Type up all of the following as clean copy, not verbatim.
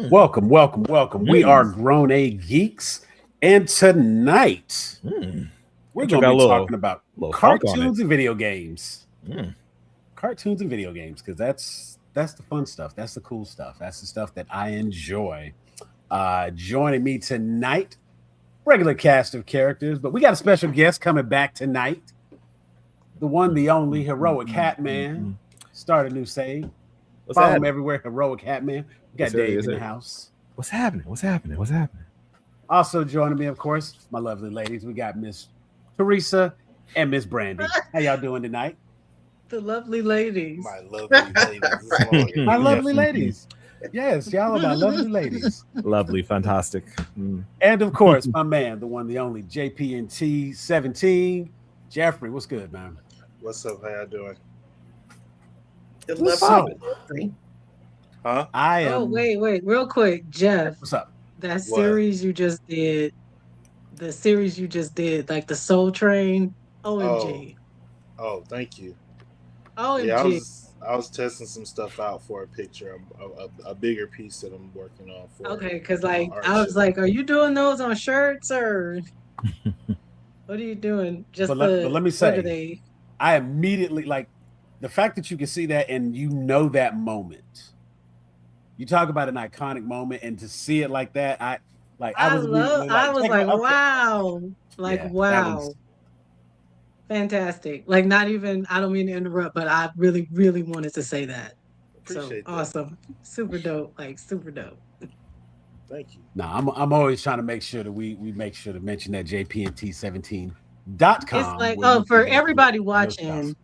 Welcome, welcome, welcome. We are Grown A Geeks, and tonight we're Intro going got to a be little- talking about little funk on cartoons it. and video games. Mm. Cartoons and video games, because that's the fun stuff. That's the cool stuff. That's the stuff that I enjoy. Joining me tonight, regular cast of characters, but we got a special guest coming back tonight. The one, the only heroic Hat Man. Start a new save. What's Follow him happening? everywhere. Heroic Hat Man. We got Yes, sir, Dave yes, in the sir. house. What's happening? What's happening? What's happening? Also joining me, of course, my lovely ladies. We got Miss Teresa and Miss Brandy. How y'all doing tonight? The lovely ladies. My lovely ladies. My Yes. lovely ladies. Yes, y'all are my lovely ladies. Lovely, fantastic. And of course, my man, the one, the only JPNT 17. Jeffrey, what's good, man? What's up? How y'all doing? The What's lovely up? ladies. Huh? I am. Oh, wait, real quick, Jeff. What's up? That What? series you just did, like the Soul Train. OMG. Oh, thank you. OMG. Yeah, I was testing some stuff out for a picture, a bigger piece that I'm working on for. Okay, because like art I was show. like, are you doing those on shirts or what are you doing? Just But let me what say- are they? I immediately, like, the fact that you can see that and you know that moment. You talk about an iconic moment, and to see it like that, I was immediately okay. wow. Like, Yeah, that wow. was- Fantastic. Like, not even, I don't mean to interrupt, but I really, really wanted to say that. Appreciate that. Awesome. Super dope. Like, super dope. Thank you. No, I'm always trying to make sure that we make sure to mention that JPNT17.com. It's like, where you for can get everybody your watching, stuff.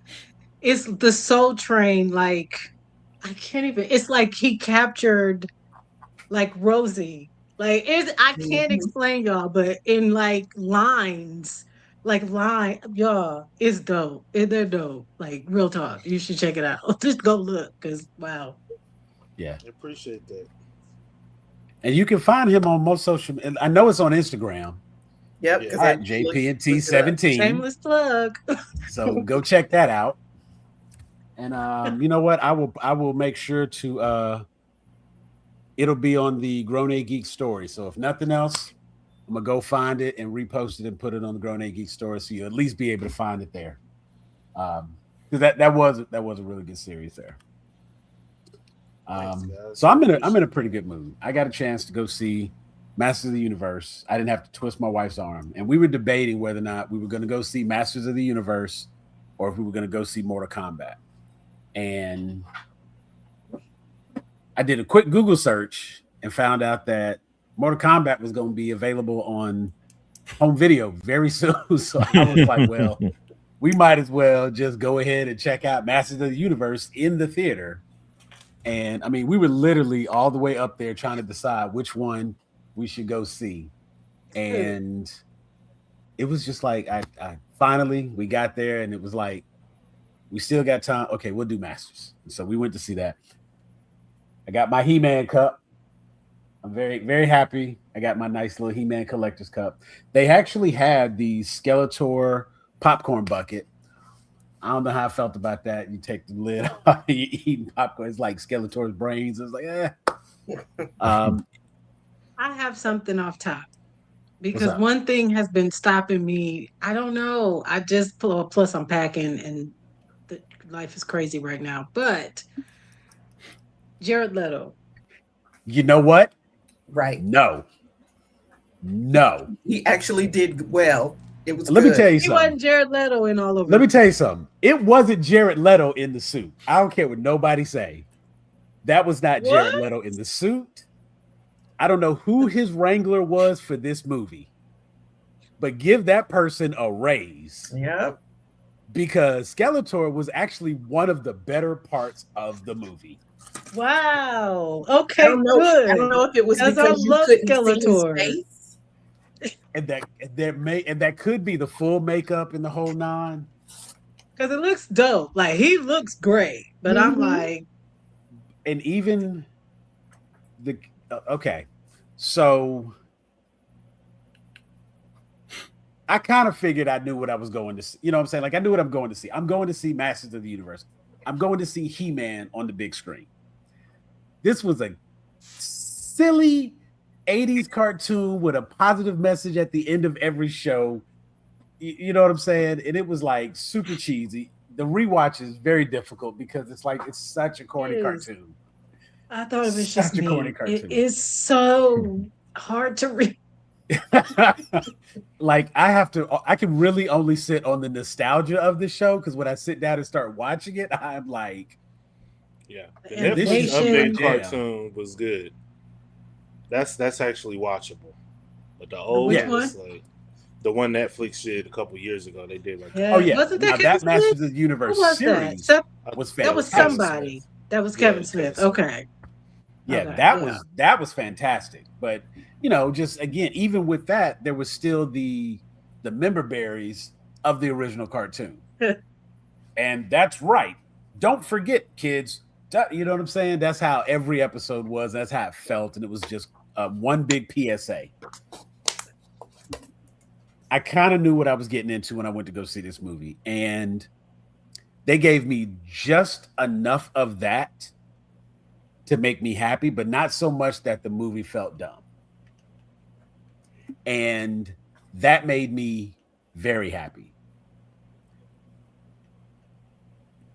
it's the Soul Train. Like, I can't even, it's like he captured, like, Rosie. Like, I can't explain y'all, but in like lines, y'all, it's dope. They're dope. Like, real talk. You should check it out. Just go look, because wow. Yeah. I appreciate that. And you can find him on most social. And I know it's on Instagram Yep. Yeah. 'cause at I JPNT17. Shameless plug. So go check that out. And you know what? I will make sure to it'll be on the Grown A Geek story. So if nothing else, I'm gonna go find it and repost it and put it on the Grown A Geek story, so you'll at least be able to find it there. Because that was a really good series there. Thanks, guys. So I'm in a pretty good mood. I got a chance to go see Masters of the Universe. I didn't have to twist my wife's arm, and we were debating whether or not we were going to go see Masters of the Universe or if we were going to go see Mortal Kombat. And I did a quick Google search and found out that Mortal Kombat was going to be available on home video very soon. So I was like, well, we might as well just go ahead and check out Masters of the Universe in the theater. And I mean, we were literally all the way up there trying to decide which one we should go see. And it was just like, I finally, we got there and it was like, we still got time. Okay, we'll do Masters. And so we went to see that. I got my He-Man cup. I'm very, very happy. I got my nice little He-Man collector's cup. They actually had the Skeletor popcorn bucket. I don't know how I felt about that. You take the lid off, you eat popcorn. It's like Skeletor's brains. It's like, I have something off top. Because up? one thing has been stopping me. I don't know. I just plus I'm packing and life is crazy right now. But Jared Leto. You know what? Right. No. He actually did well. It was Let me good. tell you He wasn't something. Jared Leto in all over. Let me tell you something. It wasn't Jared Leto in the suit. I don't care what nobody say. That was not Jared What? Leto in the suit. I don't know who his wrangler was for this movie, but give that person a raise. Yep. Because Skeletor was actually one of the better parts of the movie. Wow. Okay, I don't know. good. I don't know if it was Because I because you love couldn't see Skeletor. his face. And that could be the full makeup in the whole nine. Because it looks dope. Like, he looks great. But I'm Mhm. like, And even the okay, so I kind of figured I knew what I was going to see. You know what I'm saying? Like, I knew what I'm going to see. I'm going to see Masters of the Universe. I'm going to see He-Man on the big screen. This was a silly 80s cartoon with a positive message at the end of every show. You know what I'm saying? And it was like super cheesy. The rewatch is very difficult because it's like it's such a corny It is. cartoon. I thought it was Such just a corny me. cartoon. It is so hard to read. Like I can really only sit on the nostalgia of the show because when I sit down and start watching it, I'm like, Yeah, the And Netflix Nation- update Yeah. cartoon was good. That's actually watchable. But the old Which was like the one Netflix did a couple years ago. They did like oh yeah, Wasn't now that that Kevin Masters Smith? of the Universe Who was that? series was fantastic. That was Kevin somebody. Smith. That was Yeah, Kevin Kevin Smith. Smith. Okay. Yeah, Okay, that was fantastic. But just again, even with that, there was still the member berries of the original cartoon. And that's right. Don't forget, kids. You know what I'm saying? That's how every episode was. That's how it felt, and it was just one big PSA. I kind of knew what I was getting into when I went to go see this movie, and they gave me just enough of that to make me happy, but not so much that the movie felt dumb. And that made me very happy.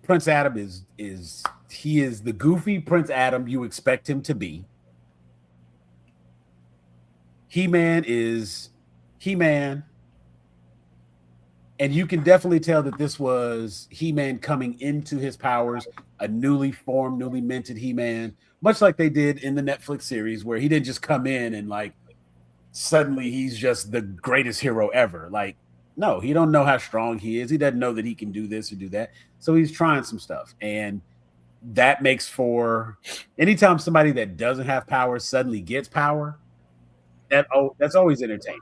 Prince Adam is the goofy Prince Adam you expect him to be. He-Man is He-Man. And you can definitely tell that this was He-Man coming into his powers, a newly formed, newly minted He-Man, much like they did in the Netflix series, where he didn't just come in and like suddenly he's just the greatest hero ever. Like, no, he don't know how strong he is. He doesn't know that he can do this or do that. So he's trying some stuff. And that makes for anytime somebody that doesn't have power suddenly gets power, that's always entertaining,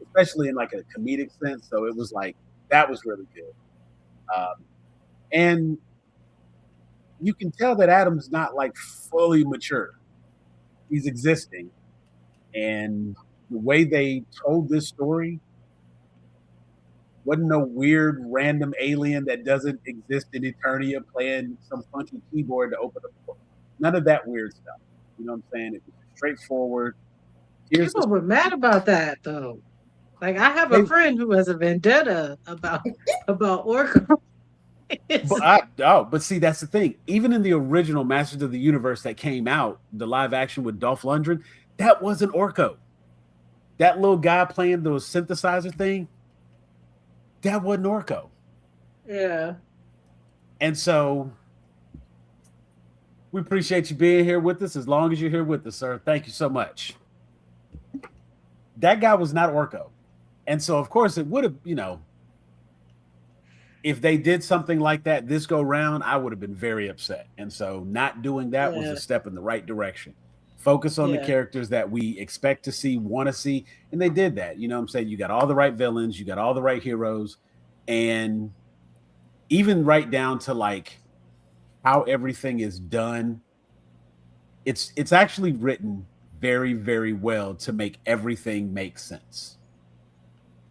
especially in like a comedic sense. So it was like, that was really good. And you can tell that Adam's not like fully mature. He's existing. And the way they told this story wasn't no weird random alien that doesn't exist in Eternia playing some funky keyboard to open a door. None of that weird stuff. You know what I'm saying? It was straightforward. People were mad about that though. Like I have a friend who has a vendetta about Orko. But see, that's the thing. Even in the original Masters of the Universe that came out, the live action with Dolph Lundgren, that wasn't Orko. That little guy playing the synthesizer thing, that wasn't Orko. Yeah. And so we appreciate you being here with us as long as you're here with us, sir. Thank you so much. That guy was not Orko. And so, of course, it would have, if they did something like that this go round, I would have been very upset. And so not doing that was a step in the right direction. Focus on the characters that we expect to see, want to see. And they did that. You know what I'm saying? You got all the right villains. You got all the right heroes. And even right down to like how everything is done. It's actually written very, very well to make everything make sense.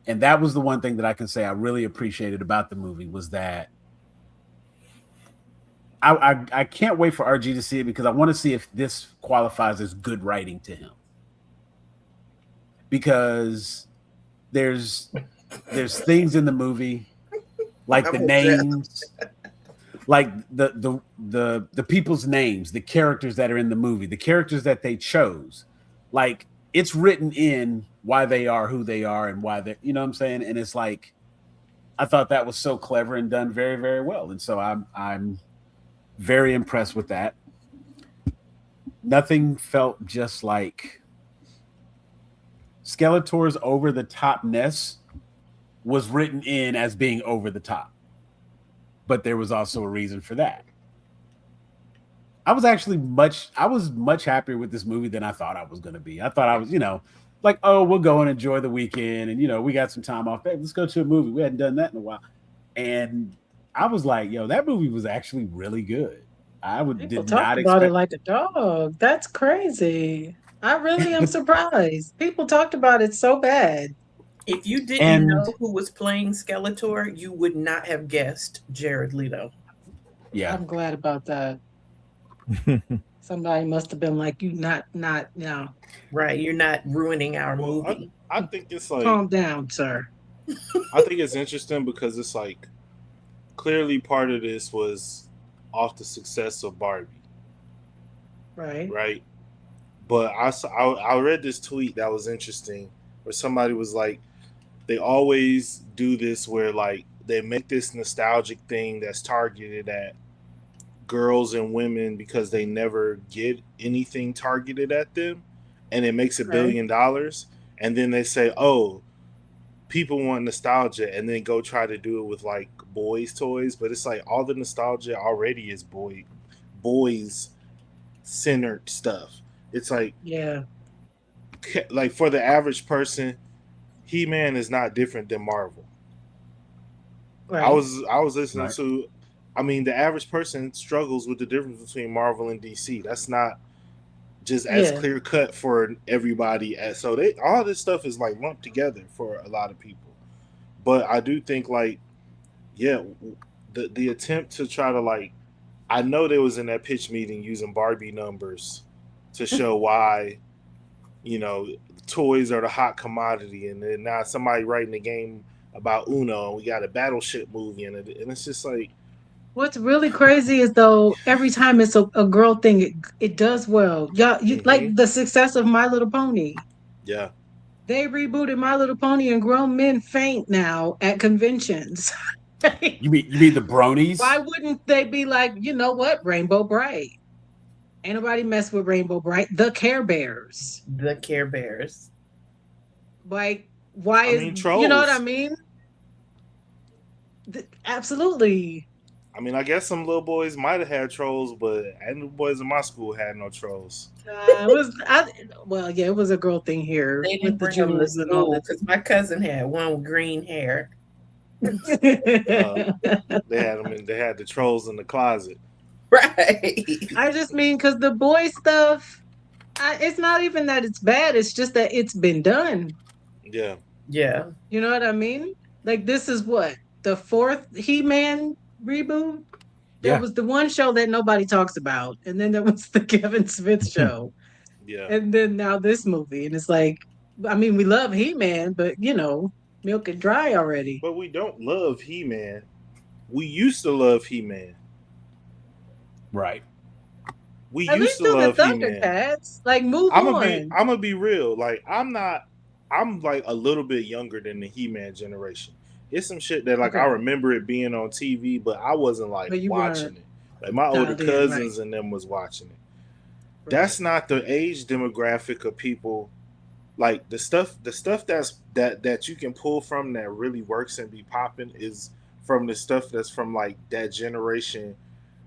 And that was the one thing that I can say I really appreciated about the movie was that I can't wait for RG to see it because I want to see if this qualifies as good writing to him. Because there's things in the movie like the names, like the people's names, the characters that are in the movie, the characters that they chose. Like it's written in why they are who they are and why they, you know what I'm saying? And it's like, I thought that was so clever and done very, very well. And so I'm very impressed with that. Nothing felt just like Skeletor's over the topness was written in as being over the top, but there was also a reason for that. I was much happier with this movie than I thought I was going to be. I thought I was, like, oh, we'll go and enjoy the weekend. And, we got some time off. Hey, let's go to a movie. We hadn't done that in a while. And I was like, yo, that movie was actually really good. People did not expect about it like a dog. That's crazy. I really am surprised. People talked about it so bad. If you didn't know who was playing Skeletor, you would not have guessed Jared Leto. Yeah. I'm glad about that. Somebody must have been like, "You not no. Right. You're not ruining our Well, movie. I think it's like Calm down, sir." I think it's interesting because it's like clearly part of this was off the success of Barbie, Right. right? But I read this tweet that was interesting where somebody was like, they always do this where like they make this nostalgic thing that's targeted at girls and women because they never get anything targeted at them, and it makes $1 Right. billion, and then they say, oh, people want nostalgia, and then go try to do it with like boys toys, but it's like all the nostalgia already is boys centered stuff. It's like Yeah. for the average person, He-Man is not different than Marvel. Right. I was listening Right. to, I mean, the average person struggles with the difference between Marvel and DC. That's not just as Yeah. clear cut for everybody as so they all this stuff is like lumped together for a lot of people. But I do think like, yeah, the attempt to try to like, I know they was in that pitch meeting using Barbie numbers to show why, toys are the hot commodity, and then now somebody writing a game about Uno, and we got a battleship movie in it, and it's just like, What's really crazy is though every time it's a girl thing, it does well. Y'all, you like the success of My Little Pony. yeah, They rebooted My Little Pony, and grown men faint now at conventions. You mean the bronies? Why wouldn't they be like, you know what, Rainbow Bright? Ain't nobody mess with Rainbow Bright. The Care Bears. The Care Bears. Like, why I is mean, you know what I Trolls. mean? Absolutely. I mean, I guess some little boys might have had trolls, but and the boys in my school had no trolls. It was it was a girl thing here They with didn't the bring them to jewels and all school that. because my cousin had one with green hair. They had them, and they had the trolls in the closet. Right. I just mean because the boy stuff, it's not even that it's bad. It's just that it's been done. Yeah, Yeah. You know what I mean? Like this is what the 4th He-Man reboot. There Yeah. was the one show that nobody talks about, and then there was the Kevin Smith show, yeah. and then now this movie, and it's like, I mean, we love He-Man, but milk it dry already. But we don't love He-Man. We used to love He-Man. Right. We At used least to do the love He-Man. Thundercats. Like, move I'm on. gonna be real. Like I'm like a little bit younger than the He-Man generation. It's some shit that like Okay. I remember it being on TV, but I wasn't like But you watching weren't it. Like my older dialed in, cousins and them was watching it. That's not the age demographic of people. Like the stuff that you can pull from that really works and be popping is from the stuff that's from like that generation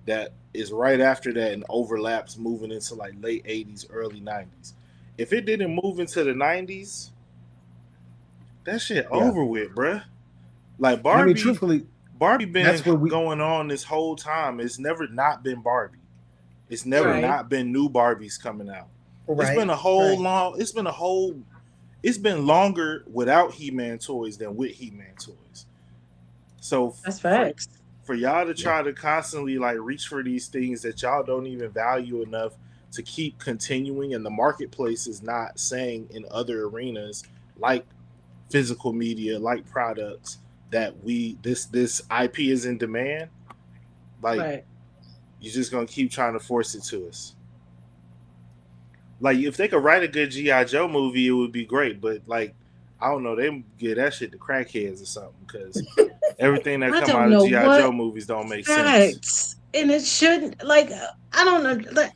that is right after that and overlaps moving into like late 80s, early 90s. If it didn't move into the 90s, that shit over with, bruh. Like And I Barbie, mean, truthfully, Barbie been that's where we- going on this whole time. It's never not been Barbie. It's never Right. not been new Barbies coming out. Right. It's been a whole Right. it's been longer without He-Man toys than with He-Man toys. So That's facts. for y'all to try to constantly like reach for these things that y'all don't even value enough to keep continuing, and the marketplace is not saying in other arenas like physical media, like products, that this IP is in demand, like Right. you're just gonna keep trying to force it to us. Like if they could write a good G.I. Joe movie, it would be great. But like, I don't know, they give that shit to crackheads or something, because everything that I come don't out know of G.I. what Joe movies don't make sense. Facts. And it shouldn't, like, I don't know. Like,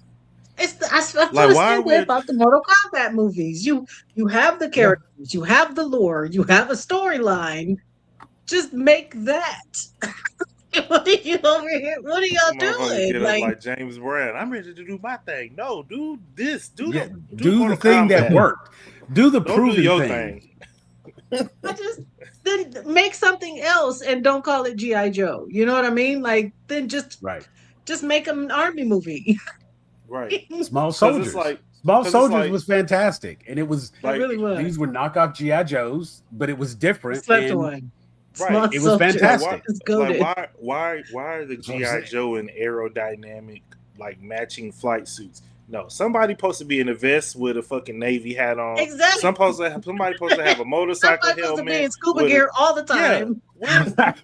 I feel Like, the why same are way we- about the Mortal Kombat movies. You have the characters, you have the lore, you have a storyline. Just make that. What are you over here? What are y'all Motherfuckers doing? get up like James Brown. I'm ready to do my thing. No, do this. Do do the Mortal thing that Kombat. worked. Do the Don't proven do your thing. I just then make something else and don't call it G.I. Joe. You know what I mean? Like then just Right. make an army movie. Right. Small 'Cause Soldiers. it's like, Small 'cause it's Soldiers like- was fantastic, and it was It really was. these were knockoff GI Joes, but it was different. Slept and on. Right. Small It was Soldiers fantastic. is like goated. why are the That's what I'm G.I. saying. Joe and aerodynamic like matching flight suits. No, somebody supposed to be in a vest with a fucking Navy hat on. Exactly. Somebody supposed to have a motorcycle Somebody supposed to be helmet. in scuba gear all the time.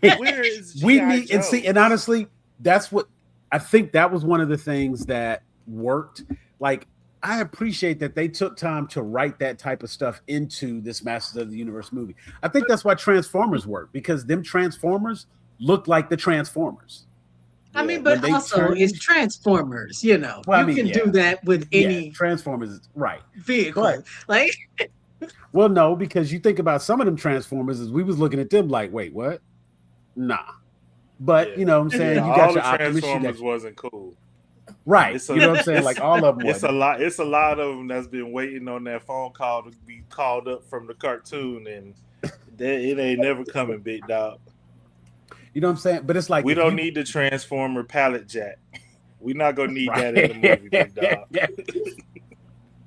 Where is We G.I. need and Joe? see, and honestly, that's what I think that was one of the things that worked. Like, I appreciate that they took time to write that type of stuff into this Masters of the Universe movie. I think that's why Transformers work, because them Transformers look like the Transformers. I mean, Yeah, but when they also turn- it's Transformers, you know. Well, I you mean, can yeah. do that with any Transformers, right? vehicle. But- Like, Well, no, because you think about some of them Transformers, as we was looking at them like, wait, what? Nah. But Yeah. you know what I'm saying? Yeah, You all got the your Optimus, you Transformers got, wasn't cool. right? It's a- You know what I'm saying? Like all of them. It's a lot. It's a lot of them that's been waiting on that phone call to be called up from the cartoon, and it ain't never coming, big dog. You know what I'm saying? But it's like We if don't you- need the Transformer pallet jack. We're not gonna need that in the movie, big dog.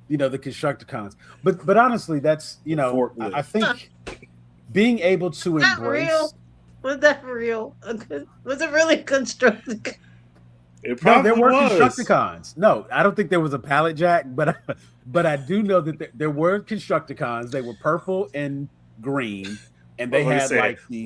You know, the Constructicons. But honestly, that's, you know, Forklift. I think being able to Not embrace. real. Was that real? Was it really constructed? It No, probably there were was. Constructicons. No, I don't think there was a pallet jack, but I do know that there were Constructicons. They were purple and green, and they What had said, like the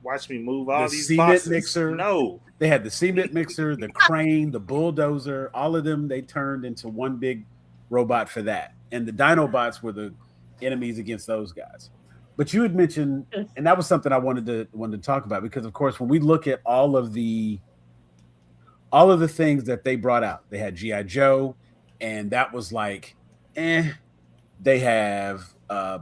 watch me move all the these cement boxes. mixer. No, they had the cement mixer, the crane, the bulldozer. All of them they turned into one big robot for that, and the Dinobots were the enemies against those guys. But you had mentioned, and that was something I wanted to talk about, because of course when we look at all of the things that they brought out, they had G.I. Joe, and that was like, they have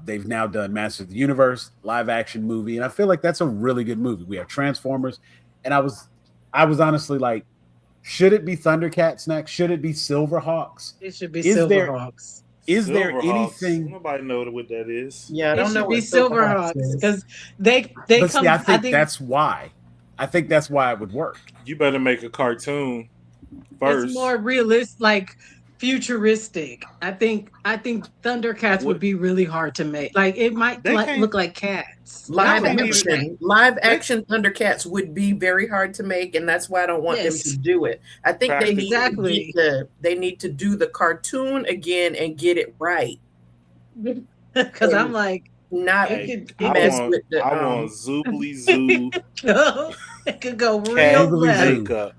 they've now done Masters of the Universe live action movie, and I feel like that's a really good movie. We have Transformers, and I was honestly like, should it be Thundercats next? Should it be Silverhawks? It should be Is there- Silverhawks. Is there Silverhawks. anything? Nobody know what that is. Yeah, I It don't know should be what Silverhawks Silverhawks is. because they But come. see, I think that's why. I think that's why it would work. You better make a cartoon first. it's more realistic, like futuristic. I think Thundercats What- would be really hard to make. Like it might They like can't- look like cats. Live Not action, live action Thundercats would be very hard to make, and that's why I don't want Yes. them to do it. I think they need Exactly. they need to do the cartoon again and get it right. Because I'm like, Not Hey, it I mess want, with the, I want Zoobly Zoo it could go real cat left. makeup.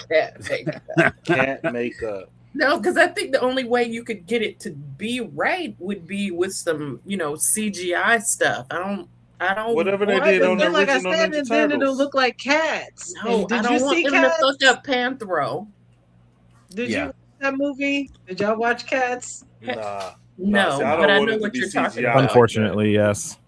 cat makeup. Cat makeup. No, because I think the only way you could get it to be right would be with some, CGI stuff. I don't. Whatever they Why? did But on the then, like I original said, Ninja and then it'll Turtles. look like cats. No, And did I don't you want see them Cats? to fuck up Panthro. Did Yeah. you watch that movie? Did y'all watch Cats? Nah, No, see, I don't but I want know it to what be you're talking CGI. about. Unfortunately, yes.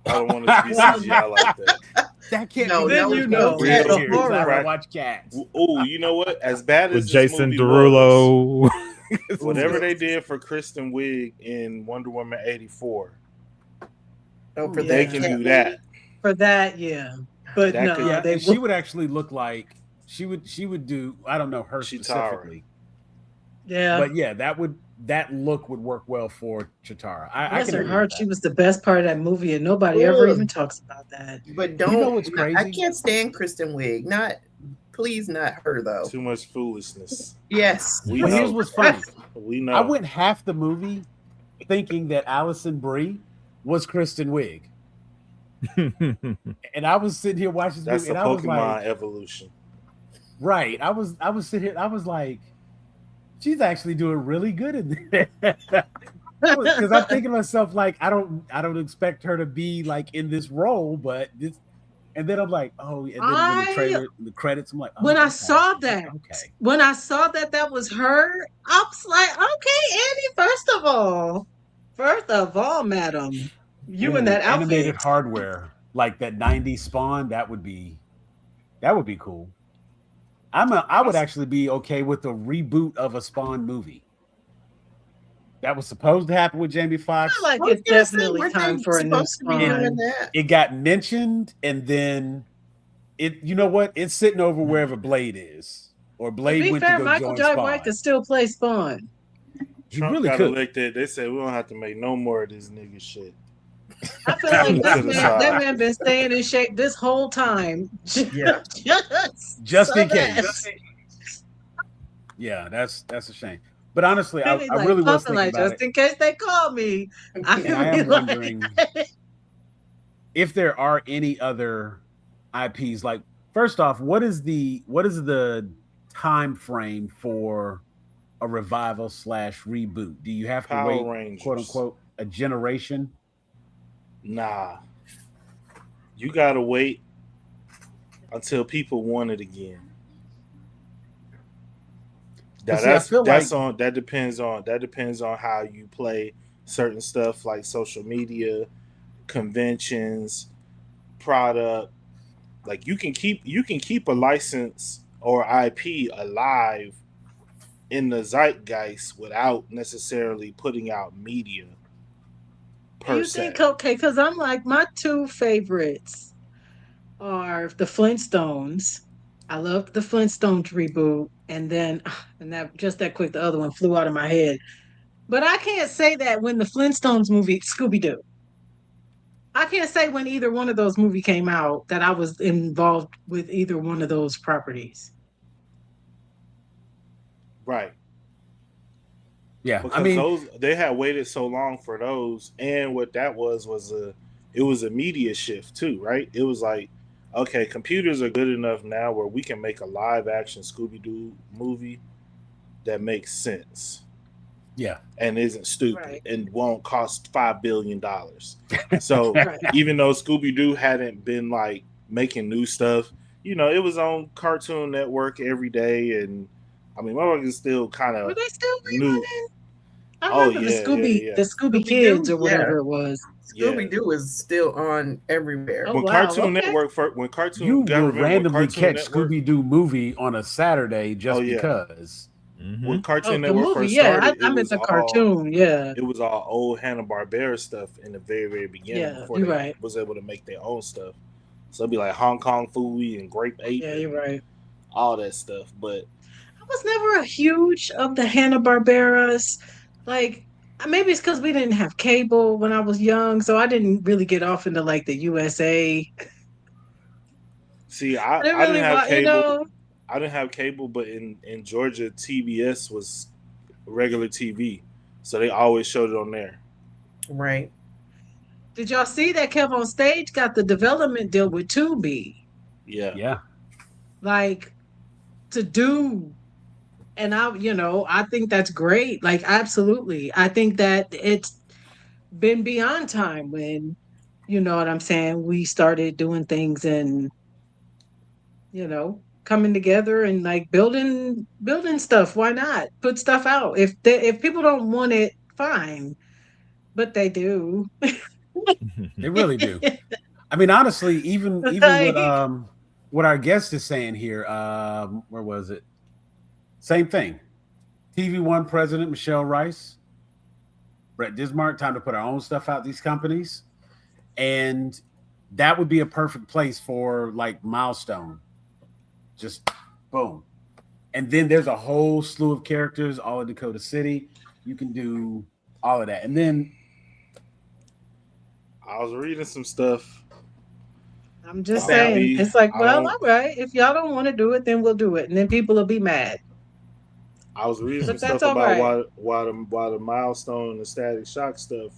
I don't want it to be CGI like that. That can't No, be then no, you no, know real it's a serious. horror. I watch Cats. Oh, you know what? As bad With as Jason this movie was, Derulo. whatever they did for Kristen Wiig in Wonder Woman 84, Oh, for they Yeah. can do that. For that, yeah. But That no, could- Yeah, they and she would actually look like she would do. I don't know her Chitara. specifically, yeah. but yeah, that look would work well for Chitara. I Bless can her agree heart, with she that. was the best part of that movie, and nobody ever Ugh. even talks about that. But don't. You know what's I crazy? can't stand Kristen Wiig. Please not her though. Too much foolishness. Yes. We But know. here's what's funny. We know. I went half the movie thinking that Allison Brie was Kristen Wiig, and I was sitting here watching this That's movie, the and I was Pokemon like, evolution. right. I was sitting here. I was like, she's actually doing really good in this. Because I'm thinking to myself, like, I don't expect her to be like in this role, but this, and then I'm like, oh, and then when the trailer, the credits, I'm like, oh, When I okay. saw that, okay, when I saw that was her, I was like, okay, Annie, first of all, madam, you in that outfit. animated hardware, like that '90s Spawn, that would be cool. I would actually be okay with a reboot of a Spawn movie. That was supposed to happen with Jamie Foxx. I feel like I was it's gonna say, definitely weren't time they for a new supposed to be doing Spawn. that? It got mentioned, and then it. You know what? It's sitting over wherever Blade is, or To Blade be went fair, to go Michael join J. Spawn. White could still play Spawn. He Trump really got could. elected. They said we don't have to make no more of this nigga shit. I feel like To that the man, side. that man been staying in shape this whole time. Yeah. Just so in case. Yeah, that's a shame. But honestly, I, Really I like really was pumping, thinking like about just it, in case they call me. I and I can be am like, wondering if there are any other IPs. Like, first off, what is the time frame for a revival slash reboot? Do you have to Power wait, quote Rangers. unquote, a generation? Nah, you gotta wait until people want it again. Because Now see, I feel like that depends on how you play certain stuff like social media, conventions, product. Like you can keep a license or IP alive in the zeitgeist without necessarily putting out media per you think se. okay? Because I'm like my two favorites are the Flintstones. I loved the Flintstones reboot, and then and that just that quick, the other one flew out of my head. But I can't say that when the Flintstones movie Scooby Doo. I can't say when either one of those movie came out that I was involved with either one of those properties. Right. yeah. I Because mean, those they had waited so long for those, and what that was a it was a media shift too, right? It was like, okay, computers are good enough now where we can make a live action Scooby Doo movie that makes sense yeah, and isn't stupid Right. and won't cost $5 billion. So Right. even though Scooby Doo hadn't been like making new stuff, it was on Cartoon Network every day, and I mean, my is still kind Were of they still new. rerunning? I Oh remember the yeah, yeah, yeah. Scooby Scooby Kids Doo, or yeah. whatever it was. Yeah. Scooby Doo is still on everywhere. Oh When wow. Cartoon Okay. Network when Cartoon you you gotta will remember when randomly Cartoon catch Network Scooby Doo movie on a Saturday oh just yeah. because. When Hmm. Oh, Cartoon the Network movie. first Yeah, started, I meant the cartoon. Yeah. it was all old Hanna Barbera stuff in the very, very beginning Yeah. before You're they right. was able to make their own stuff. So it'd be like Hong Kong Fooey and Grape Ape Yeah, you're and right. all that stuff. But I was never a huge of the Hanna Barberas. Like maybe it's because we didn't have cable when I was young, so I didn't really get off into like the USA. see, I didn't I didn't really have want, cable. I didn't have cable, but in Georgia, TBS was regular TV, so they always showed it on there. Right. Did y'all see that Kev on Stage got the development deal with Tubi? Yeah. Yeah, Like to do, and I think that's great. Like absolutely. I think that it's been beyond time when, you know what I'm saying, we started doing things and, coming together and like building stuff. Why not? Put stuff out. If people don't want it, fine. But they do. they really do. I mean, honestly, even Like, what our guest is saying here, where was it? Same thing. TV One president Michelle Rice, Brett Dismark, time to put our own stuff out. These companies, and that would be a perfect place for like Milestone. Just boom, and then there's a whole slew of characters all in Dakota City. You can do all of that, and then I was reading some stuff I'm just about About saying, me. it's like, I well, don't. all right. If y'all don't want to do it, then we'll do it. And then people will be mad. I was reading some But that's stuff all about right. why the Milestone and the Static Shock stuff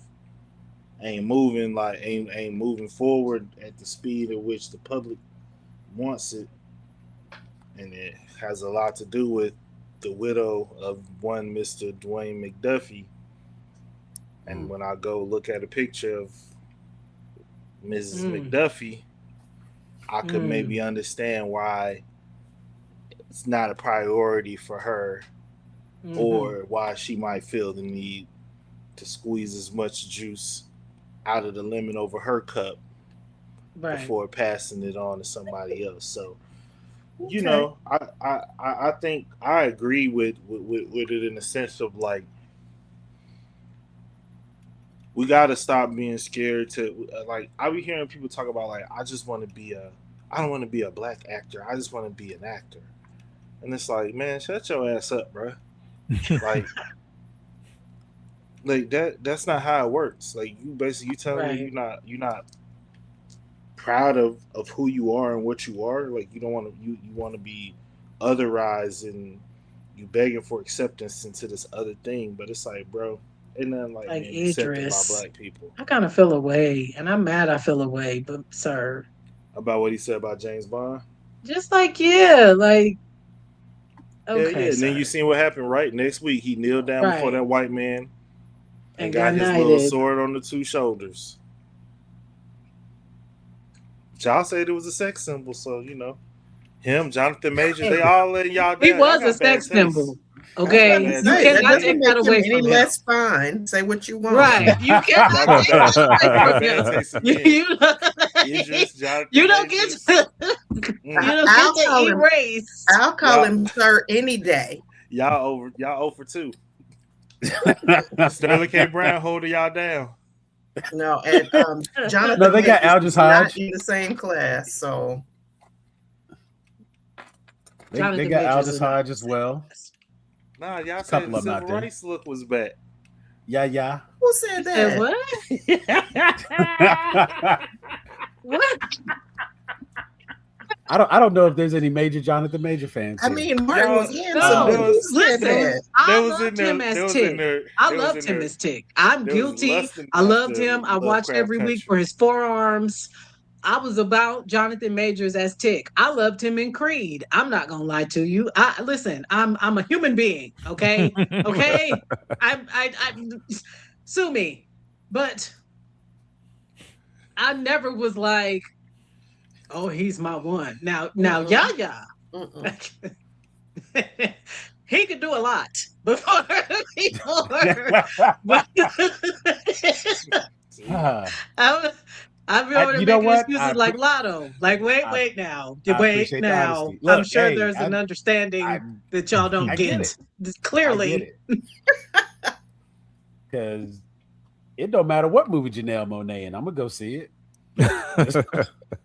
ain't moving forward at the speed at which the public wants it, and it has a lot to do with the widow of one Mr. Dwayne McDuffie. And when I go look at a picture of Mrs. Mm, McDuffie, I could mm, maybe understand why it's not a priority for her, hmm. or why she might feel the need to squeeze as much juice out of the lemon over her cup Right. before passing it on to somebody else. So, Okay. I think I agree with it in the sense of like we got to stop being scared to like I be hearing people talk about like I don't want to be a black actor. I just want to be an actor. And it's like, man, shut your ass up, bro. Like that's not how it works. Like you telling me Right. you're not proud of who you are and what you are. Like you don't want to you want to be otherized and you begging for acceptance into this other thing, but it's like, bro, ain't nothing like Like being accepted by Idris. black people. I kind of feel away, and I'm mad I feel away, but sir, About what he said about James Bond. just like, yeah, like, okay, Yeah. And then you sir. seen what happened, right? Next week he kneeled down before Right. that white man and And got got his little knighted. sword on the two shoulders. Y'all said it was a sex symbol, so you know. Him, Jonathan Majors, they all letting y'all down. He Y'all was got a sex bad taste. symbol. Okay, Y'all you got bad taste. Hey, that cannot doesn't take make that him away any from him. less fine. Say what you want. Right, you Y'all cannot got take that y'all got away bad from taste him. again. Idris, Jonathan You don't get Majors. to, Mm. you don't I'll get to call him- erase. I'll call him sir any day. Y'all 0 for 2. Sterling K. Brown holding y'all down. No, and Jonathan No, they got Majors Aldous is not Hodge. in the same class, so They Jonathan got Majors Aldous is not- Hodge as well. Nah, y'all said Couple the of them out civil there. rights look was back. Yeah. who said Said that? what? What? I don't know if there's any major Jonathan Major fans. I here. mean, Martin was No, handsome. Who said listen, that? I There was loved in there. him There as was in Tick. there. I there was loved in him there- as Tick. I'm there was guilty. lusting I loved after him. I watched Lovecraft every week Country. for his forearms. I was about Jonathan Majors as Tick. I loved him in Creed. I'm not gonna lie to you. I listen. I'm a human being. Okay. Okay. I sue me, but I never was like, oh, he's my one. Now, Yaya. Mm-mm. He could do a lot before. But See? I've been over there You know making what? excuses like Lotto. Like, wait now. I Wait appreciate the now. honesty. I'm Look, sure hey, there's an understanding that y'all don't I get get. it. Clearly. Because it don't matter what movie Janelle Monáe in, I'm gonna go see it.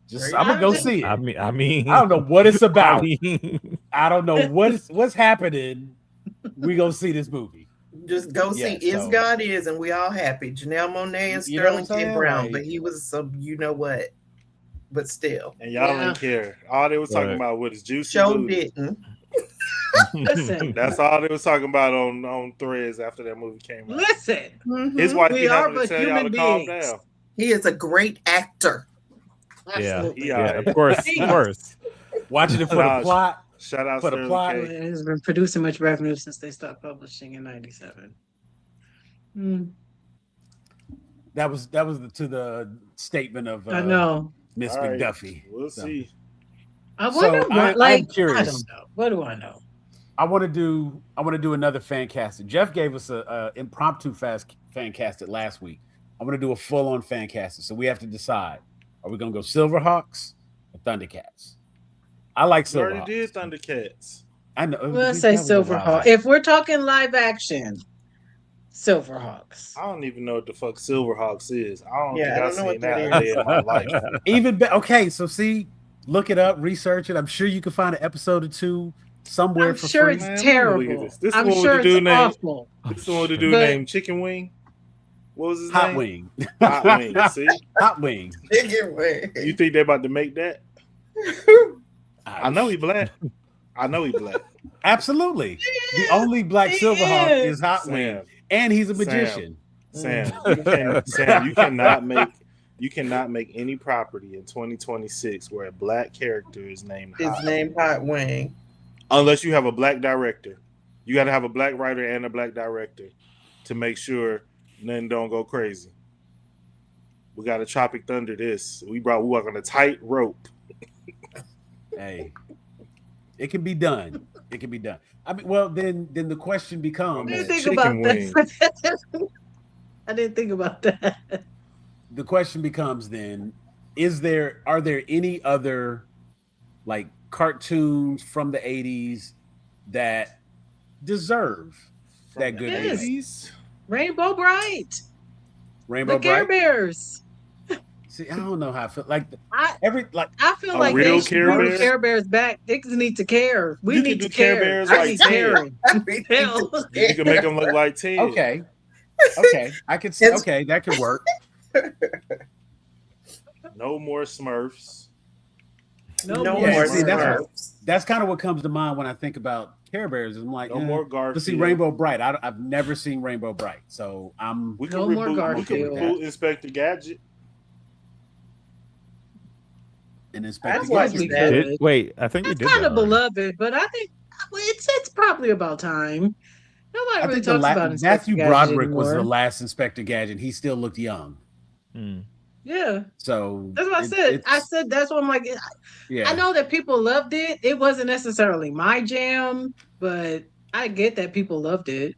Just I'm gonna go see it. I mean, I don't know what it's about. mean, I don't know what's happening. We gonna see this movie. Just go see Yeah, Is so- God Is, and we all happy. Janelle Monáe and You know what I'm Sterling K. saying? Brown, Like- but he was some, you know what? But still, And y'all Yeah. didn't care. All they was talking Right. about was juicy show booty. didn't. Listen. That's all they was talking about on Threads after that movie came out. Listen. Mhm. His wife We be are having to but tell y'all to human calm beings. down. He is a great actor. Yeah. Absolutely. Yeah. yeah, of course, Hey. of course. Watching it for the Nah, plot. Shout out For the Sterling plot. It K. has been producing much revenue since they stopped publishing in '97. That was to the statement of I know. Miss All right. McDuffie. We'll So, see. I So, wonder I'm what. Like, I curious. don't know. What do I know? I want to do another fan casting. Jeff gave us a impromptu fan casted last week. I want to do a full on fan casting. So we have to decide: are we gonna go Silverhawks or Thundercats? I like We already Silverhawks. did Thundercats. I know. Let's say that was a while Silverhawk. back. If we're talking live action, Silverhawks. I don't even know what the fuck Silverhawks is. I don't Yeah, I think I've don't know seen what that that a day in my life. Even okay, so see, look it up, research it. I'm sure you can find an episode or two somewhere I'm for sure free. it's Man, let me look at terrible. this. This is I'm what sure the dude it's named- awful. This is what the dude But- named Chicken Wing. What was his Hot name? Wing. Hot Wing. See, Hot Wing. you think they about to make that? I know he black. I know he black. Absolutely. The only black He Silverhawk is. is Hot Wing, Sam, and he's a Sam. magician. Sam, you cannot make any property in 2026 where a black character is named His Hot name Hot Wing. unless you have a black director. You got to have a black writer and a black director to make sure nothing don't go crazy. We got a Tropic Thunder. This we walk on a tight rope. Hey, it can be done. It can be done. I mean, well, then the question I becomes: didn't think Chicken about wing. that. I didn't think about that. the question becomes then: are there any other like cartoons from the 80s that deserve that good Yes. name? Rainbow Bright. Rainbow The Care Bright. Bears. See, I don't know how I feel. Like I I feel A like real they should Care bring Bear? Care Bears back. They just need to care. We You need could to do Care care. Bears I like need 10. caring. Hell. You can make them look like Ted. okay, I could see. It's- Okay, that could work. No more Smurfs. No more Yeah, more see, that's Smurfs. That's kind of what comes to mind when I think about Care Bears. I'm like, No more let's see Garfield. Rainbow Bright. I've never seen Rainbow Bright, so I'm We can No more reboot. We can Garfield. reboot Inspector Gadget. an Inspector That's why Gadget. we that. could. Wait, I think we It's did kind that of already. beloved, but I think it's probably about time. Nobody I really think the talks about Inspector Matthew Gadget Broderick was the anymore. last Inspector Gadget. He still looked young, Hmm. Yeah, so that's what I said. I said that's what I'm like. yeah. I know that people loved it. It wasn't necessarily my jam, but I get that people loved it.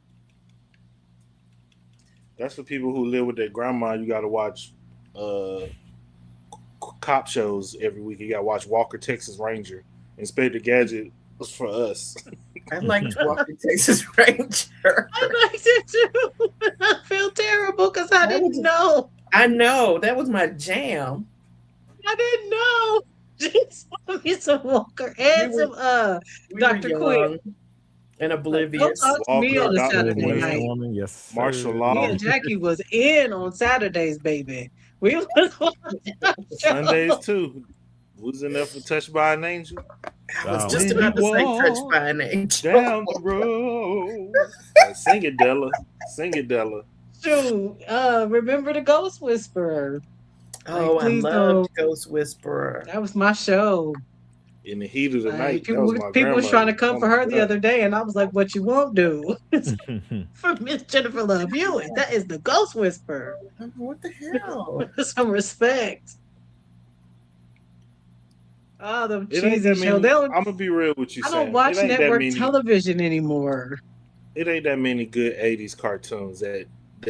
That's for people who live with their grandma. You got to watch cop shows every week. You got to watch Walker Texas Ranger. Inspector Gadget was for us. I liked Walker Texas Ranger. I liked it too. I feel terrible because I didn't know. I know that was my jam. I didn't know. Just me some Walker and We were- some We Dr. were Quinn. young and oblivious. Don't talk to me Walker, on a Dr. Saturday Quinn. night. Woman, yes. Martial sir. law. Me and Jackie was in on Saturdays, baby. We was watching our show. Sundays too. Was enough for Touched by an Angel. I was Wow. just When about to you say walk touched by an angel. Down the road. Sing it, Della. Sing it, Della. Shoot, remember the Ghost Whisperer? Oh, Like, I please loved Ghost Whisperer. That was my show. In the heat of the Like, night. people was grandmother. trying to come Oh for my her the God. other day, and I was like, "What you won't do for Miss Jennifer Love Hewitt? That is the Ghost Whisperer. What the hell? Some respect." Oh, the It ain't cheesy that show. many. They I'm don't, gonna be real with you. I Sam. don't watch It ain't that network many- television anymore. It ain't that many good '80s cartoons that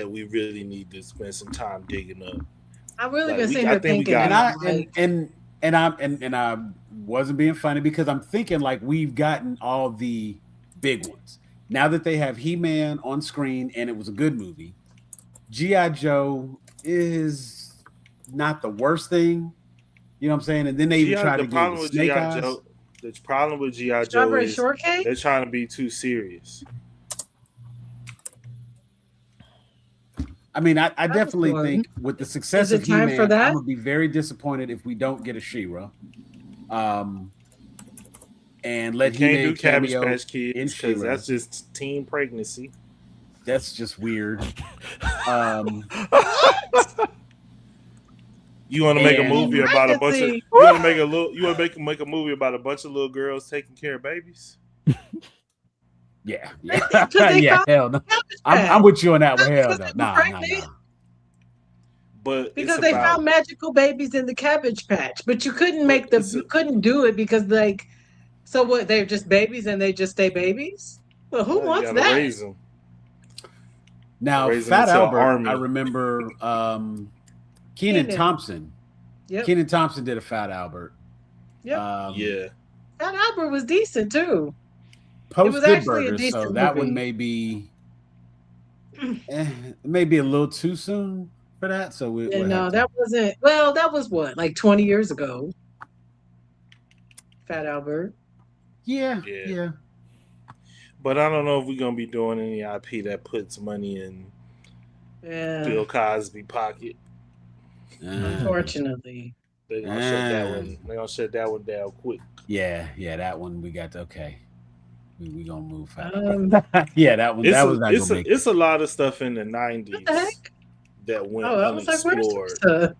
we really need to spend some time digging up. I've really Like, been we- sitting I here think we thinking, got and and I wasn't being funny because I'm thinking like we've gotten all the big ones. Now that they have He-Man on screen and it was a good movie, G.I. Joe is not the worst thing. You know what I'm saying? And then they even tried to get with Snake Eyes. The problem with G.I. Joe Strawberry is Shortcake. they're trying to be too serious. I mean, I was definitely fun. think with the success Is it of time He-Man, for that? I'm gonna be very disappointed if we don't get a She-Ra. And let You can't He-Man do Cabbage cameo Patch Kids in because She-Ra. that's just teen pregnancy. That's just weird. You want to make a And- movie about a bunch of Pregnancy. you want to make a movie about a bunch of little girls taking care of babies? Yeah, Because they yeah, found hell no. Cabbage I'm Patch. with you on that one. Not Hell because no, they were nah. pregnant. But Because it's they about, found magical babies in the Cabbage Patch, but you couldn't make it's you couldn't do it because like, so what? They're just babies and they just stay babies. Well, who you wants gotta that? raise them. Now, Raise them Fat into an Albert, army. I remember Kenan Kenan. Thompson. Yep. Kenan Thompson did a Fat Albert. Yep. Yeah, Fat Albert was decent too. Post was Good actually a Burgers, so decent that movie. one may be maybe a little too soon for that. So we And we'll no, have to- that wasn't. Well, that was what, like 20 years ago. Fat Albert. yeah, Yeah. yeah. but I don't know if we're gonna be doing any IP that puts money in Yeah. Bill Cosby pocket. Unfortunately. They're gonna shut that one. They're gonna shut that one down quick. Yeah, that one we got to, okay. We gonna move Fat Um, Albert. Yeah, that one. That was not gonna make It's a lot of stuff in the '90s What the heck? that went Oh, I was like, where's unexplored. Teresa?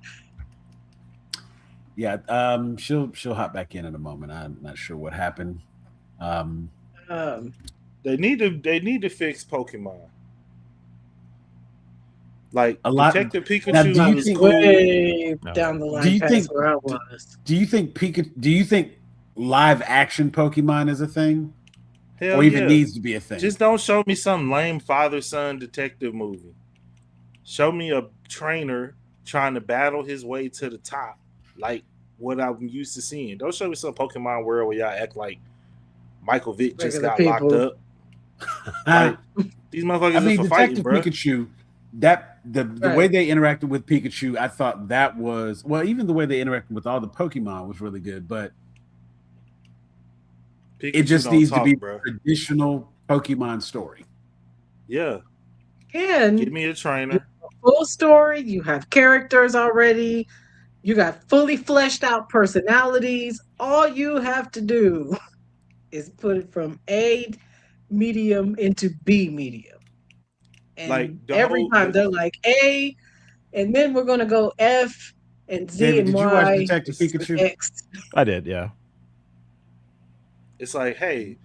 Yeah, she'll hop back in a moment. I'm not sure what happened. They need to fix Pokemon. Like A lot- Detective Now, do you Pikachu was think- cool. Way No. down the line Do you past think- where I was. Do you think live action Pokemon is a thing, Hell or even yeah. needs to be a thing? Just don't show me some lame father-son detective movie. Show me a trainer trying to battle his way to the top, like what I'm used to seeing. Don't show me some Pokemon world where y'all act like Michael Vick just Regular got people. locked up. Like, these motherfuckers I mean, are for fighting, Detective bro. Pikachu. That the Right. way they interacted with Pikachu, I thought that was even the way they interacted with all the Pokemon was really good. But it Pikachu just don't needs talk, to be bro. a traditional Pokemon story. Yeah, And give me a trainer. full story, you have characters already, you got fully fleshed out personalities. All you have to do is put it from A medium into B medium. And Like the every whole time they're like A, and then we're gonna go F and Z David, and did you watch Y Detective and Pikachu? X. I did, yeah. it's like, hey,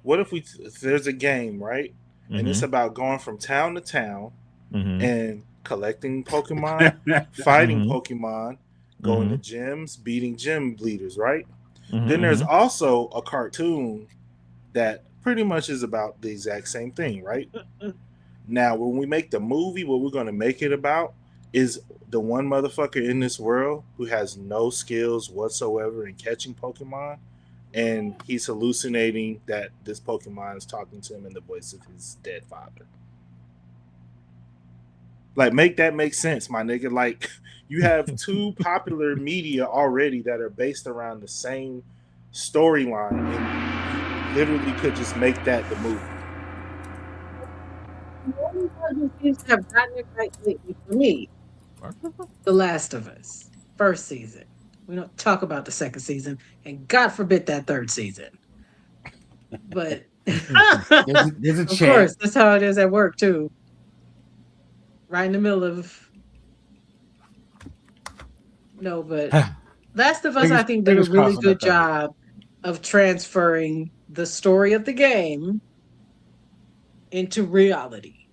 what if if there's a game, right? And it's about going from town to town and collecting Pokemon, fighting Mhm. Pokemon, going to gyms, beating gym leaders, right? Mhm, Then there's mhm. also a cartoon that pretty much is about the exact same thing, right? Now, when we make the movie, what we're going to make it about is the one motherfucker in this world who has no skills whatsoever in catching Pokemon, and he's hallucinating that this Pokemon is talking to him in the voice of his dead father. Like, make that make sense, my nigga. Like, you have two popular media already that are based around the same storyline, and you literally could just make that the movie. The only one who seems to have gotten it right lately for me, The Last of Us, first season. We don't talk about the second season, and God forbid that third season. But There's a of chance. course, that's how it is at work too. Right in the middle of no, but Last of Us, I think, did a Fingers really crossed on good that third. job of transferring the story of the game into reality.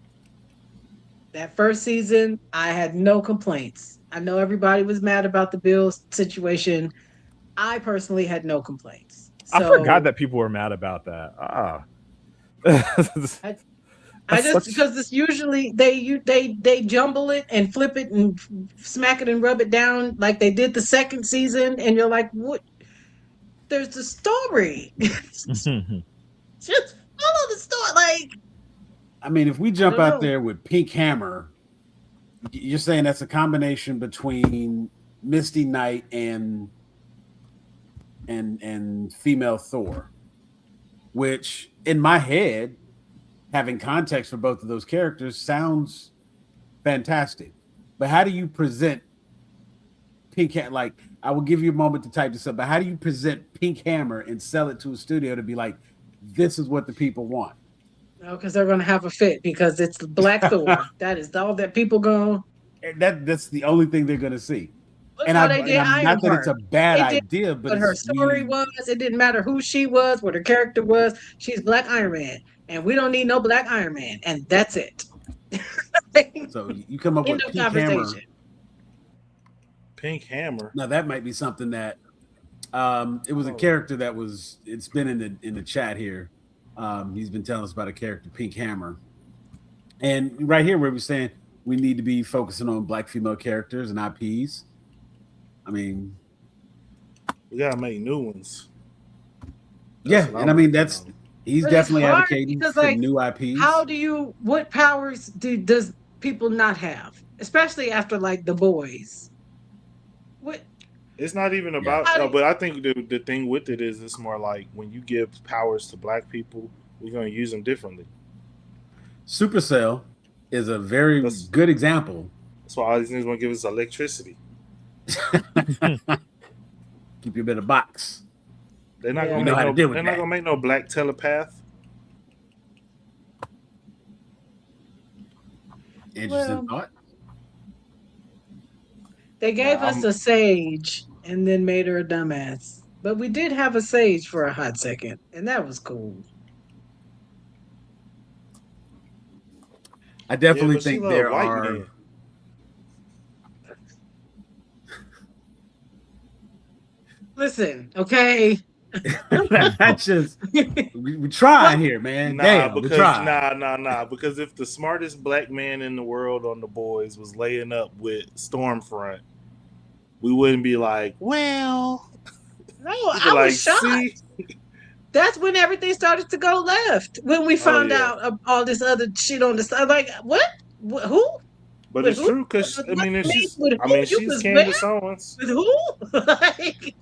That first season, I had no complaints. I know everybody was mad about the Bills situation. I personally had no complaints. I So forgot that people were mad about that. I just such- because this usually they jumble it and flip it and smack it and rub it down like they did the second season, and you're like, what? There's the story. Just follow the story. Like, I mean, if we jump don't out know. there with Pink Hammer, you're saying that's a combination between Misty Knight and female Thor, which in my head, having context for both of those characters, sounds fantastic. But how do you present Pink Hammer? Like, I will give you a moment to type this up, but how do you present Pink Hammer and sell it to a studio to be like, this is what the people want? No, because they're gonna have a fit because it's Black Thor. That is all that people go. And that's the only thing they're going to see. Look And how I'm they did not that it's a Ironheart. bad They did idea, but what her it's story was. It didn't matter who she was, what her character was. She's Black Iron Man, and we don't need no Black Iron Man, and that's it. So you come up End with of Pink Hammer. conversation. Pink Hammer. Now that might be something that it was a character that was. It's been in the chat here. He's been telling us about a character, Pink Hammer, and right here where we're saying we need to be focusing on Black female characters and IPs. I mean, We gotta make new ones. yeah, what and I I'm mean working on. he's But it's definitely hard advocating because, for like, new IPs. How do you? What powers does people not have, especially after like The Boys? What? It's not even about, but I think the thing with it is it's more like when you give powers to Black people, we're gonna use them differently. Supercell is a very good example. That's why all these things want to give us electricity. Keep you in a box. They're not You gonna know how to deal with they're not that. gonna make no Black telepath. Interesting thought. They gave us a sage and then made her a dumbass. But we did have a sage for a hot second, and that was cool. I definitely but she think love there white are. men. Listen, okay. That's just we trying here, man. Damn, we because trying. nah. Because if the smartest Black man in the world on The Boys was laying up with Stormfront, we wouldn't be like, well. No, We'd be I like, was shocked. see? That's when everything started to go left. When we found yeah. out all this other shit on the side, like what? Who? But With it's who? true because I mean, With she's who? You she's was Candace where? Owens. With who? Like,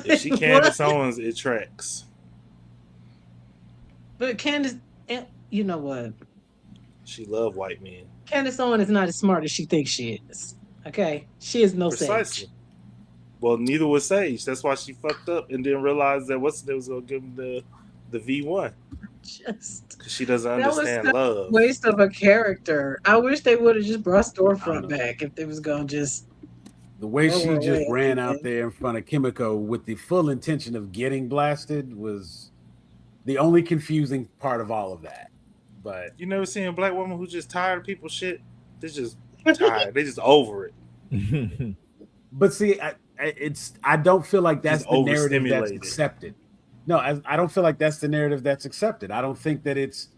If she Candace Owens, it tracks. But Candace, you know what? She love white men. Candace Owens is not as smart as she thinks she is. Okay, she is no Precisely. sage. Well, neither was Sage. That's why she fucked up and didn't realize that what's was gonna give him the V1 Just because she doesn't that was understand such a love. waste of a character. I wish they would have just brought I don't Storefront know. back if they was gonna just The way throw she her just away. ran out there in front of Kimiko with the full intention of getting blasted was the only confusing part of all of that. But You never seen a black woman who just tired of people's shit? They're just tired. They just over it. but see, I don't feel like that's Just the narrative that's overstimulated. accepted. No, I don't feel like that's the narrative that's accepted. I don't think that it's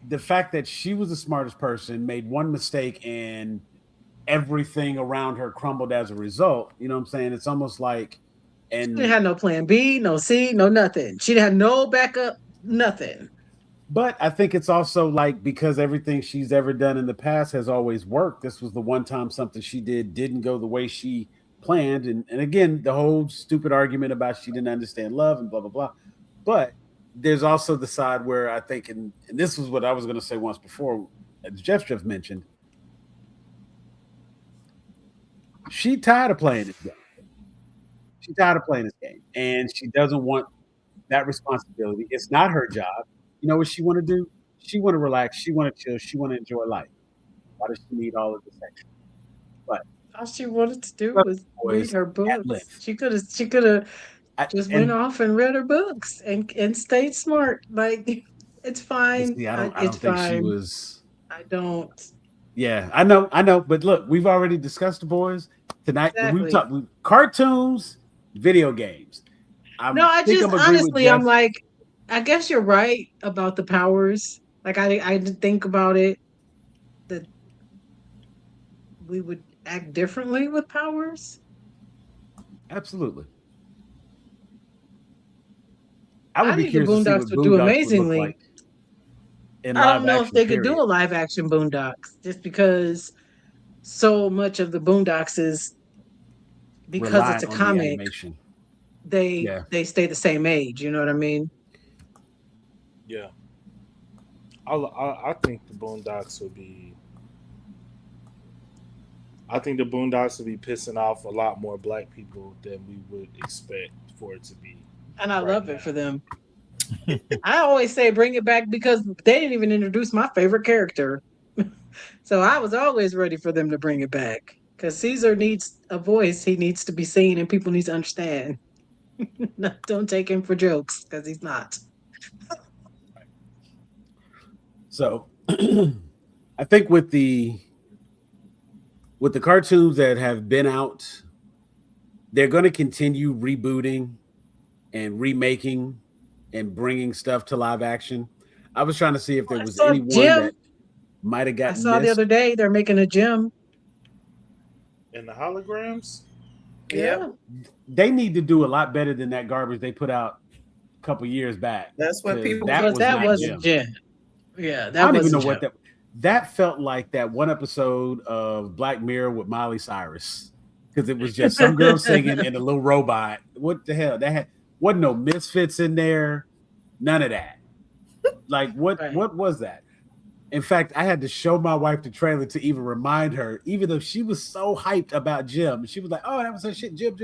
the fact that she was the smartest person, made one mistake, and everything around her crumbled as a result. You know what I'm saying? It's almost like, She didn't and have no plan B, no C, no nothing. She didn't have no backup, nothing. but I think it's also like because everything she's ever done in the past has always worked. This was the one time something she didn't go the way she planned. And again, the whole stupid argument about she didn't understand love and blah, blah, blah. But there's also the side where I think, and this was what I was going to say once before, as Jeff just mentioned, she tired of playing this game. She's tired of playing this game. And she doesn't want that responsibility. It's not her job. You know what she want to do? She want to relax. She want to chill. She want to enjoy life. Why does she need all of this extra? All she wanted to do But was boys, read her books. length. She could have just went And off and read her books and stayed smart. Like it's fine. see, I don't It's think she fine. was. I don't. Yeah, I know. But look, we've already discussed the boys tonight. Exactly. We've talked cartoons, video games. No, I think just I'm agreeing with honestly, I'm Jeff. like, I guess you're right about the powers. Like I did think about it that we would act differently with powers. Absolutely. I would I be think the curious to see Boondocks what would do Boondocks would look amazingly. like in I live don't know if action, they could do period. a live action Boondocks just because so much of the Boondocks is because Rely it's a on the comic, animation. they stay the same age. You know what I mean? Yeah. I think the Boondocks would be. I think the Boondocks would be pissing off a lot more black people than we would expect for it to be. And I Right love now. it for them. I always say bring it back because they didn't even introduce my favorite character. So I was always ready for them to bring it back. Because Caesar needs a voice. He needs to be seen and people need to understand. Don't take him for jokes because he's not. So I think with the cartoons that have been out, they're going to continue rebooting and remaking and bringing stuff to live action. I was trying to see if there was saw anyone Jim. that might have I gotten saw the missed. other day they're making a gym. And the holograms? Yeah. They need to do a lot better than that garbage they put out a couple years back. That's what 'Cause people that Because was that not wasn't Jim. Jim. Yeah, I that don't even know wasn't what Jim. that felt like. That one episode of Black Mirror with Miley Cyrus, because it was just some girl singing and a little robot. What the hell? That wasn't no misfits in there. None of that. Like what? Right. What was that? In fact, I had to show my wife the trailer to even remind her, even though she was so hyped about Jim. She was like, "Oh, that was her shit, Jim."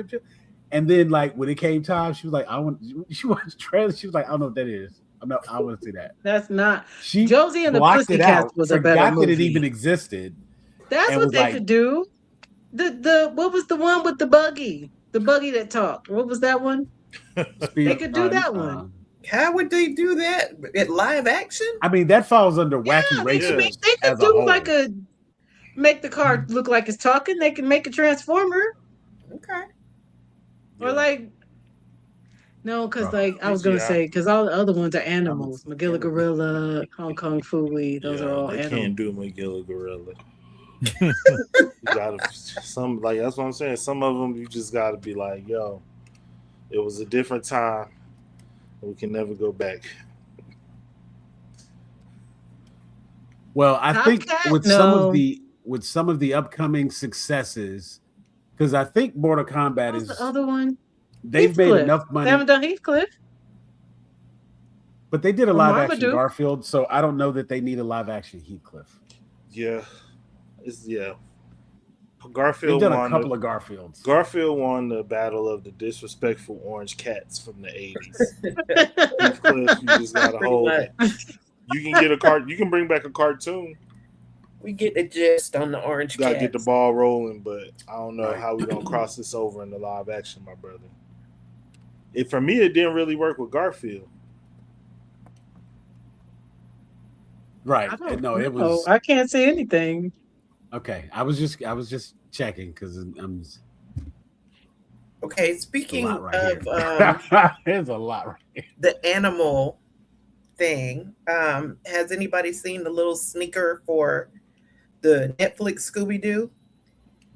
And then, like when it came time, she was like, "I want." She watched the trailer. She was like, "I don't know what that is. I want to see that." That's not. She Josie and the blocked it Pussycats out, was a better forgot that it movie. even existed. That's and what was they like- could do. The what was the one with the buggy? The buggy that talked. What was that one? They could do that one. How would they do that at live action? I mean, that falls under wacky Yeah, races. they could as a do whole. like a make the car look like it's talking. They can make a transformer Okay. or like no, because Oh, like I was gonna yeah. say because all the other ones are animals. Magilla Gorilla, Hong Kong Fooey. Those are all they animals. can't do Magilla Gorilla. You gotta some like that's what I'm saying. Some of them you just gotta be like, yo, it was a different time. We can never go back. Well, I Top think Cat? with some of the upcoming successes, because I think Mortal Kombat What was is the other one? they've made Heathcliff. enough They money, haven't done Heathcliff. but they did a Or live action Marmaduke. Garfield, so I don't know that they need a live action Heathcliff. Yeah. It's They've Garfield done a won. couple of Garfields. Garfield won the battle of the disrespectful orange cats from the 80s. Heathcliff, you just gotta Pretty hold much. it. You can get a cart. You can bring back a cartoon. We get the gist on the orange You gotta cats. get the ball rolling, but I don't know Right. how we gonna cross this over in the live action, my brother. For me, it didn't really work with Garfield. Right. I don't No, it know. was I can't say anything. okay. I was just checking because I'm Okay, a speaking lot right of here. There's a lot right here. the animal thing, has anybody seen the little sneaker for the Netflix Scooby Doo?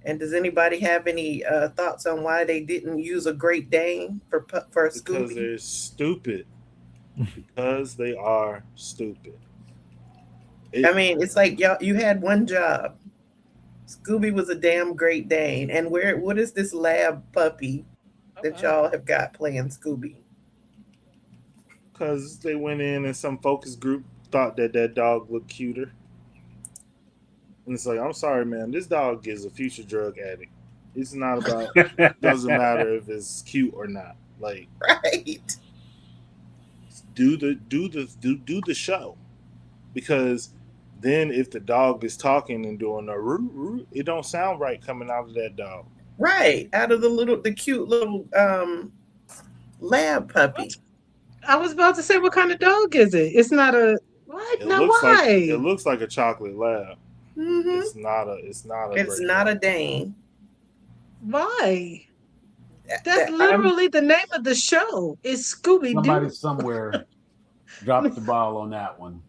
And does anybody have any thoughts on why they didn't use a Great Dane for Because Scooby? they're stupid. Because they are stupid. I mean, it's like y'all, you had one job. Scooby was a damn Great Dane, and what is this lab puppy that y'all have got playing Scooby? Because they went in and some focus group thought that dog looked cuter. And it's like, I'm sorry, man. This dog is a future drug addict. It's not about. Doesn't matter if it's cute or not. Like, Right. do the show, because then if the dog is talking and doing a roo roo, it don't sound right coming out of that dog. Right. Out of the cute little lab puppy. I was about to say, what kind of dog is it? It's not a what? It No, looks why? like it looks like a chocolate lab. Mhm. It's not a. It's not a. It's great not dog. a Dane. Why? That's I'm- literally the name of the show. It's Scooby Somebody Doo. somewhere dropped the ball on that one.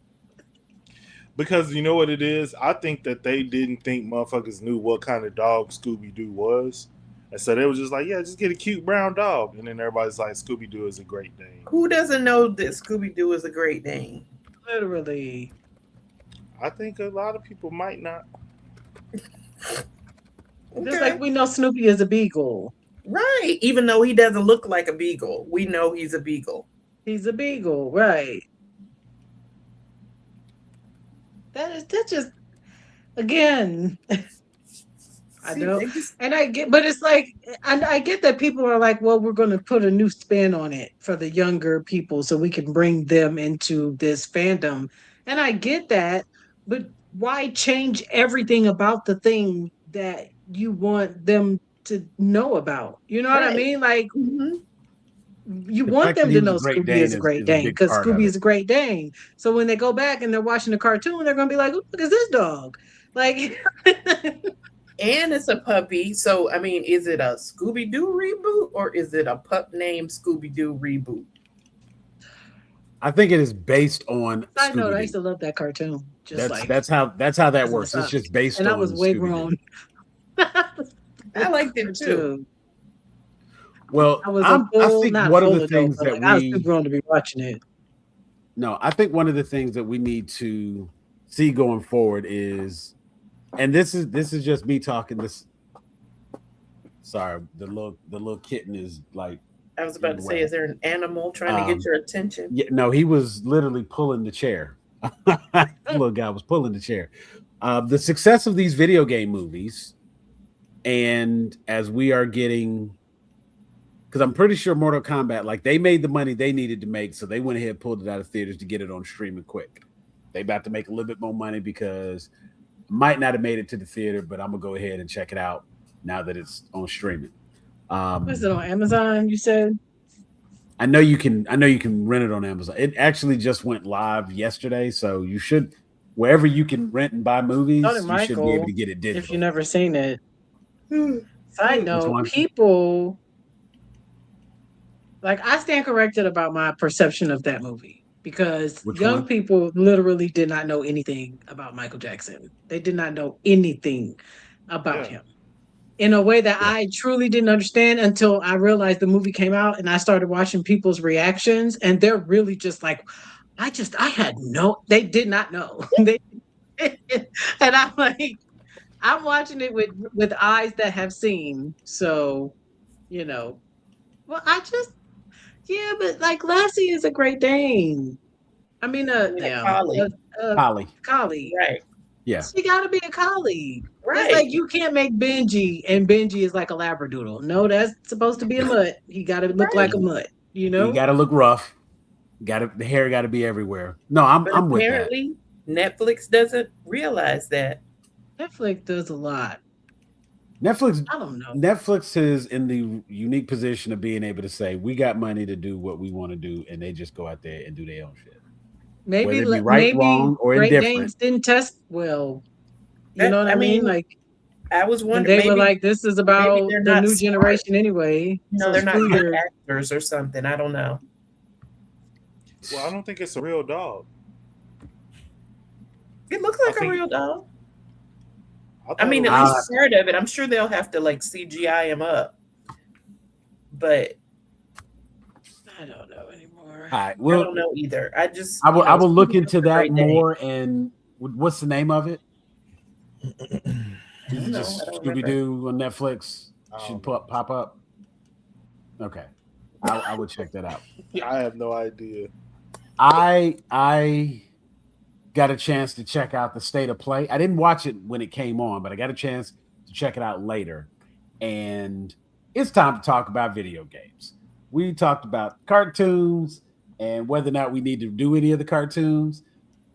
Because you know what it is? I think that they didn't think motherfuckers knew what kind of dog Scooby Doo was. And so they were just like, yeah, just get a cute brown dog. And then everybody's like, Scooby Doo is a Great Dane. Who doesn't know that Scooby Doo is a Great Dane? Literally. I think a lot of people might not. Just Okay. like we know Snoopy is a beagle. Right. Even though he doesn't look like a beagle, we know he's a beagle. He's a beagle, right? That's just again. I See, know. they just- And I get, but it's like, and I get that people are like, well, we're going to put a new spin on it for the younger people so we can bring them into this fandom. And I get that, but why change everything about the thing that you want them to know about? You know what I Right. mean? Like, Mhm. you The want fact them that to he know was a Great Scooby Dane is a Great is a Dane big because part of Scooby it. is a Great Dane. So when they go back and they're watching the cartoon, they're going to be like, look is this dog? Like, And it's a puppy. So, I mean, is it a Scooby Doo reboot or is it a pup named Scooby Doo reboot? I think it is based on I know. I used Scooby-Doo. to love that cartoon. Just That's how that As works. an It's just based and on I was way Scooby-Doo. grown. I liked it too. Well, I was I a full, think not one of full the adult, things but that like, I was too we grown to be watching it. no, I think one of the things that we need to see going forward is, and this is just me talking. This, sorry, the little kitten is like, I was about to say, is there an animal trying to Um, get your attention? yeah, no, he was literally pulling the chair. The little guy was pulling the chair. The success of these video game movies, and as we are getting, because I'm pretty sure Mortal Kombat, like they made the money they needed to make, so they went ahead and pulled it out of theaters to get it on streaming quick. They about to make a little bit more money because might not have made it to the theater, but I'm gonna go ahead and check it out now that it's on streaming. Was it on Amazon? You said I know you can rent it on Amazon. It actually just went live yesterday, so you should, wherever you can rent and buy movies, So did you should be Michael, able to get it digital. if you've never seen it. Hmm. Side Which note, one? people like I stand corrected about my perception of that movie because Which young one? people literally did not know anything about Michael Jackson. They did not know anything about Yeah. him in a way that Yeah. I truly didn't understand until I realized the movie came out and I started watching people's reactions, and they're really just like, I had no, they did not know. They, and I'm like, I'm watching it with eyes that have seen. So, well, yeah, but like Lassie is a Great Dane. I mean, mean, a collie. Holly. collie. Right. Yeah. She got to be a collie. Right. It's like you can't make Benji, and Benji is like a Labradoodle. No, that's supposed to be a mutt. He got to look like a mutt. You know, You got to look rough. The hair got to be everywhere. No, But I'm with that. apparently, Netflix doesn't realize that. Netflix does a lot. Netflix I don't know. Netflix is in the unique position of being able to say we got money to do what we want to do, and they just go out there and do their own shit. Maybe Whether it be right, wrong, or Great indifferent. Danes didn't test well. You know what I mean? Like, I was and wondering. they were like, "This is about they're the not new smart. generation anyway." No, So they're it's not good weird. actors or something. I don't know. Well, I don't think it's a real dog. It looks like I think- a real dog. thought I mean, it at was- least part of it. I'm sure they'll have to like CGI him up, but I don't know anymore. All right, I well, don't know either. I just I will look Scooby-Doo into is a that great name. more. And what's the name of it? I don't know. Just I don't Scooby remember. Doo on Netflix I don't should know. pop up. Okay, I would check that out. I have no idea. I got a chance to check out the State of Play. I didn't watch it when it came on, but I got a chance to check it out later. And it's time to talk about video games. We talked about cartoons and whether or not we need to do any of the cartoons.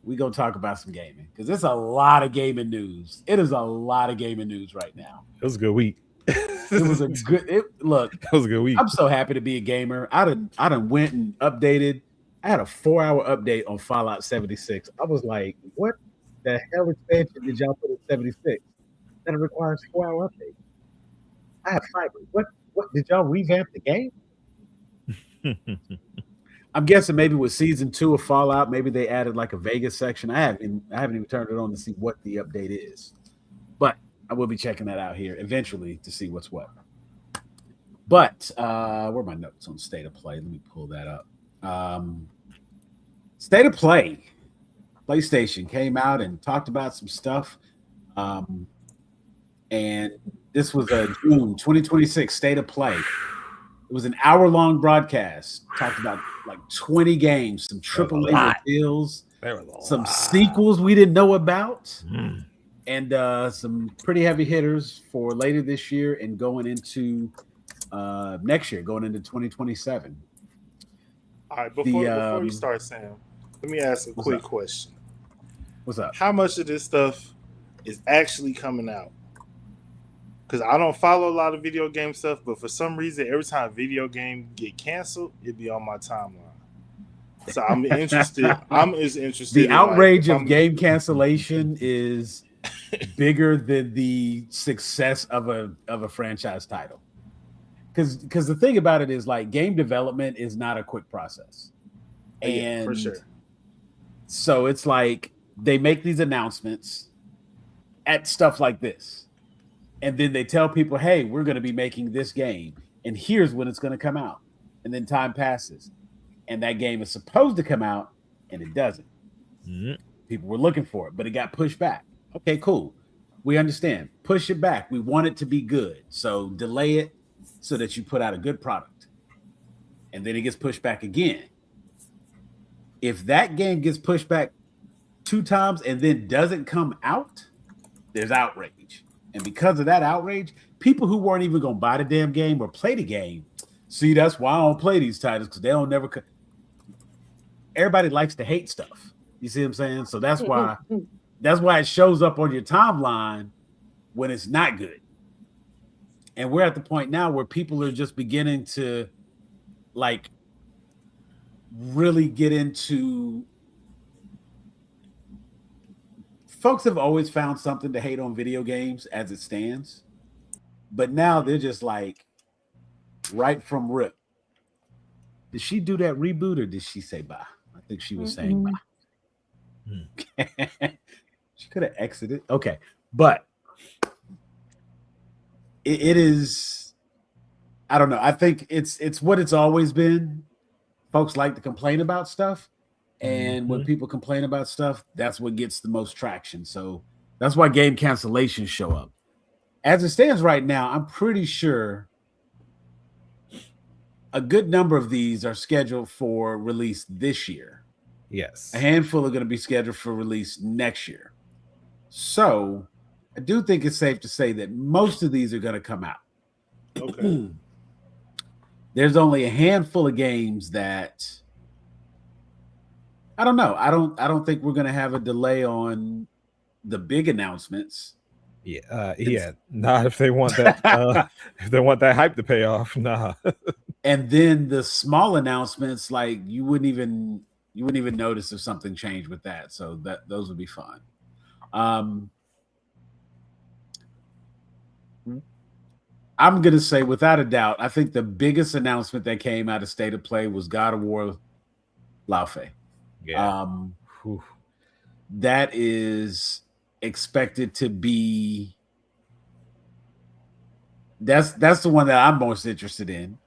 We're going to talk about some gaming because there's a lot of gaming news. It is a lot of gaming news right now. It was a good week. It was a good look. It was a good week. I'm so happy to be a gamer. I done went and updated. I had a 4-hour update on Fallout 76. I was like, what the hell expansion did y'all put in 76? That it requires 4-hour update. I have fiber. What did y'all revamp the game? I'm guessing maybe with season 2 of Fallout, maybe they added like a Vegas section. I haven't even turned it on to see what the update is. But I will be checking that out here eventually to see what's what. But where are my notes on State of Play? Let me pull that up. State of Play, PlayStation came out and talked about some stuff. And this was a June 2026 State of Play. It was an hour-long broadcast. Talked about like 20 games, some AAA reveals, some sequels we didn't know about, and some pretty heavy hitters for later this year and going into next year, going into 2027. All right, before you start, Sam, let me ask a quick question. What's up? How much of this stuff is actually coming out? Because I don't follow a lot of video game stuff, but for some reason, every time a video game get canceled, it be on my timeline. So I'm interested. I'm as interested. The in, outrage like, of game cancellation is bigger than the success of a franchise title. Because the thing about it is, like, game development is not a quick process. And yeah, for sure. So it's like they make these announcements at stuff like this. And then they tell people, hey, we're going to be making this game. And here's when it's going to come out. And then time passes. And that game is supposed to come out, and it doesn't. Mm-hmm. People were looking for it, but it got pushed back. Okay, cool. We understand. Push it back. We want it to be good. So delay it so that you put out a good product. And then it gets pushed back again. If that game gets pushed back 2 times and then doesn't come out, there's outrage. And because of that outrage, people who weren't even going to buy the damn game or play the game, see, that's why I don't play these titles, because they don't never. Everybody likes to hate stuff. You see what I'm saying? So that's why it shows up on your timeline when it's not good. And we're at the point now where people are just beginning to, like, really get into. Folks have always found something to hate on video games as it stands, but now they're just like, right from rip. Did she do that reboot or did she say bye? I think she was saying bye. She could have exited. Okay, but it is. I don't know. I think it's what it's always been. Folks like to complain about stuff. And when people complain about stuff, that's what gets the most traction. So that's why game cancellations show up. As it stands right now, I'm pretty sure a good number of these are scheduled for release this year. Yes. A handful are going to be scheduled for release next year. So I do think it's safe to say that most of these are going to come out. Okay. There's only a handful of games that I don't know. I don't think we're going to have a delay on the big announcements. Yeah, not if they want that. If they want that hype to pay off, nah. And then the small announcements, like you wouldn't even notice if something changed with that. So that those would be fun. I'm gonna say without a doubt, I think the biggest announcement that came out of State of Play was God of War Laufey. Yeah. That is expected to be that's the one that I'm most interested in.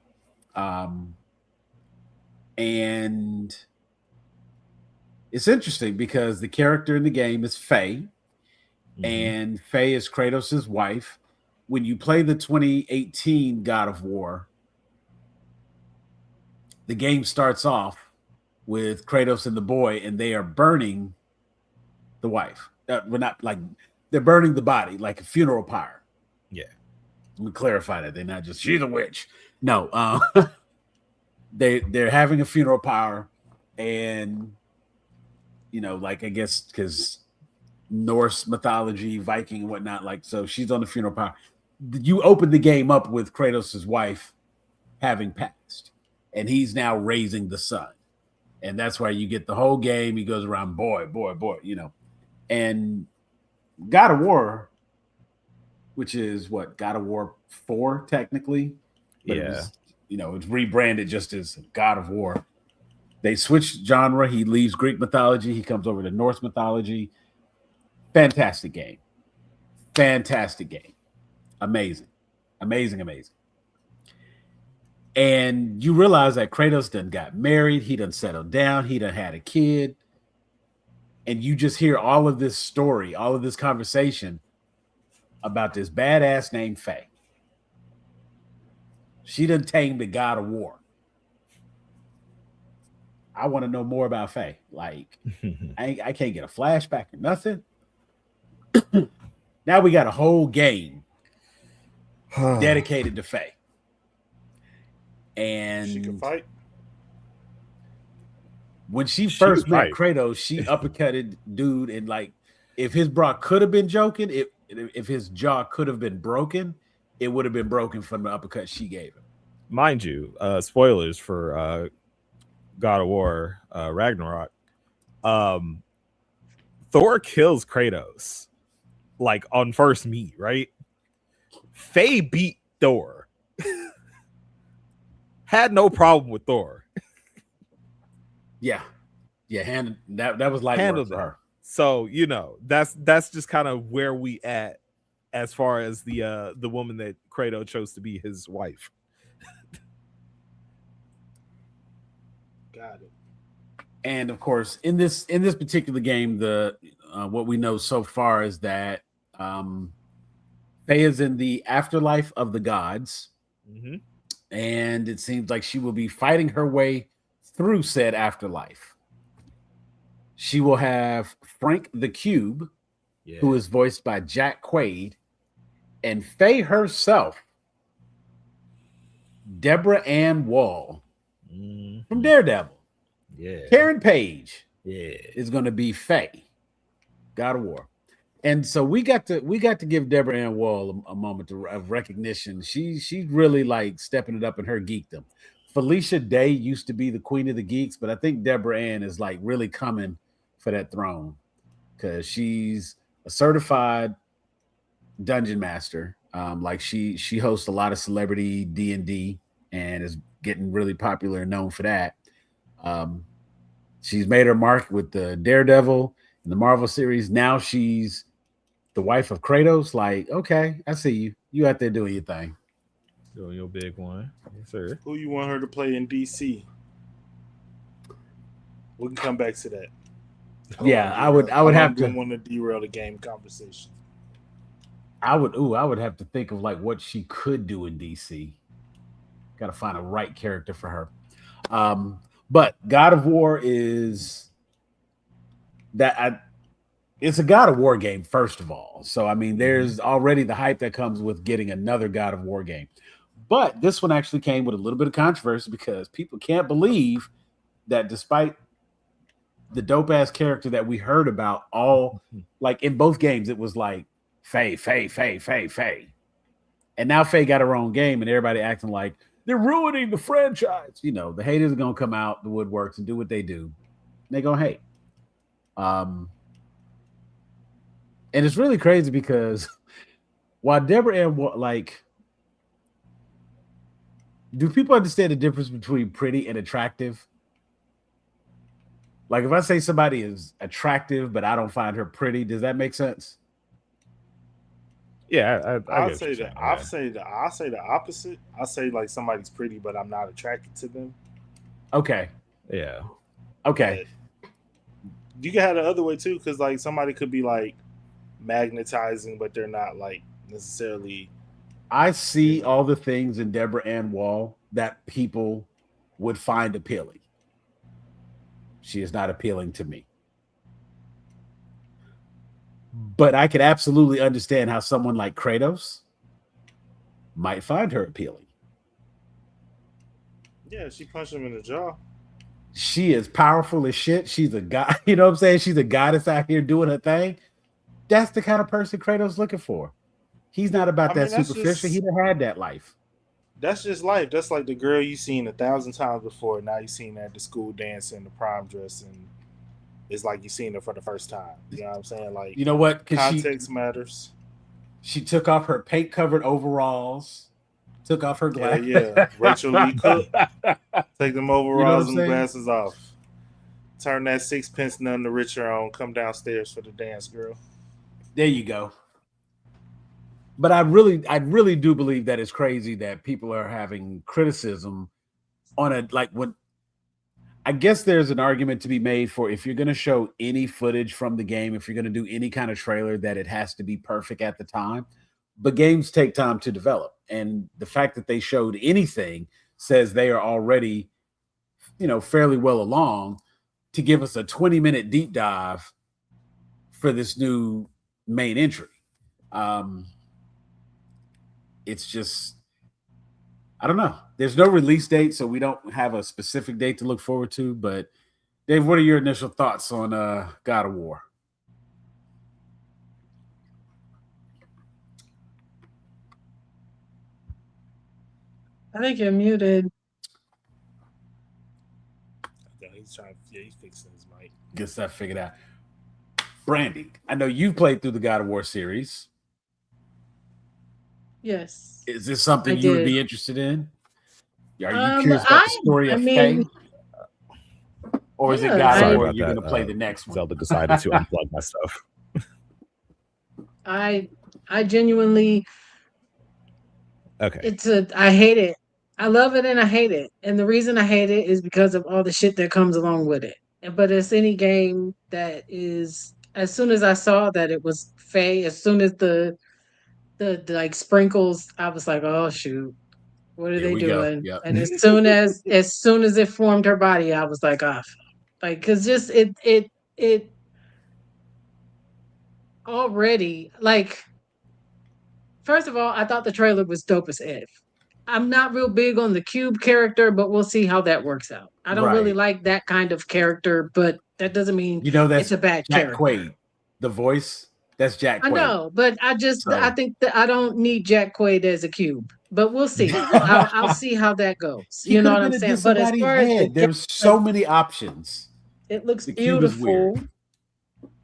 And it's interesting because the character in the game is Faye, and Faye is Kratos' wife. When you play the 2018 God of War, the game starts off with Kratos and the boy, and they are burning the wife. We're not like they're burning the body like a funeral pyre. Yeah. Let me clarify that they're not just she's a witch. No, they're having a funeral pyre, and like I guess because Norse mythology, Viking and whatnot, like so she's on the funeral pyre. You open the game up with Kratos' wife having passed, and he's now raising the son. And that's why you get the whole game. He goes around, boy, and God of War, which is what God of War 4 technically, but it's rebranded just as God of War. They switched genre. He leaves Greek mythology. He comes over to Norse mythology. Fantastic game. Amazing. And you realize that Kratos done got married. He done settled down. He done had a kid. And you just hear all of this story, all of this conversation about this badass named Faye. She done tamed the God of War. I want to know more about Faye. Like, I can't get a flashback or nothing. Now we got a whole game dedicated to Faye. And she can fight. When she first met Kratos, she uppercutted dude, and like, if his bra could have been joking, if his jaw could have been broken, it would have been broken from the uppercut she gave him. Mind you, spoilers for God of War Ragnarok. Thor kills Kratos like on first meet, right? Faye beat Thor. Had no problem with Thor. Yeah, that was like work for her. So that's just kind of where we at as far as the woman that Kratos chose to be his wife. Got it. And of course, in this particular game, the what we know so far is that Faye is in the afterlife of the gods, and it seems like she will be fighting her way through said afterlife. She will have Frank the Cube, who is voiced by Jack Quaid, and Faye herself, Deborah Ann Wall from Daredevil. Yeah, Karen Page is going to be Faye, God of War. And so we got to give Deborah Ann Wall a moment of recognition. She's really like stepping it up in her geekdom. Felicia Day used to be the queen of the geeks, but I think Deborah Ann is like really coming for that throne because she's a certified dungeon master. Like she hosts a lot of celebrity D&D and is getting really popular and known for that. She's made her mark with the Daredevil and the Marvel series. Now she's the wife of Kratos. Like, okay, I see you. You out there doing your thing. Doing your big one. Yes, sir. Who you want her to play in DC? We can come back to that. Yeah, I would have to want to derail the game conversation. I would have to think of like what she could do in DC. Got to find a right character for her. But God of War is that it's a God of War game, first of all. So, I mean, there's already the hype that comes with getting another God of War game. But this one actually came with a little bit of controversy because people can't believe that despite the dope ass character that we heard about all like in both games, it was like Faye. And now Faye got her own game and everybody acting like they're ruining the franchise. You know, the haters are going to come out the woodworks and do what they do. They're going to hate. And it's really crazy because while Deborah Ann, like, do people understand the difference between pretty and attractive? Like, if I say somebody is attractive, but I don't find her pretty, does that make sense? Yeah, I'll say that. I'll say the opposite. I'll say like somebody's pretty, but I'm not attracted to them. Okay. Yeah. Okay. But you can have the other way too, because like somebody could be like magnetizing, but they're not like necessarily. I see all the things in Deborah Ann Wall that people would find appealing. She is not appealing to me. But I could absolutely understand how someone like Kratos might find her appealing. Yeah, she punched him in the jaw. She is powerful as shit. She's a god. You know what I'm saying? She's a goddess out here doing her thing. That's the kind of person Kratos looking for. He's not about that superficial. He done had that life. That's just life. That's like the girl you seen 1,000 times before. Now you seen her at the school dance in the prom dress, and it's like you seen her for the first time. You know what I'm saying? Like, you know what? Context matters. She took off her paint covered overalls, took off her glasses. Yeah. Rachel Lee Cook. Take them overalls and glasses off. Turn that sixpence none the richer on. Come downstairs for the dance, girl. There you go. But I really do believe that it's crazy that people are having criticism on a like when. I guess there's an argument to be made for if you're going to show any footage from the game, if you're going to do any kind of trailer, that it has to be perfect at the time. But games take time to develop, and the fact that they showed anything says they are already, you know, fairly well along to give us a 20-minute deep dive for this new main entry. It's just, I don't know. There's no release date, so we don't have a specific date to look forward to. But Dave, what are your initial thoughts on God of War? I think you're muted. He's fixing his mic. Get that figured out. Brandy, I know you've played through the God of War series. Yes. Is this something you would be interested in? Are you curious about the story of Faye? Or is it God of War you're going to play the next one? Zelda decided to unplug my stuff. I genuinely. Okay. I hate it. I love it and I hate it. And the reason I hate it is because of all the shit that comes along with it. But it's any game that is, as soon as I saw that it was Faye, as soon as the like sprinkles, I was like, oh shoot, what are they doing? Yep. And as soon as it formed her body, I was like, off. Like, cause just it already, like, first of all, I thought the trailer was dope as F. I'm not real big on the Cube character, but we'll see how that works out. I don't really like that kind of character, but that doesn't mean it's a bad Jack character. Quaid, the voice, that's Jack Quaid. I know, but I think that I don't need Jack Quaid as a Cube, but we'll see. I'll see how that goes. You know what I'm saying? But as far as there's so many options. It looks beautiful.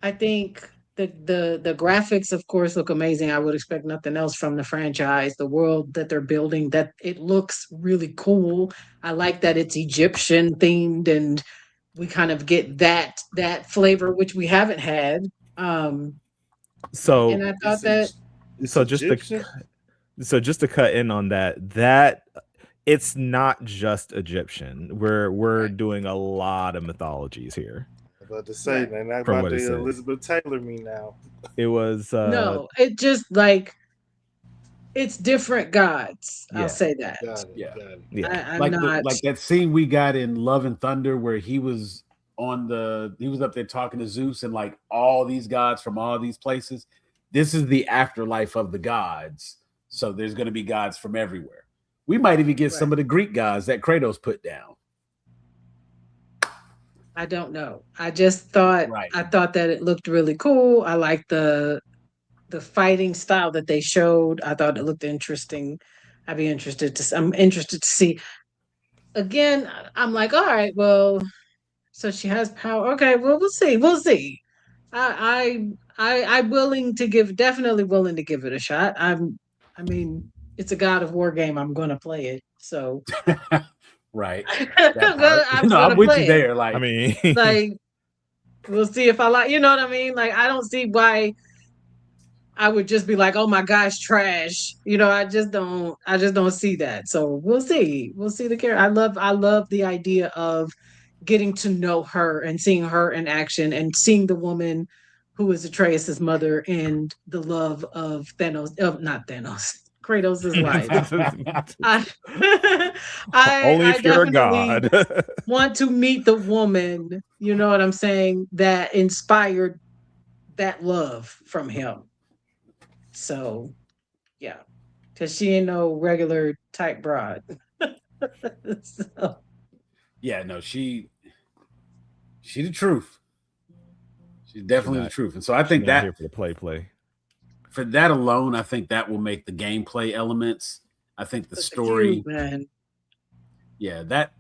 I think the graphics, of course, look amazing. I would expect nothing else from the franchise. The world that they're building, that it looks really cool. I like that it's Egyptian themed, and we kind of get that flavor, which we haven't had. So, and I thought just to cut in on that it's not just Egyptian. We're doing a lot of mythologies here. About to say, man, not about the Elizabeth Taylor me now. It was no, it just like it's different gods. Yeah. I'll say that. Yeah. I'm like not like that scene we got in Love and Thunder where he was he was up there talking to Zeus and like all these gods from all these places. This is the afterlife of the gods. So there's going to be gods from everywhere. We might even get some of the Greek gods that Kratos put down. I don't know. I just thought I thought that it looked really cool. I like the fighting style that they showed. I thought it looked interesting. I'm interested to see. Again, I'm like, all right, well, so she has power. Okay, well, we'll see. We'll see. I'm definitely willing to give it a shot. I mean, it's a God of War game. I'm gonna play it. So right. I'm with you there. Like, I mean, like we'll see if I like, you know what I mean? Like, I don't see why I would just be like, oh my gosh, trash. You know, I just don't see that. So we'll see. We'll see the character. I love the idea of getting to know her and seeing her in action and seeing the woman who is Atreus's mother and the love of Thanos, not Thanos, Kratos' wife. only if you're a definitely god. want to meet the woman, you know what I'm saying, that inspired that love from him. So, yeah, because she ain't no regular type broad. So. Yeah, no, she the truth. She's definitely the truth. And so I think that here for the play. For that alone, I think that will make the gameplay elements. I think the story, cube, man. Yeah, that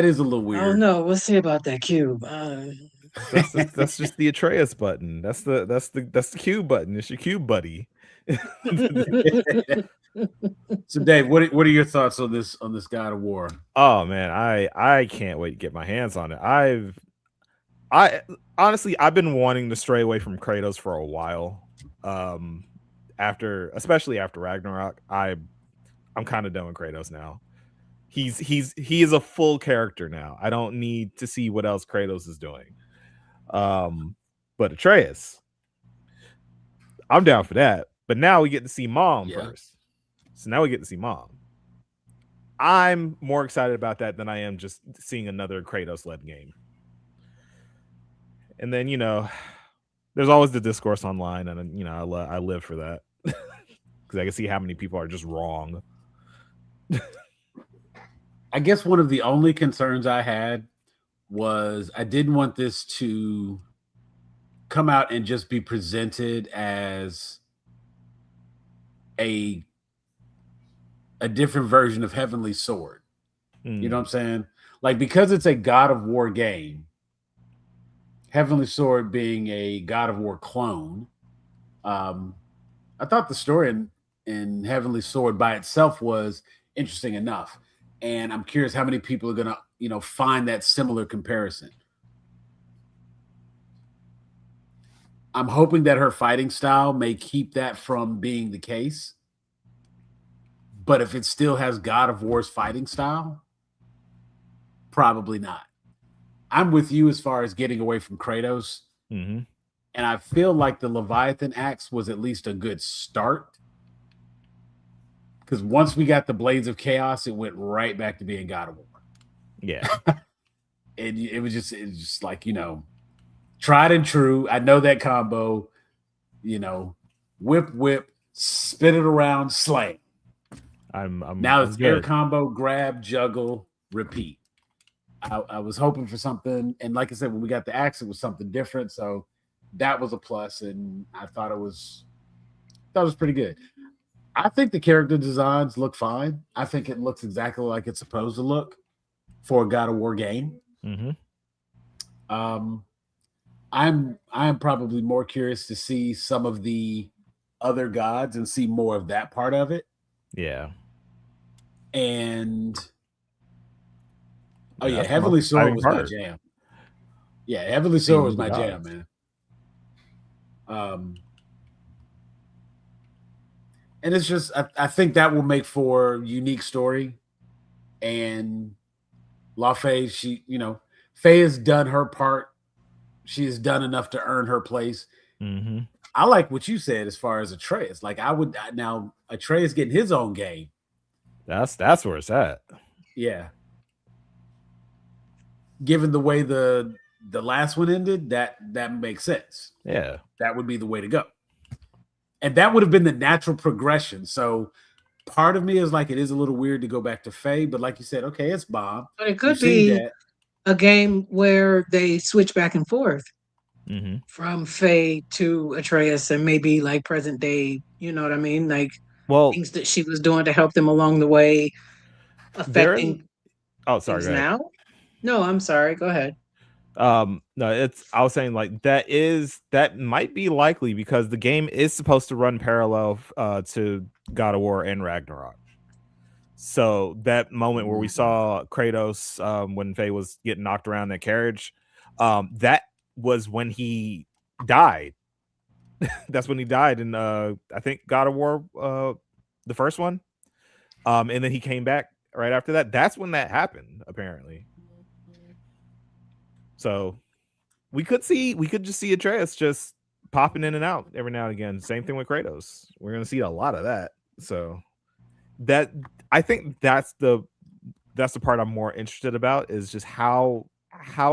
is a little weird. I don't know. We'll see about that cube. That's just the Atreus button. That's the cube button. It's your cube buddy. So Dave, what are your thoughts on this God of War? Oh man, I can't wait to get my hands on it. I honestly I've been wanting to stray away from Kratos for a while. Especially after Ragnarok, I'm kind of done with Kratos now. He is a full character now. I don't need to see what else Kratos is doing. But Atreus, I'm down for that. But now we get to see Mom first. So now we get to see Mom. I'm more excited about that than I am just seeing another Kratos-led game. And then, there's always the discourse online, and I live for that because I can see how many people are just wrong. I guess one of the only concerns I had was I didn't want this to come out and just be presented as a different version of Heavenly Sword. You know what I'm saying? Like, because it's a God of War game, Heavenly Sword being a God of War clone, I thought the story in Heavenly Sword by itself was interesting enough. And I'm curious how many people are going to, find that similar comparison. I'm hoping that her fighting style may keep that from being the case. But if it still has God of War's fighting style, probably not. I'm with you as far as getting away from Kratos. Mm-hmm. And I feel like the Leviathan axe was at least a good start. Because once we got the Blades of Chaos, it went right back to being God of War. Yeah. And it was just like, tried and true. I know that combo, whip, spin it around, slay. Now it's air combo, grab, juggle, repeat. I was hoping for something, and like I said, when we got the axe, it was something different. So that was a plus, and I thought it was pretty good. I think the character designs look fine. I think it looks exactly like it's supposed to look for a God of War game. Mm-hmm. I am probably more curious to see some of the other gods and see more of that part of it. Yeah. And Heavenly Sword was my jam. Yeah, Heavenly Sword was my jam, man. And it's just I think that will make for unique story. And LaFay, Faye has done her part. She has done enough to earn her place. Mm-hmm. I like what you said as far as Atreus. Like now Atreus getting his own game. That's where it's at. Yeah. Given the way the the last one ended, that makes sense. Yeah. That would be the way to go. And that would have been the natural progression. So part of me is like, it is a little weird to go back to Faye, but like you said, okay, it's Bob. But it could We've seen be that. a game where they switch back and forth Mm-hmm. from Faye to Atreus and maybe like present day, you know what I mean? Like Well, things that she was doing to help them along the way affecting oh, sorry. things Go ahead. now. No, I'm sorry. Go ahead. No, I was saying like that might be likely because the game is supposed to run parallel to God of War and Ragnarok. So that moment where we saw Kratos when Faye was getting knocked around that carriage, that was when he died. That's when he died in I think God of War, the first one. And then he came back right after that. That's when that happened, apparently. So we could just see Atreus just popping in and out every now and again. Same thing with Kratos. We're gonna see a lot of that. So that I think that's the part I'm more interested about is just how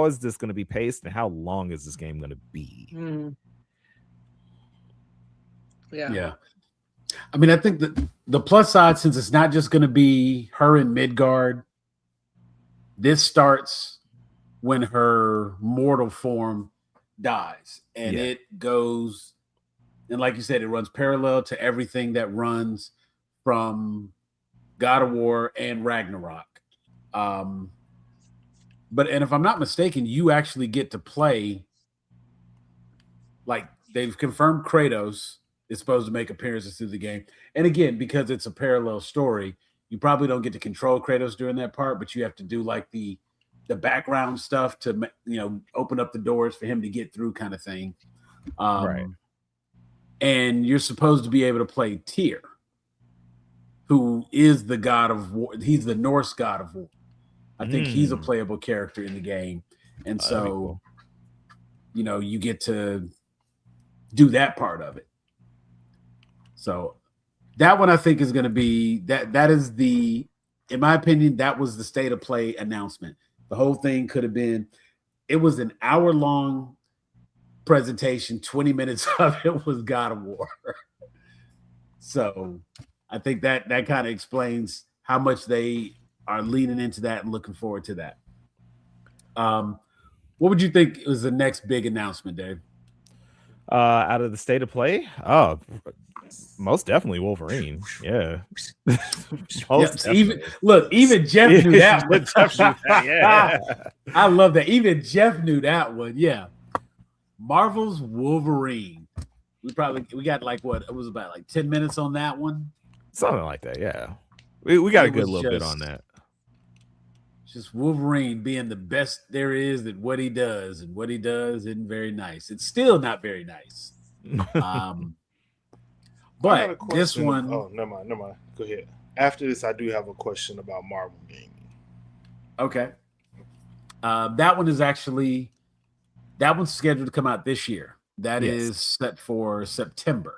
is this going to be paced and how long is this game going to be? Yeah. I mean, I think that the plus side, since it's not just going to be her in Midgard, this starts when her mortal form dies, and it goes, and like you said, it runs parallel to everything that runs from God of War and Ragnarok. But if I'm not mistaken, you actually get to play, like they've confirmed Kratos is supposed to make appearances through the game. And again, because it's a parallel story, you probably don't get to control Kratos during that part, but you have to do like the background stuff to, open up the doors for him to get through kind of thing. Right. And you're supposed to be able to play Tyr, who is the god of war. He's the Norse god of war. I think he's a playable character in the game. And so, cool. You get to do that part of it. So that one I think is going to be that is in my opinion, that was the state of play announcement. The whole thing could have been, it was an hour-long presentation, 20 minutes of it was God of War. So I think that kind of explains how much they are leaning into that and looking forward to that. What would you think was the next big announcement, Dave? Out of the state of play? Oh, most definitely Wolverine. Yeah. Even Jeff knew that one. Yeah. I love that. Even Jeff knew that one. Yeah. Marvel's Wolverine. We got like what? It was about like 10 minutes on that one. Something like that. Yeah. We got a good little bit on that. Just Wolverine being the best there is at what he does, and what he does isn't very nice. It's still not very nice. But this one, oh, never mind. Go ahead. After this, I do have a question about Marvel gaming. Okay. That one's scheduled to come out this year. That is set for September.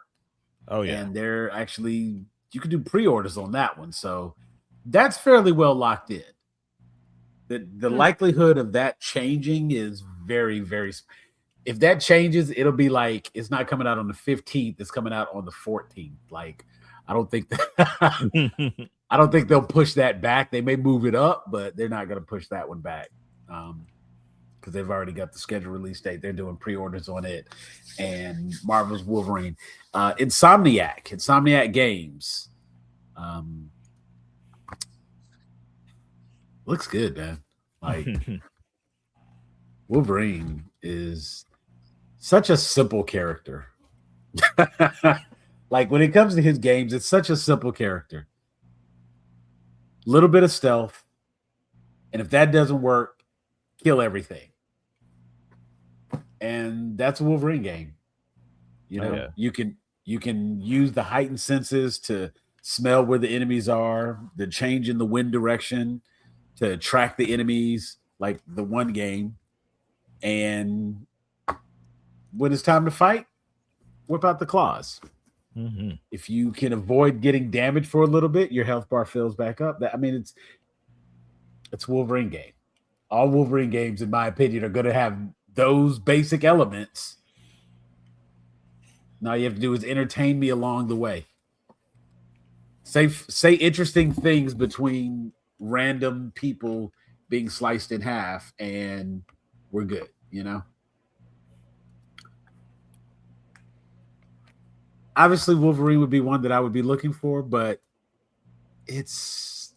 Oh yeah. And they're actually, you can do pre-orders on that one. So that's fairly well locked in. The likelihood of that changing is very, very. If that changes, it'll be like it's not coming out on the 15th. It's coming out on the 14th. Like, I don't think they'll push that back. They may move it up, but they're not going to push that one back because they've already got the scheduled release date. They're doing pre-orders on it, and Marvel's Wolverine, Insomniac Games. Looks good, man. Like Wolverine is such a simple character. Like when it comes to his games, it's such a simple character. Little bit of stealth, and if that doesn't work, kill everything. And that's a Wolverine game. You can use the heightened senses to smell where the enemies are, the change in the wind direction to track the enemies, like the one game. And when it's time to fight, whip out the claws. Mm-hmm. If you can avoid getting damaged for a little bit, your health bar fills back up. It's a Wolverine game. All Wolverine games, in my opinion, are going to have those basic elements. Now all you have to do is entertain me along the way. Say interesting things between random people being sliced in half, and we're good, you know? Obviously, Wolverine would be one that I would be looking for, but it's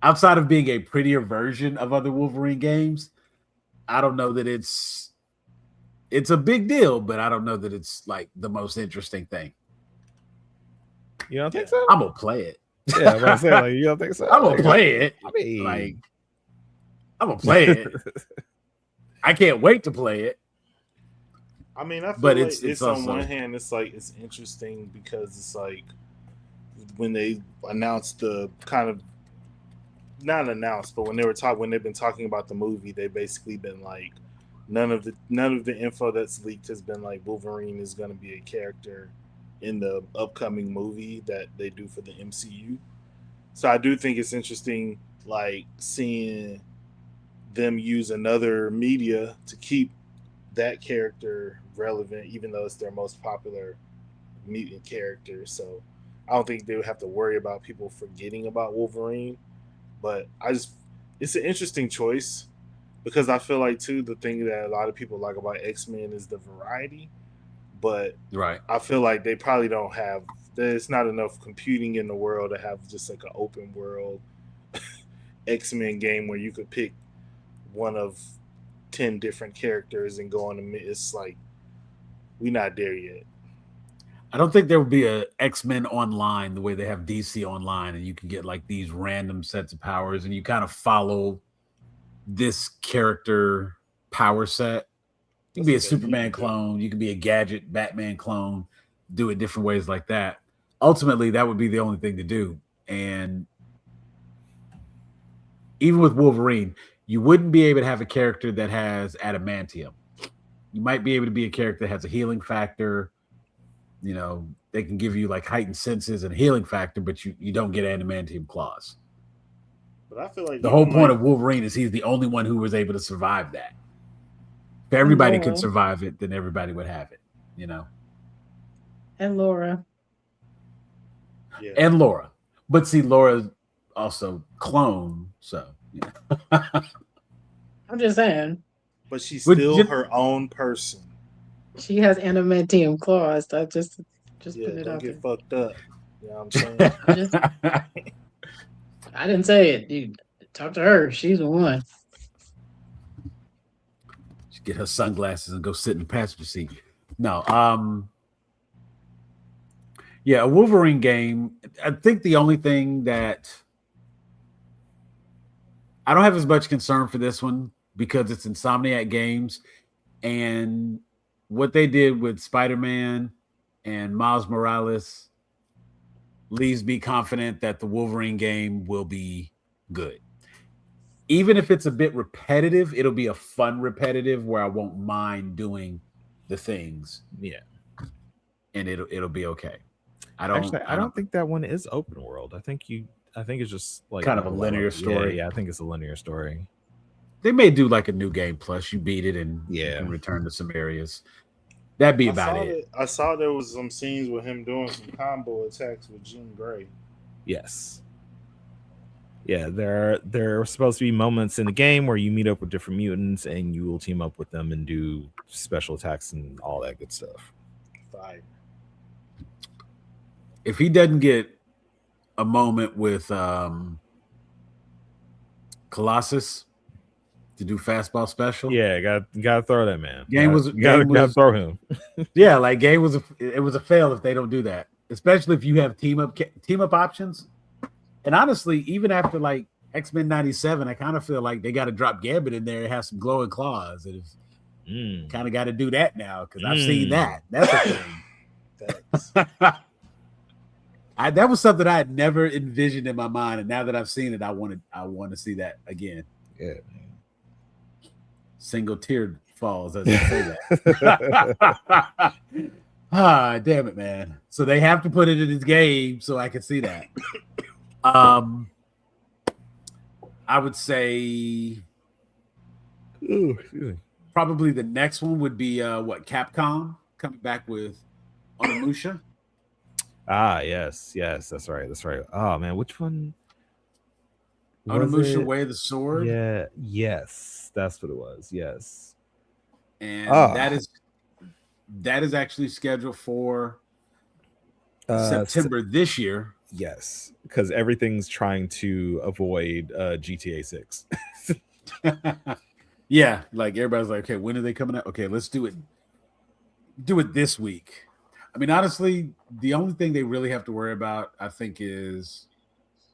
outside of being a prettier version of other Wolverine games. I don't know that it's a big deal, but I don't know that it's like the most interesting thing. You don't think so? I'm gonna play it. Yeah, I'm gonna say, like, you don't think so? I'm gonna play it. I mean, Like, I'm gonna play it. I can't wait to play it. I mean, I feel But like it's it's also- on one hand, it's like it's interesting because it's like when they announced the kind of not announced, but when they've been talking about the movie, they basically been like none of the info that's leaked has been like Wolverine is going to be a character in the upcoming movie that they do for the MCU. So I do think it's interesting, like seeing them use another media to keep that character relevant, even though it's their most popular mutant character. So I don't think they would have to worry about people forgetting about Wolverine. But it's an interesting choice because I feel like too the thing that a lot of people like about X-Men is the variety. But Right. I feel like they probably don't have. There's not enough computing in the world to have just like an open world X-Men game where you could pick one of 10 different characters and go on the. It's like we're not there yet. I don't think there would be a X-Men online the way they have DC online, and you can get like these random sets of powers, and you kind of follow this character power set. You can be a That's what they Superman need to do. clone, you can be a Gadget Batman clone, do it different ways like that. Ultimately, that would be the only thing to do. And even with Wolverine, you wouldn't be able to have a character that has adamantium. You might be able to be a character that has a healing factor. You know, they can give you like heightened senses and a healing factor, but you don't get adamantium claws. But I feel like The whole even, point like, of Wolverine is he's the only one who was able to survive that. If everybody Laura. could survive it, then everybody would have it, you know. And Laura. yeah. And Laura. But see, Laura's also clone, so you know. I'm just saying. But she's Would still you- her own person. She has adamantium claws. I just Yeah, put it don't out there. get fucked up. You know what I'm saying? I just I didn't say it. You talk to her. She's the one. She get her sunglasses and go sit in the passenger seat. No, yeah, a Wolverine game. I think the only thing that I don't have as much concern for this one because it's Insomniac Games, and what they did with Spider-Man and Miles Morales leaves me confident that the Wolverine game will be good. Even if it's a bit repetitive, it'll be a fun repetitive where I won't mind doing the things, yeah. and it'll be okay. I don't think that one is open world. I think it's just like Kind of a level linear up. story. Yeah, I think it's a linear story. They may do like a new game plus. You beat it and you Yeah. can return to some areas. That'd be about it. I saw there was some scenes with him doing some combo attacks with Jean Grey. Yes. Yeah, there are supposed to be moments in the game where you meet up with different mutants and you will team up with them and do special attacks and all that good stuff. Fire. If he doesn't get a moment with Colossus to do fastball special, Yeah, gotta throw that man. Game was- gotta game was- throw him. yeah, like it was a fail if they don't do that, especially if you have team up options. And honestly, even after like X-Men 97, I kind of feel like they got to drop Gambit in there and have some glowing claws. And kind of got to do that now because I've seen that. That's a thing. Thanks. That was something I had never envisioned in my mind, and now that I've seen it, I want to see that again. Yeah. Single tiered falls, as they say that. Damn it, man! So they have to put it in his game so I can see that. I would say Ooh, excuse me. probably the next one would be Capcom coming back with Onimusha. Yes, that's right. Oh man, which one? Was Onimusha it? Way of the Sword. Yeah, yes, that's what it was. Yes, and that is actually scheduled for September this year. Yes, because everything's trying to avoid GTA 6. Yeah, like everybody's like, okay, when are they coming out? Okay, let's do it this week. I mean, honestly, the only thing they really have to worry about, I think, is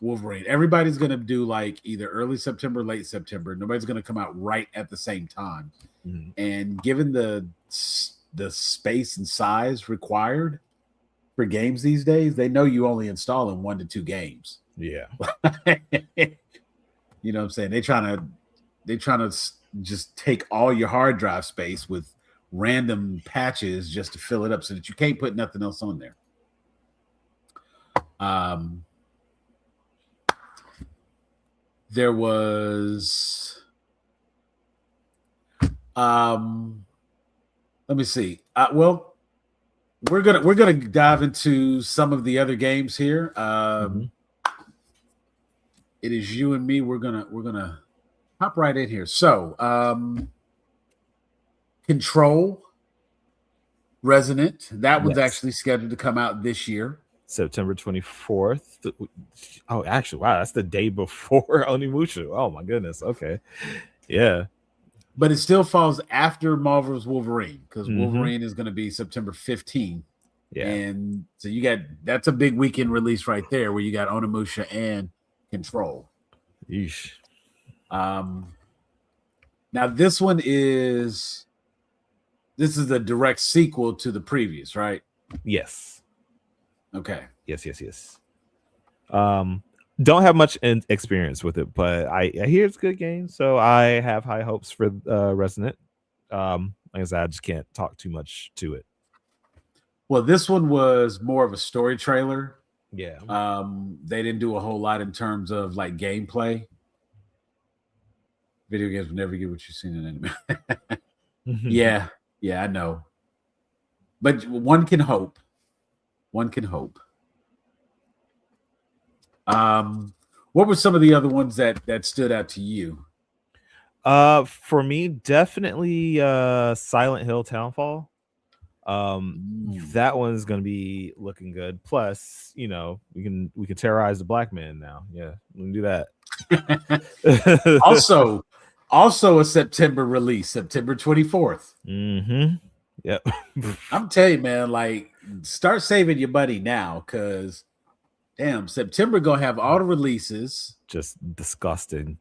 Wolverine. Everybody's going to do like either early September, late September. Nobody's going to come out right at the same time. Mhm. And given the space and size required for games these days, they know you only install in 1 to 2 games. Yeah. You know what I'm saying? They're trying to just take all your hard drive space with random patches just to fill it up so that you can't put nothing else on there. There was let me see. Well, we're gonna dive into some of the other games here. It is you and me. We're gonna hop right in here. So, Control, Resonant. That one's actually scheduled to come out this year, September 24th. Oh, actually, wow, that's the day before Onimusha. Oh my goodness. Okay, yeah. But it still falls after Marvel's Wolverine because Wolverine is going to be September 15th. Yeah. And so that's a big weekend release right there where you got Onimusha and Control. Yeesh. Now this one is a direct sequel to the previous, right? Yes. Okay. Yes. Don't have much experience with it, but I hear it's a good game, so I have high hopes for Resonant. Like I said, I just can't talk too much to it. Well, this one was more of a story trailer. Yeah. They didn't do a whole lot in terms of like gameplay. Video games will never get what you've seen in anime. Yeah, I know. But one can hope. What were some of the other ones that stood out to you? For me, definitely Silent Hill Townfall. That one's gonna be looking good. Plus, we can terrorize the black man now. Yeah, we can do that. also a September release, September 24th. Yep. I'm telling you, man, like start saving your money now because damn, September gonna have all the releases. Just disgusting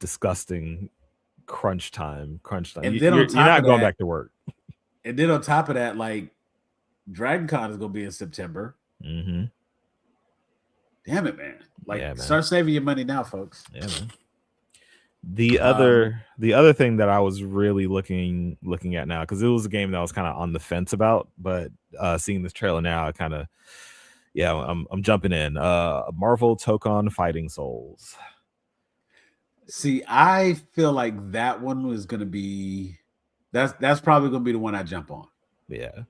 crunch time. And then you're not going back to work. And then on top of that, like Dragon Con is gonna be in September. Damn it, man! Like, start saving your money now, folks. Yeah, man. The other thing that I was really looking at now, because it was a game that I was kind of on the fence about, but seeing this trailer now, I kind of I'm jumping in. Marvel Tokon Fighting Souls. See, I feel like that one was gonna be that's probably gonna be the one I jump on. Yeah.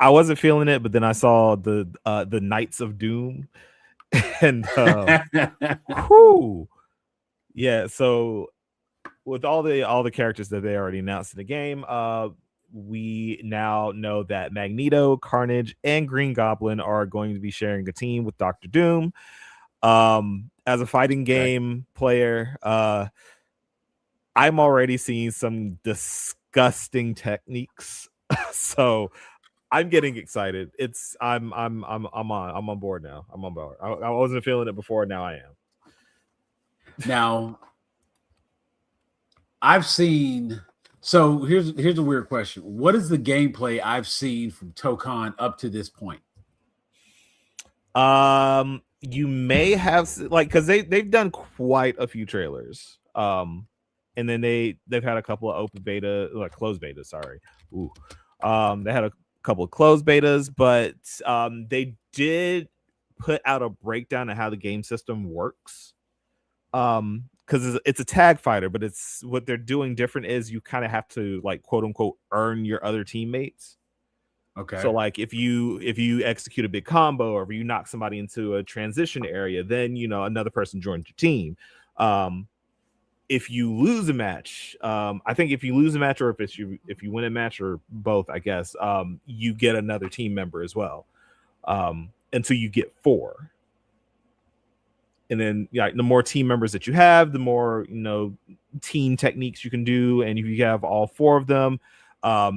I wasn't feeling it, but then I saw the Knights of Doom and whoo. Yeah, so with all the characters that they already announced in the game, we now know that Magneto, Carnage, and Green Goblin are going to be sharing a team with Doctor Doom. As a fighting game player, I'm already seeing some disgusting techniques. So I'm getting excited. I'm on board now. I'm on board. I wasn't feeling it before. Now I am. Now I've seen. So here's a weird question. What is the gameplay I've seen from Tokon up to this point? You may have because they've done quite a few trailers. And then they've had a couple of open beta, like closed betas. Sorry. Ooh. They had a couple of closed betas, but they did put out a breakdown of how the game system works. because it's a tag fighter, but it's what they're doing different is you kind of have to like quote unquote earn your other teammates. Okay. So like if you execute a big combo or if you knock somebody into a transition area, then another person joins your team. If you lose a match, I think if you lose a match or if you win a match or both, I guess, you get another team member as well. Until you get 4. And then the more team members that you have, the more team techniques you can do. And if you have all 4 of them,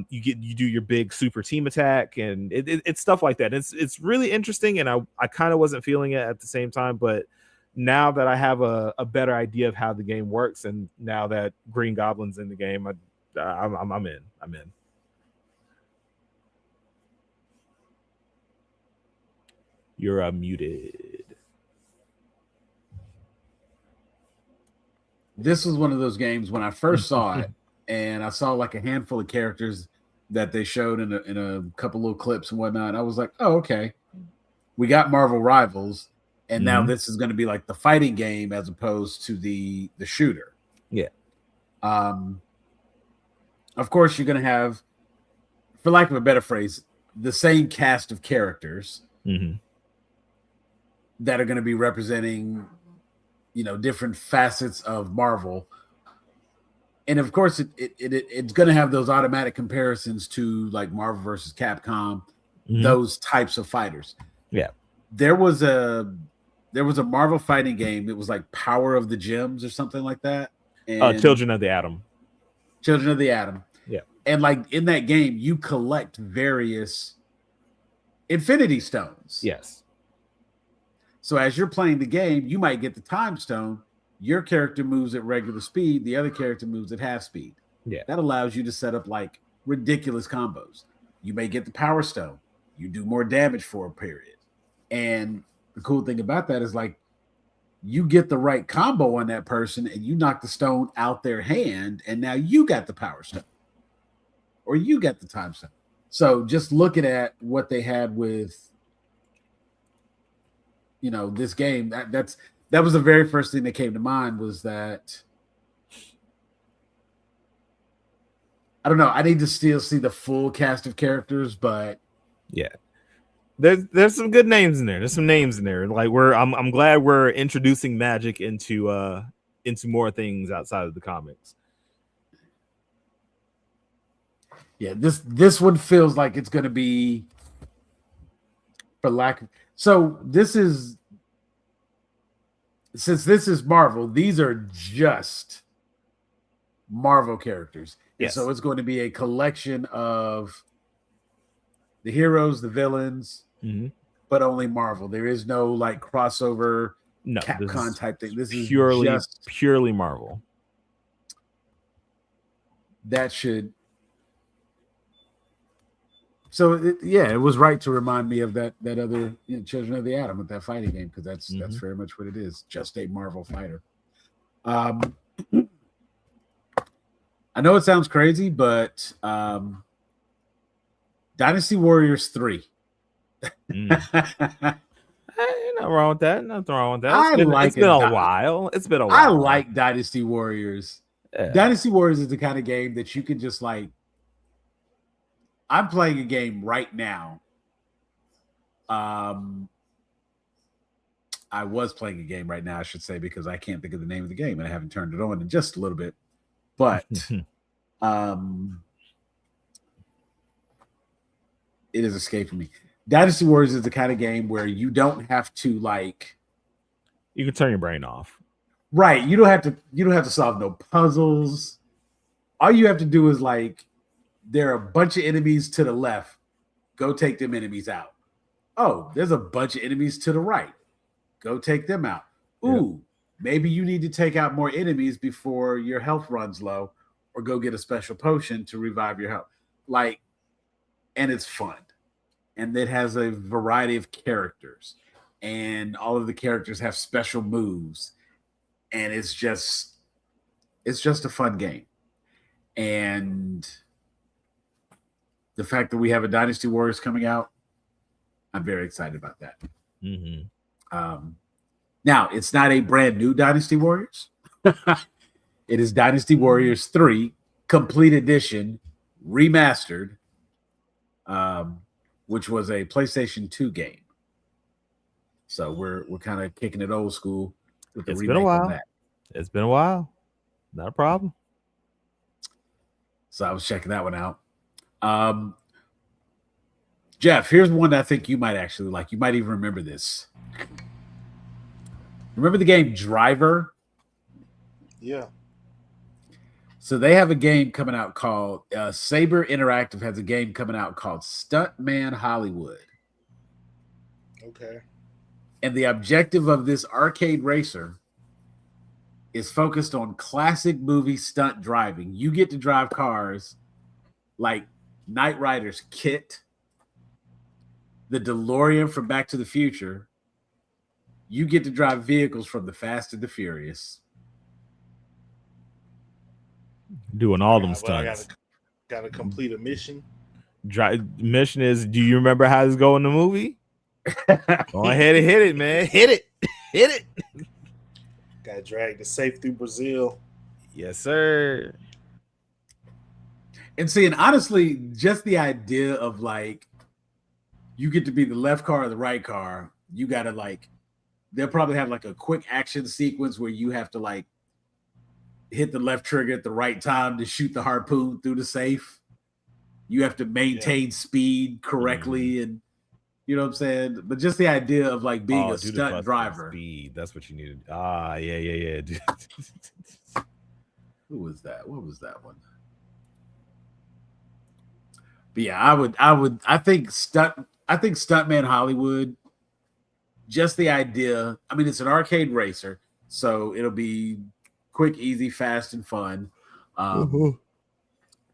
you do your big super team attack, and it's stuff like that. It's really interesting, and I kind of wasn't feeling it at the same time, but now that I have a better idea of how the game works, and now that Green Goblin's in the game, I'm in. You're muted. This was one of those games when I first saw it, and I saw like a handful of characters that they showed in a couple little clips and whatnot. I was like, oh, okay. We got Marvel Rivals, and now this is going to be like the fighting game as opposed to the shooter. Yeah. Of course, you're going to have, for lack of a better phrase, the same cast of characters that are going to be representing, different facets of Marvel. And of course, it's going to have those automatic comparisons to like Marvel versus Capcom, those types of fighters. Yeah. There was a Marvel fighting game. It was like Power of the Gems or something like that. And Children of the Atom. Children of the Atom. Yeah. And like in that game, you collect various Infinity Stones. Yes. So as you're playing the game, you might get the Time Stone. Your character moves at regular speed. The other character moves at half speed. Yeah. That allows you to set up like ridiculous combos. You may get the Power Stone. You do more damage for a period. And the cool thing about that is like you get the right combo on that person and you knock the stone out their hand, and now you got the Power Stone. Or you got the Time Stone. So just looking at what they had with this game, that was the very first thing that came to mind, was that I don't know. I need to still see the full cast of characters, but yeah, there's some good names in there. There's some names in there. Like I'm glad we're introducing Magic into more things outside of the comics. Yeah, this one feels like it's going to be, for lack of, so this is, since this is Marvel, these are just Marvel characters. Yes. So it's going to be a collection of the heroes, the villains, but only Marvel. There is no like crossover Capcom type thing. This is purely Marvel. That should. So it was right to remind me of that other Children of the Atom with that fighting game, because that's very much what it is, just a Marvel fighter. I know it sounds crazy, but Dynasty Warriors 3. Nothing wrong with that. Nothing wrong with that. It's been a while. I like Dynasty Warriors. Yeah. Dynasty Warriors is the kind of game that you can just like. I'm playing a game right now. I was playing a game right now, I should say, because I can't think of the name of the game and I haven't turned it on in just a little bit. But it is escaping me. Dynasty Warriors is the kind of game where you don't have to like. You can turn your brain off. Right. You don't have to solve no puzzles. All you have to do is like, there are a bunch of enemies to the left. Go take them enemies out. Oh, there's a bunch of enemies to the right. Go take them out. Ooh, maybe you need to take out more enemies before your health runs low, or go get a special potion to revive your health. Like, and it's fun. And it has a variety of characters. And all of the characters have special moves. And it's just a fun game. And the fact that we have a Dynasty Warriors coming out, I'm very excited about that. Now, it's not a brand new Dynasty Warriors. It is Dynasty Warriors 3 Complete Edition Remastered, which was a PlayStation 2 game. So we're kind of kicking it old school with the It's remake been a while. on that. It's been a while. Not a problem. So I was checking that one out. Jeff, here's one that I think you might actually like. You might even remember this. Remember the game Driver? Yeah. So they have a game coming out called Saber Interactive has a game coming out called Stuntman Hollywood. Okay. And the objective of this arcade racer is focused on classic movie stunt driving. You get to drive cars like Knight Rider's KITT, the DeLorean from Back to the Future. You get to drive vehicles from the Fast and the Furious. Doing all them Well, I stunts. gotta complete a mission. Mission is, do you remember how this go in the movie? Go ahead and hit it, man. Hit it. Hit it. Gotta drag the safe through Brazil. Yes, sir. And see, and honestly, just the idea of like you get to be the left car or the right car, you gotta like they'll probably have like a quick action sequence where you have to like hit the left trigger at the right time to shoot the harpoon through the safe. You have to maintain speed correctly, and you know what I'm saying? But just the idea of like being a stunt driver. Speed. That's what you needed. Yeah. Dude. Who was that? What was that one? But yeah, I think Stuntman Hollywood, just the idea. I mean, it's an arcade racer, so it'll be quick, easy, fast, and fun.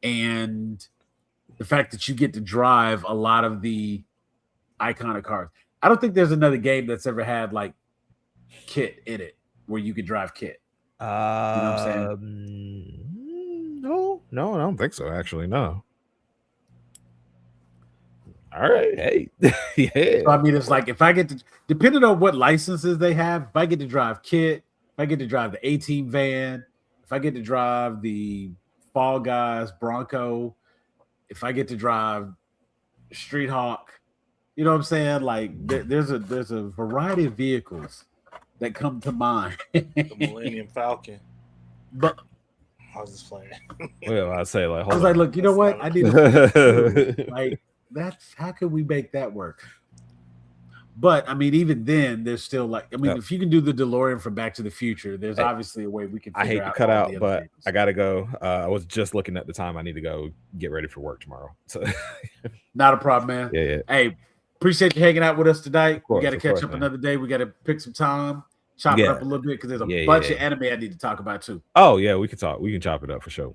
And the fact that you get to drive a lot of the iconic cars. I don't think there's another game that's ever had like KITT in it where you could drive KITT. You know what I'm saying? No, I don't think so. Actually, no. All right, hey, yeah. So, I mean, it's like if I get to, depending on what licenses they have, if I get to drive KITT, if I get to drive the A-Team van, if I get to drive the Fall Guys Bronco, if I get to drive Street Hawk, you know what I'm saying? Like there's a variety of vehicles that come to mind. The Millennium Falcon. But I was just playing. Well, I'd say like, I was like, look, you know what? I need to like that's how could we make that work? But I mean, even then, there's still like, I mean, if you can do the DeLorean from Back to the Future, there's obviously a way we can. I hate to cut out, but I gotta go. I was just looking at the time. I need to go get ready for work tomorrow. So, not a problem, man. Yeah. Hey, appreciate you hanging out with us tonight. Course, we got to catch up another day. We got to pick some time, chop it up a little bit because there's a bunch of anime I need to talk about too. Oh yeah, we can talk. We can chop it up for sure.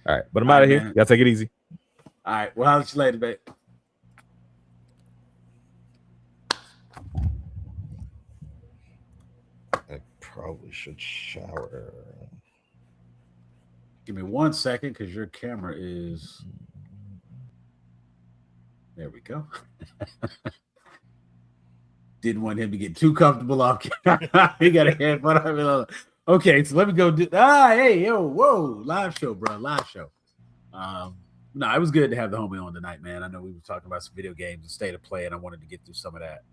All right, but I'm out of here. Y'all take it easy. All right, well, I'll see you later, babe. I probably should shower. Give me 1 second because your camera is. There we go. Didn't want him to get too comfortable off camera. He got a headphone on. Okay, so let me go do. Hey, yo, whoa, live show, bro, live show. No, it was good to have the homie on tonight, man. I know we were talking about some video games and state of play, and I wanted to get through some of that.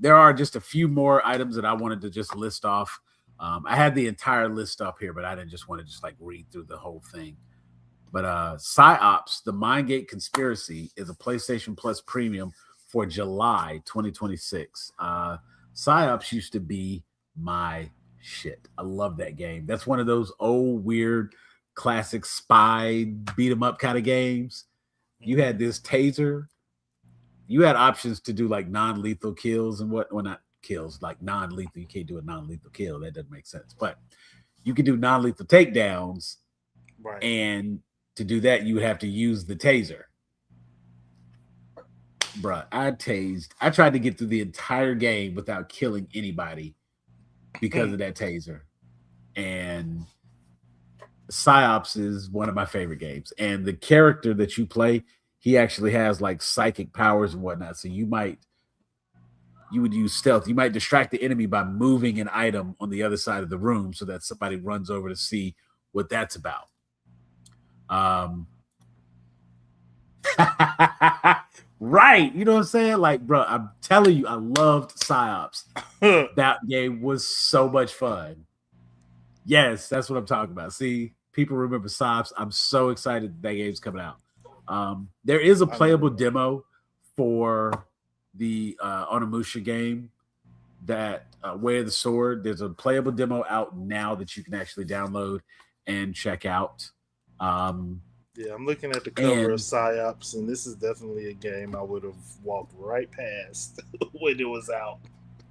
There are just a few more items that I wanted to just list off. I had the entire list up here, but I didn't just want to just like read through the whole thing. But PsyOps, the Mindgate Conspiracy, is a PlayStation Plus Premium for July 2026. PsyOps used to be my shit. I love that game. That's one of those old, weird, classic spy beat 'em up kind of games. You had this taser. You had options to do like non-lethal kills and what, well, not kills, like non-lethal. You can't do a non-lethal kill. That doesn't make sense. But you can do non-lethal takedowns. Right. And to do that, you would have to use the taser. Bruh, I tried to get through the entire game without killing anybody because of that taser. And PsyOps is one of my favorite games. And the character that you play, he actually has like psychic powers and whatnot. So you might you would use stealth. You might distract the enemy by moving an item on the other side of the room so that somebody runs over to see what that's about. Right. You know what I'm saying? Like, bro, I'm telling you, I loved PsyOps. That game was so much fun. Yes, that's what I'm talking about. See, people remember PsyOps. I'm so excited that game's coming out. There is a playable demo for the Onimusha game, that Way of the Sword. There's a playable demo out now that you can actually download and check out. Yeah, I'm looking at the cover of PsyOps, and this is definitely a game I would have walked right past when it was out.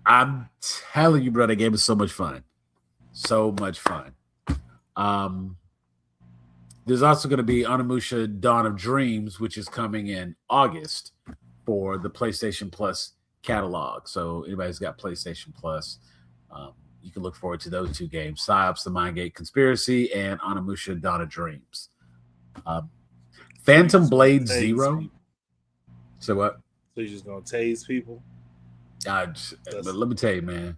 I'm telling you, bro, that game is so much fun. So much fun. There's also going to be Onimusha Dawn of Dreams, which is coming in August for the PlayStation Plus catalog. So anybody's got PlayStation Plus, you can look forward to those two games: PsyOps, The Mindgate Conspiracy, and Onimusha Dawn of Dreams. Phantom Blade Zero. So what? So you're just gonna tase people? But let me tell you, man,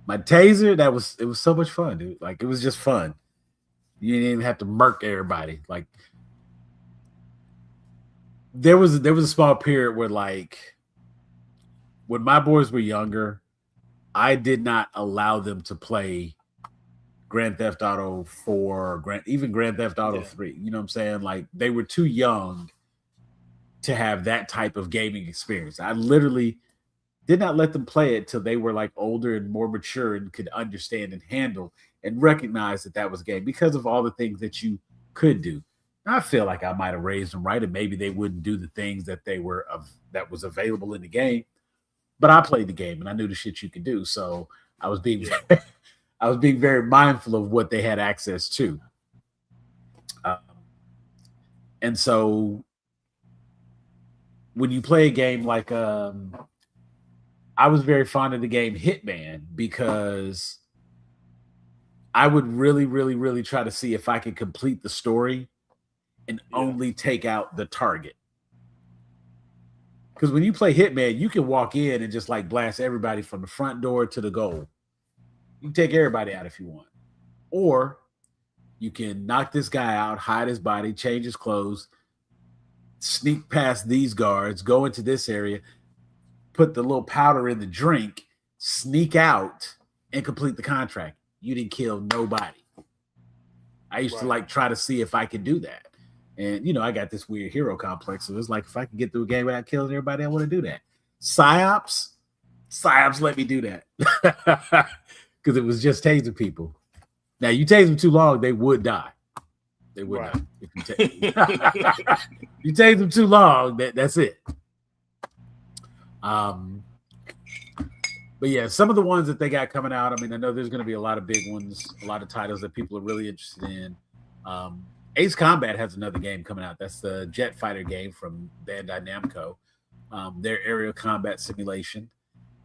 my taser, it was so much fun, dude. Like, it was just fun. You didn't even have to murk everybody. Like, there was a small period where, like, when my boys were younger, I did not allow them to play Grand Theft Auto 4, even Grand Theft Auto 3. You know what I'm saying? Like, they were too young to have that type of gaming experience. I literally did not let them play it till they were like older and more mature and could understand and handle and recognize that that was a game because of all the things that you could do. I feel like I might have raised them right, and maybe they wouldn't do the things that that was available in the game. But I played the game and I knew the shit you could do, so I was being very mindful of what they had access to. And so when you play a game like, I was very fond of the game Hitman, because I would really, really, really try to see if I could complete the story and only take out the target. Because when you play Hitman, you can walk in and just like blast everybody from the front door to the goal. You can take everybody out if you want. Or you can knock this guy out, hide his body, change his clothes, sneak past these guards, go into this area, put the little powder in the drink, sneak out, and complete the contract. You didn't kill nobody. I used to like try to see if I could do that. And, you know, I got this weird hero complex. So it's like, if I can get through a game without killing everybody, I want to do that. PsyOps let me do that. Because it was just tasing people. Now, you tase them too long, they would die. They would die. If you tase them too long, that's it. But yeah, some of the ones that they got coming out, I mean, I know there's going to be a lot of big ones, a lot of titles that people are really interested in. Ace Combat has another game coming out. That's the jet fighter game from Bandai Namco. Their aerial combat simulation.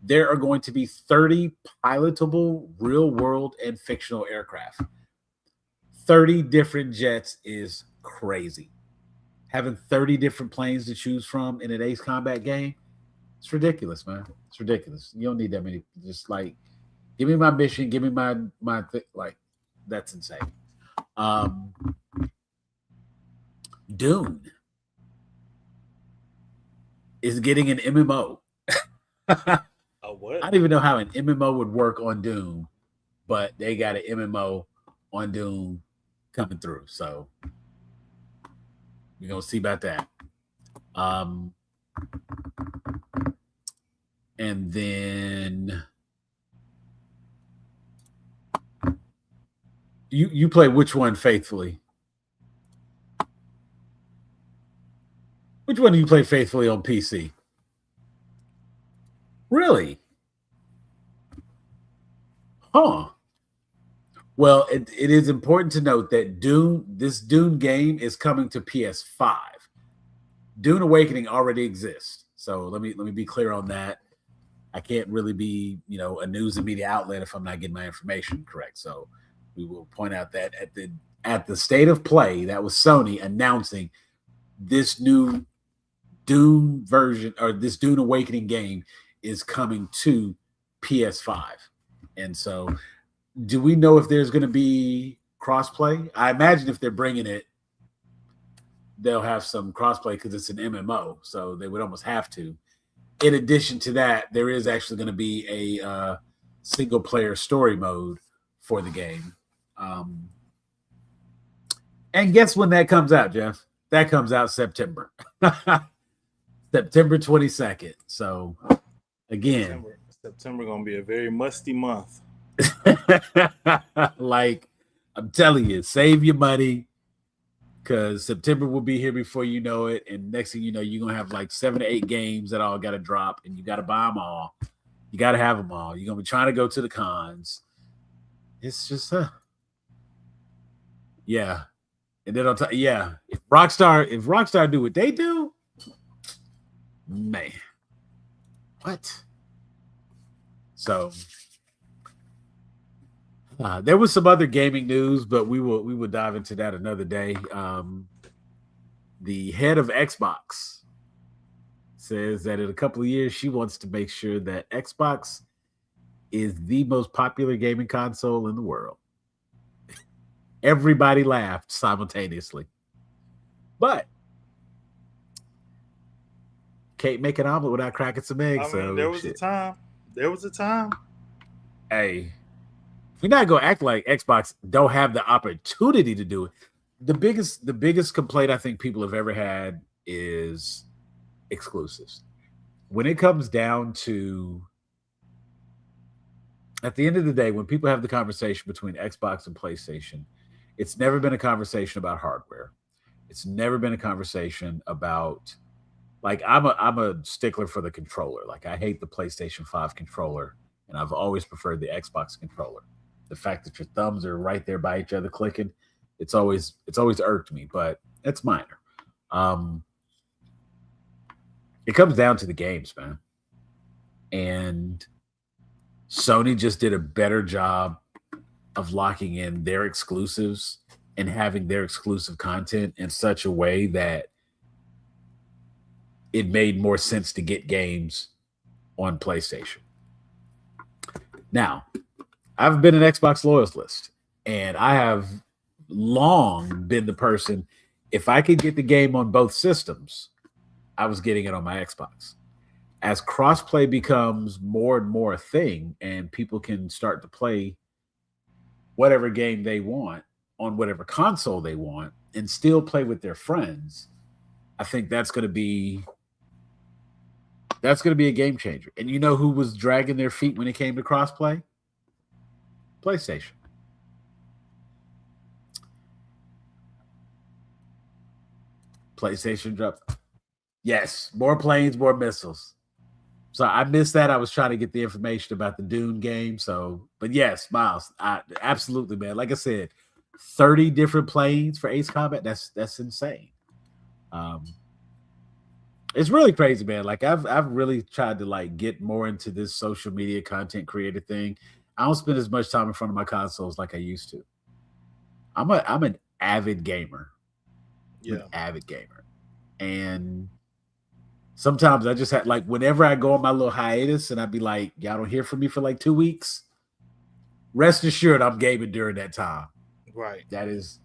There are going to be 30 pilotable real world and fictional aircraft. 30 different jets is crazy. Having 30 different planes to choose from in an Ace Combat game, it's ridiculous, man. It's ridiculous. You don't need that many. Just like, give me my mission, give me my like, that's insane. Dune is getting an MMO. What? I don't even know how an MMO would work on Dune, but they got an MMO on Dune coming through. So we're gonna see about that. And then you play which one faithfully? Which one do you play faithfully on PC? Really? Huh. Well, it is important to note that this Dune game is coming to PS5. Dune Awakening already exists. So let me be clear on that. I can't really be, a news and media outlet if I'm not getting my information correct. So we will point out that at the state of play, that was Sony announcing this new Dune version, or this Dune Awakening game, is coming to PS5. And so, do we know if there's going to be crossplay? I imagine if they're bringing it, they'll have some crossplay because it's an MMO, so they would almost have to. In addition to that, there is actually going to be a single player story mode for the game. And guess when that comes out, Jeff? That comes out September. September 22nd. So, again. September going to be a very musty month. Like, I'm telling you, save your money because September will be here before you know it. And next thing you know, you're going to have like 7 to 8 games that all got to drop and you got to buy them all. You got to have them all. You're going to be trying to go to the cons. It's just, yeah. And then if Rockstar do what they do, man, what? So there was some other gaming news, but we will dive into that another day. The head of Xbox says that in a couple of years, she wants to make sure that Xbox is the most popular gaming console in the world. Everybody laughed simultaneously. But can't make an omelet without cracking some eggs. So there was a time. There was a time. Hey, we're not gonna act like Xbox don't have the opportunity to do it. The biggest complaint I think people have ever had is exclusives. When it comes down to, at the end of the day, when people have the conversation between Xbox and PlayStation, it's never been a conversation about hardware. It's never been a conversation about, like, I'm a stickler for the controller. Like, I hate the PlayStation 5 controller, and I've always preferred the Xbox controller. The fact that your thumbs are right there by each other clicking, it's always irked me, but it's minor. It comes down to the games, man. And Sony just did a better job of locking in their exclusives and having their exclusive content in such a way that it made more sense to get games on PlayStation. Now, I've been an Xbox loyalist, and I have long been the person, if I could get the game on both systems, I was getting it on my Xbox. As crossplay becomes more and more a thing, and people can start to play whatever game they want on whatever console they want and still play with their friends, I think that's going to be a game changer. And you know who was dragging their feet when it came to crossplay? PlayStation. PlayStation dropped. Yes, more planes, more missiles. So I missed that. I was trying to get the information about the Dune game. So, but yes, Miles, absolutely, man. Like I said, 30 different planes for Ace Combat. That's insane. It's really crazy, man. Like I've really tried to like get more into this social media content creator thing. I don't spend as much time in front of my consoles like I used to. I'm an avid gamer. Yeah, an avid gamer, and sometimes I just had, like, whenever I go on my little hiatus and I'd be like, y'all don't hear from me for like 2 weeks, rest assured I'm gaming during that time. Right. That is,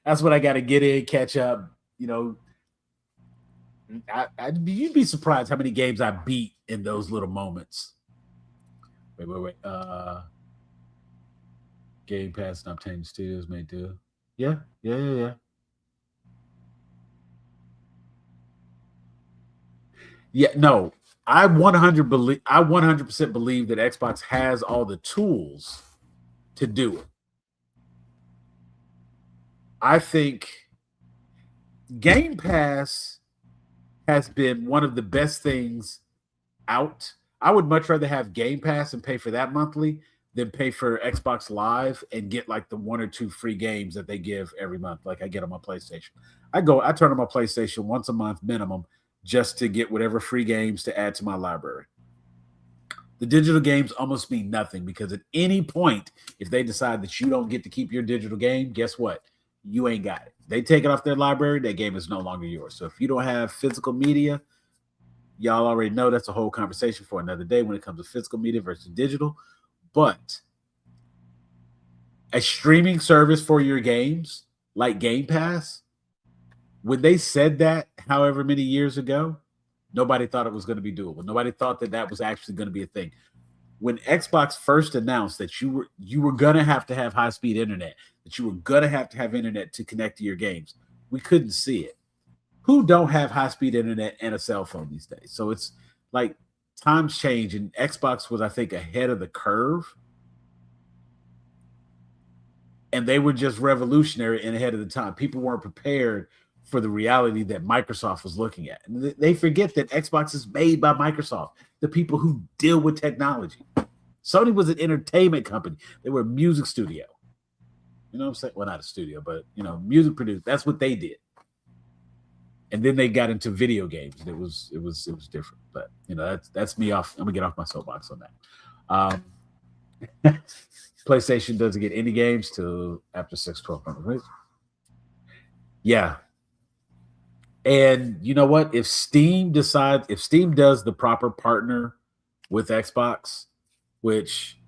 that's what I got to get in, catch up. You know, you'd be surprised how many games I beat in those little moments. Wait. Game Pass and Obtain Studios may do. Yeah. Yeah, no, I 100% believe that Xbox has all the tools to do it. I think Game Pass has been one of the best things out. I would much rather have Game Pass and pay for that monthly than pay for Xbox Live and get like the 1 or 2 free games that they give every month, like I get on my PlayStation. I turn on my PlayStation once a month minimum just to get whatever free games to add to my library. The digital games almost mean nothing because at any point, if they decide that you don't get to keep your digital game, guess what? You ain't got it. They take it off their library, that game is no longer yours. So if you don't have physical media, Y'all already know that's a whole conversation for another day when it comes to physical media versus digital. But a streaming service for your games like Game Pass, when they said that however many years ago, nobody thought it was going to be doable. Nobody thought that that was actually going to be a thing. When Xbox first announced that you were going to have high-speed internet, that you were going to have internet to connect to your games, we couldn't see it. Who don't have high-speed internet and a cell phone these days? So it's like times change, and Xbox was, I think, ahead of the curve. And they were just revolutionary and ahead of the time. People weren't prepared for the reality that Microsoft was looking at. And they forget that Xbox is made by Microsoft, the people who deal with technology. Sony was an entertainment company. They were a music studio. You know what I'm saying? Well, not a studio, but, music produced. That's what they did. And then they got into video games. It was different. But, that's me off. I'm going to get off my soapbox on that. PlayStation doesn't get any games till after 6/12, right? Yeah. And you know what? If Steam does the proper partner with Xbox, which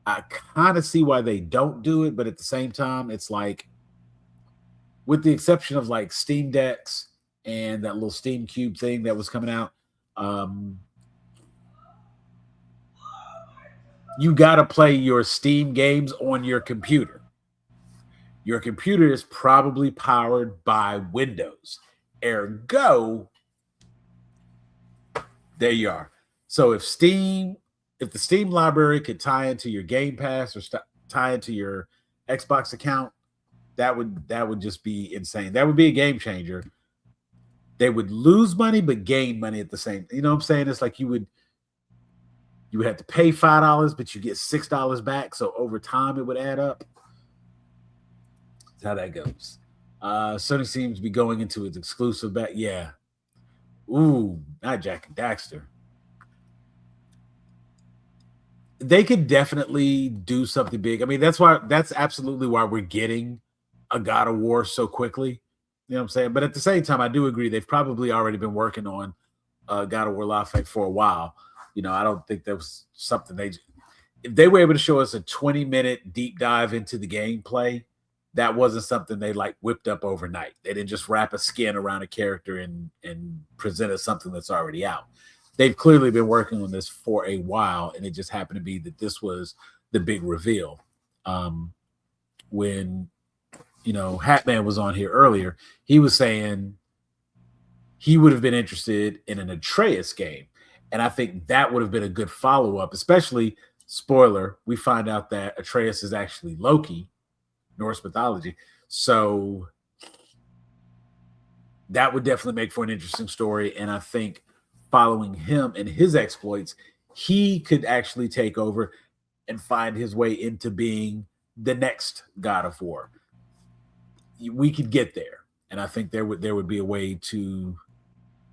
I kind of see why they don't do it, but at the same time, it's like, with the exception of like Steam Decks and that little Steam Cube thing that was coming out, you got to play your Steam games on your computer. Your computer is probably powered by Windows. Ergo, there you are. So if the Steam library could tie into your Game Pass or tie into your Xbox account, that would just be insane. That would be a game changer. They would lose money but gain money at the same. You know what I'm saying? It's like you would have to pay $5, but you get $6 back. So over time, it would add up. That's how that goes. Sony seems to be going into its exclusive back. Yeah. Ooh, not Jak and Daxter. They could definitely do something big. I mean, that's absolutely why we're getting a God of War so quickly. You know what I'm saying? But at the same time, I do agree they've probably already been working on God of War Live Fight for a while. I don't think that was something if they were able to show us a 20-minute deep dive into the gameplay, that wasn't something they like whipped up overnight. They didn't just wrap a skin around a character and present us something that's already out. They've clearly been working on this for a while, and it just happened to be that this was the big reveal. When, Hatman was on here earlier, he was saying he would have been interested in an Atreus game. And I think that would have been a good follow-up, especially, spoiler, we find out that Atreus is actually Loki, Norse mythology. So that would definitely make for an interesting story. And I think following him and his exploits, he could actually take over and find his way into being the next God of War. We could get there. And I think there would be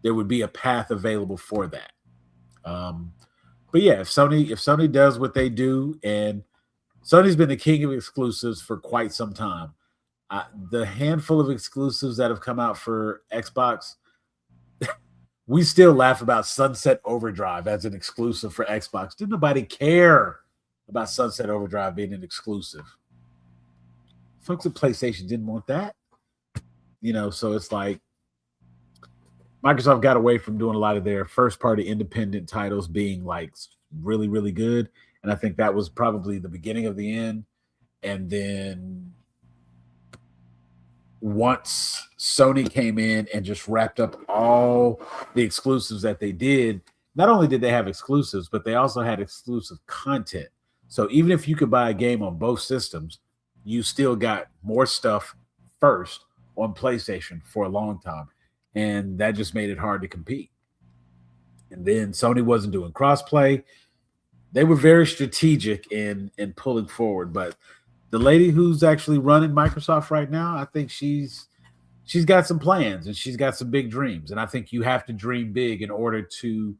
there would be a path available for that. But yeah, if Sony does what they do, and Sony's been the king of exclusives for quite some time. The handful of exclusives that have come out for Xbox, we still laugh about Sunset Overdrive as an exclusive for Xbox. Didn't nobody care about Sunset Overdrive being an exclusive? Folks at PlayStation didn't want that. So it's like, Microsoft got away from doing a lot of their first-party independent titles being like really, really good. And I think that was probably the beginning of the end. And then once Sony came in and just wrapped up all the exclusives that they did, not only did they have exclusives, but they also had exclusive content. So even if you could buy a game on both systems, you still got more stuff first on PlayStation for a long time. And that just made it hard to compete. And then Sony wasn't doing crossplay. They were very strategic in pulling forward. But the lady who's actually running Microsoft right now, I think she's got some plans and she's got some big dreams. And I think you have to dream big in order to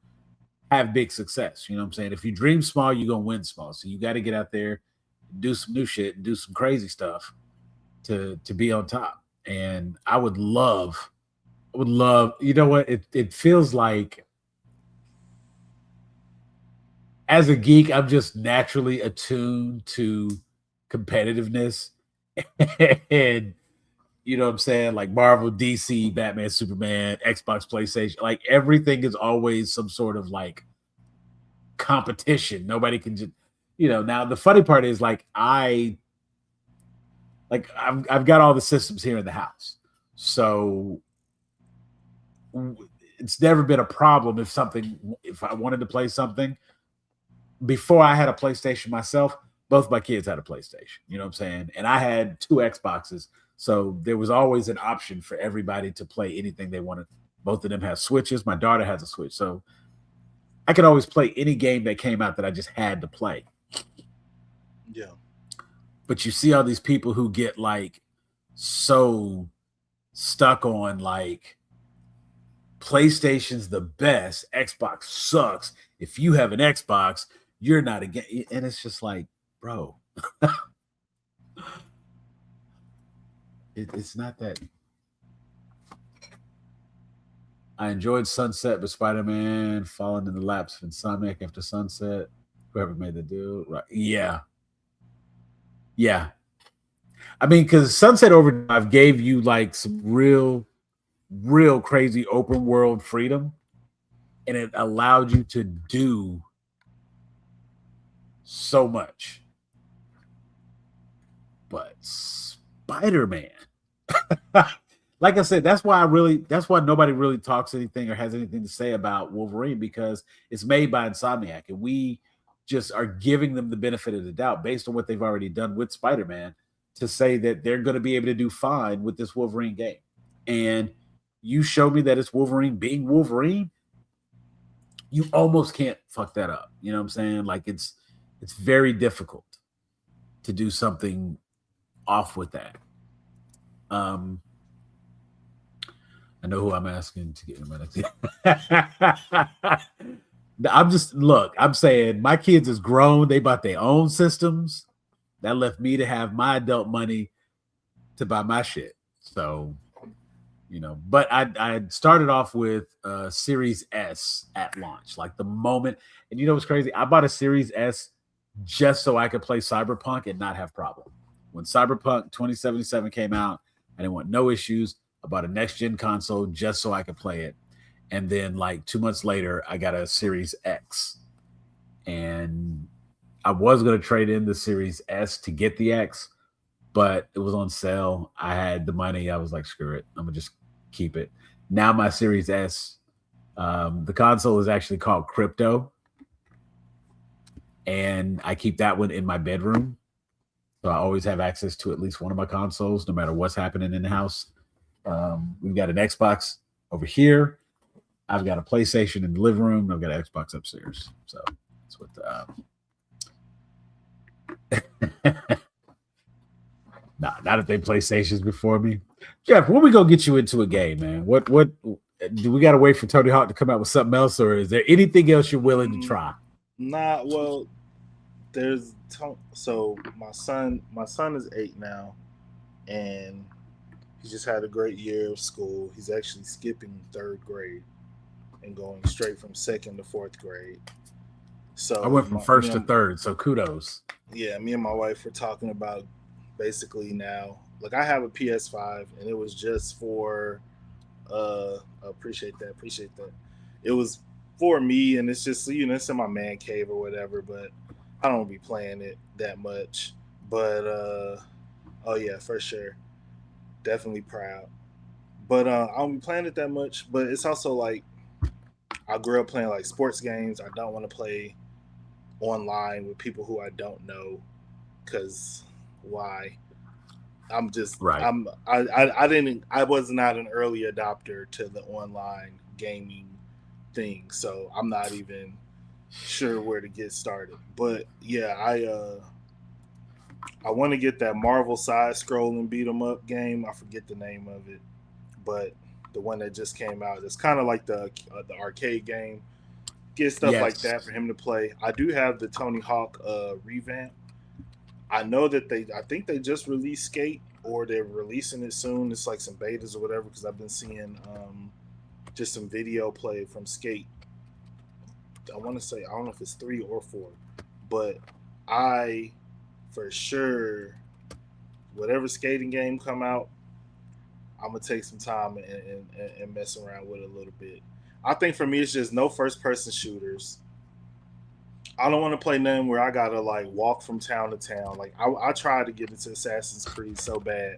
have big success. You know what I'm saying? If you dream small, you're going to win small. So you got to get out there, do some new shit, and do some crazy stuff to be on top. And I would love, you know what? It feels like as a geek, I'm just naturally attuned to competitiveness. And you know what I'm saying? Like Marvel, DC, Batman, Superman, Xbox, PlayStation, like everything is always some sort of like competition. Nobody can just, now the funny part is I've got all the systems here in the house. So it's never been a problem if I wanted to play something. Before I had a PlayStation myself, both my kids had a PlayStation, you know what I'm saying? And I had 2 Xboxes. So there was always an option for everybody to play anything they wanted. Both of them have Switches. My daughter has a Switch. So I could always play any game that came out that I just had to play. Yeah. But you see all these people who get like so stuck on like PlayStation's the best, Xbox sucks. If you have an Xbox, you're not a game. And it's just like, bro, it's not that. I enjoyed Sunset, but Spider-Man falling in the laps of Insomniac after Sunset. Whoever made the deal, right? Yeah. I mean, because Sunset Overdrive gave you like some real crazy open world freedom, and it allowed you to do so much. But Spider-Man, like I said, that's why nobody really talks anything or has anything to say about Wolverine, because it's made by Insomniac, and we just are giving them the benefit of the doubt based on what they've already done with Spider-Man to say that they're going to be able to do fine with this Wolverine game. And you show me that it's Wolverine being Wolverine, you almost can't fuck that up. You know what I'm saying? Like it's very difficult to do something off with that. I know who I'm asking to get in my I'm saying my kids is grown. They bought their own systems. That left me to have my adult money to buy my shit. So, but I started off with Series S at launch, like the moment. And you know what's crazy? I bought a Series S just so I could play Cyberpunk and not have problem. When Cyberpunk 2077 came out, I didn't want no issues. I bought a next-gen console just so I could play it. And then like 2 months later, I got a Series X. And I was going to trade in the Series S to get the X, but it was on sale. I had the money. I was like, screw it. I'm going to just keep it. Now my Series S, the console is actually called Crypto. And I keep that one in my bedroom. So I always have access to at least one of my consoles, no matter what's happening in the house. We've got an Xbox over here. I've got a PlayStation in the living room. I've got an Xbox upstairs. So that's what not if they PlayStations before me. Jeff, when we go get you into a game, man? What do we gotta wait for Tony Hawk to come out with something else, or is there anything else you're willing to try? Nah, well, so my son is 8 now, and he just had a great year of school. He's actually skipping 3rd grade and going straight from 2nd to 4th grade. So I went from 1st to 3rd, so kudos. Yeah, me and my wife were talking about basically now. Like I have a PS5, and it was just for appreciate that. It was for me, and it's just it's in my man cave or whatever, but I don't be playing it that much. But oh yeah, for sure. Definitely proud. But I don't be playing it that much. But it's also like I grew up playing like sports games. I don't want to play online with people who I don't know, because why? I'm just right. I was not an early adopter to the online gaming thing, so I'm not even sure where to get started. But yeah, I want to get that Marvel side scrolling beat 'em up game. I forget the name of it, but the one that just came out, it's kind of like the arcade game. Get stuff like that for him to play. I do have the Tony Hawk revamp. I know that I think they just released Skate, or they're releasing it soon. It's like some betas or whatever, because I've been seeing just some video play from Skate. I want to say I don't know if it's 3 or 4, but I for sure whatever skating game come out, I'm gonna take some time and mess around with it a little bit. I think for me, it's just no first person shooters. I don't want to play nothing where I gotta like walk from town to town. Like I tried to get into Assassin's Creed so bad,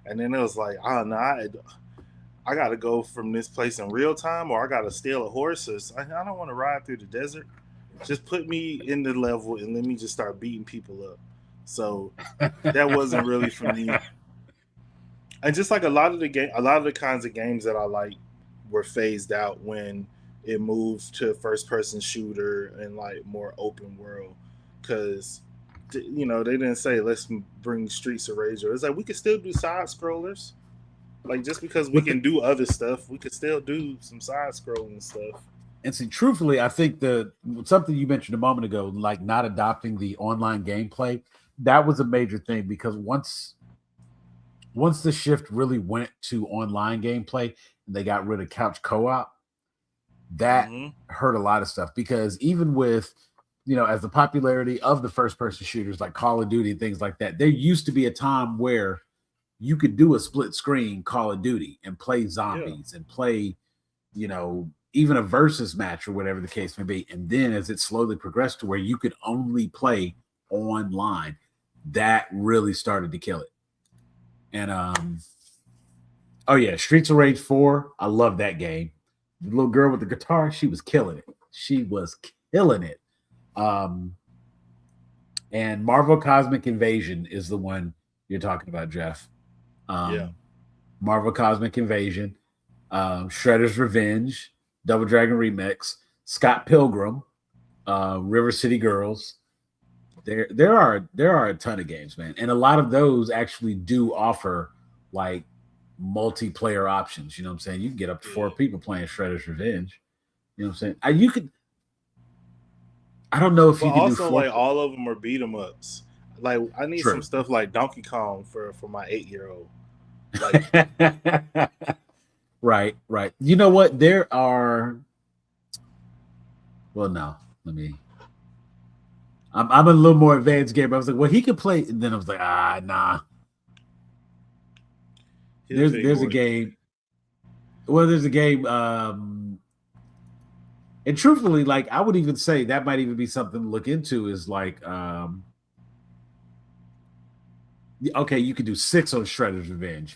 and then it was like, I don't know, I gotta go from this place in real time, or I gotta steal a horse. I don't want to ride through the desert. Just put me in the level and let me just start beating people up. So that wasn't really for me. And just like a lot of the kinds of games that I like were phased out when it moved to first person shooter and like more open world, because you know they didn't say let's bring Streets of Rage. It's like we could still do side scrollers. Like just because we can do other stuff, we could still do some side scrolling stuff. And see, truthfully, I think something you mentioned a moment ago, like not adopting the online gameplay, that was a major thing because once the shift really went to online gameplay and they got rid of couch co-op, that hurt a lot of stuff. Because even with, as the popularity of the first person shooters like Call of Duty and things like that, there used to be a time where you could do a split screen Call of Duty and play zombies and play, even a versus match or whatever the case may be. And then as it slowly progressed to where you could only play online, that really started to kill it. And Streets of Rage 4, I love that game. The little girl with the guitar, she was killing it. And Marvel Cosmic Invasion is the one you're talking about, Jeff. Marvel Cosmic Invasion, Shredder's Revenge, Double Dragon Remix, Scott Pilgrim, River City Girls. There are a ton of games, man, and a lot of those actually do offer like multiplayer options. You know what I'm saying? You can get up to 4 people playing Shredder's Revenge. You know what I'm saying? I don't know if you can also do 4. Like all of them are beat 'em ups. Like I need some stuff like Donkey Kong for my 8-year-old. Like right. You know what? There are. Well, no. I'm a little more advanced gamer. I was like, well, he could play, and then I was like, nah. There's a game. Well, there's a game. And truthfully, like I would even say that might even be something to look into. Is like, okay, you can do 6 on Shredder's Revenge.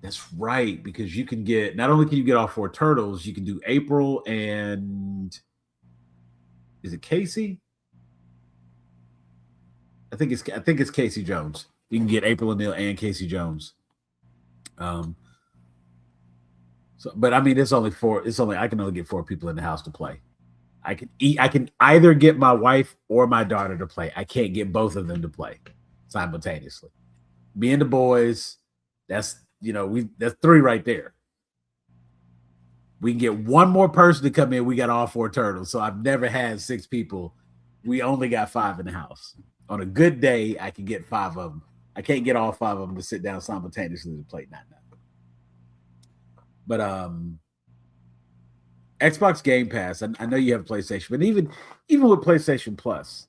That's right, because you can get not only can you get all 4 turtles, you can do April and is it Casey? I think it's Casey Jones. You can get April O'Neil and Casey Jones. But I mean, it's only I can only get 4 people in the house to play. I can either get my wife or my daughter to play. I can't get both of them to play simultaneously. Me and the boys, that's 3 right there. We can get one more person to come in. We got all 4 turtles. So I've never had 6 people. We only got 5 in the house. On a good day, I can get 5 of them. I can't get all 5 of them to sit down simultaneously to play. Not. But Xbox Game Pass. I know you have PlayStation, but even with PlayStation Plus,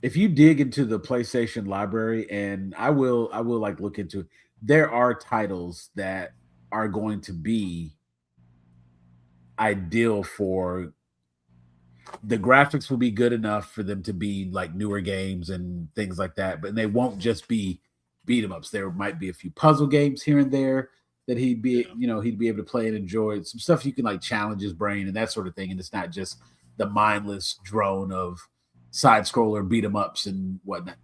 if you dig into the PlayStation library, and I will like look into it, there are titles that are going to be ideal for. The graphics will be good enough for them to be like newer games and things like that, but they won't just be beat 'em ups. There might be a few puzzle games here and there that he'd be able to play and enjoy. Some stuff you can like challenge his brain and that sort of thing, and it's not just the mindless drone of side scroller beat 'em ups and whatnot.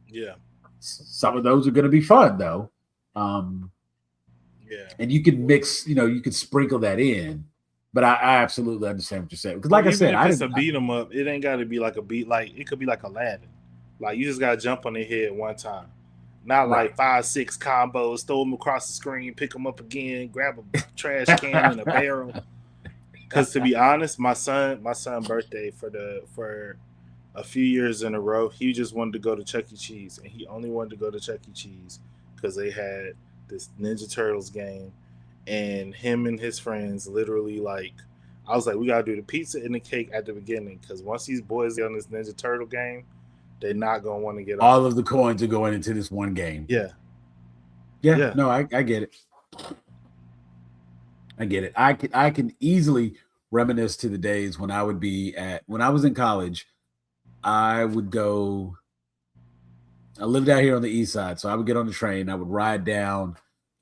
Yeah, some of those are going to be fun though. And you can mix, you can sprinkle that in. But I absolutely understand what you're saying. Because like I said, if it's a beat 'em up, it ain't gotta be like a beat, like it could be like Aladdin. Like you just gotta jump on their head one time. Not like 5-6 combos, throw them across the screen, pick them up again, grab a trash can and a barrel. Because to be honest, my son birthday for a few years in a row, he just wanted to go to Chuck E. Cheese, and he only wanted to go to Chuck E. Cheese because they had this Ninja Turtles game, and him and his friends literally like I was like, we gotta do the pizza and the cake at the beginning because once these boys get on this Ninja Turtle game, they're not gonna want to get all of the coins are going into this one game. Yeah. Yeah. No, I get it. I get it. I can easily reminisce to the days when I would be when I was in college. I would go. I lived out here on the east side, so I would get on the train. I would ride down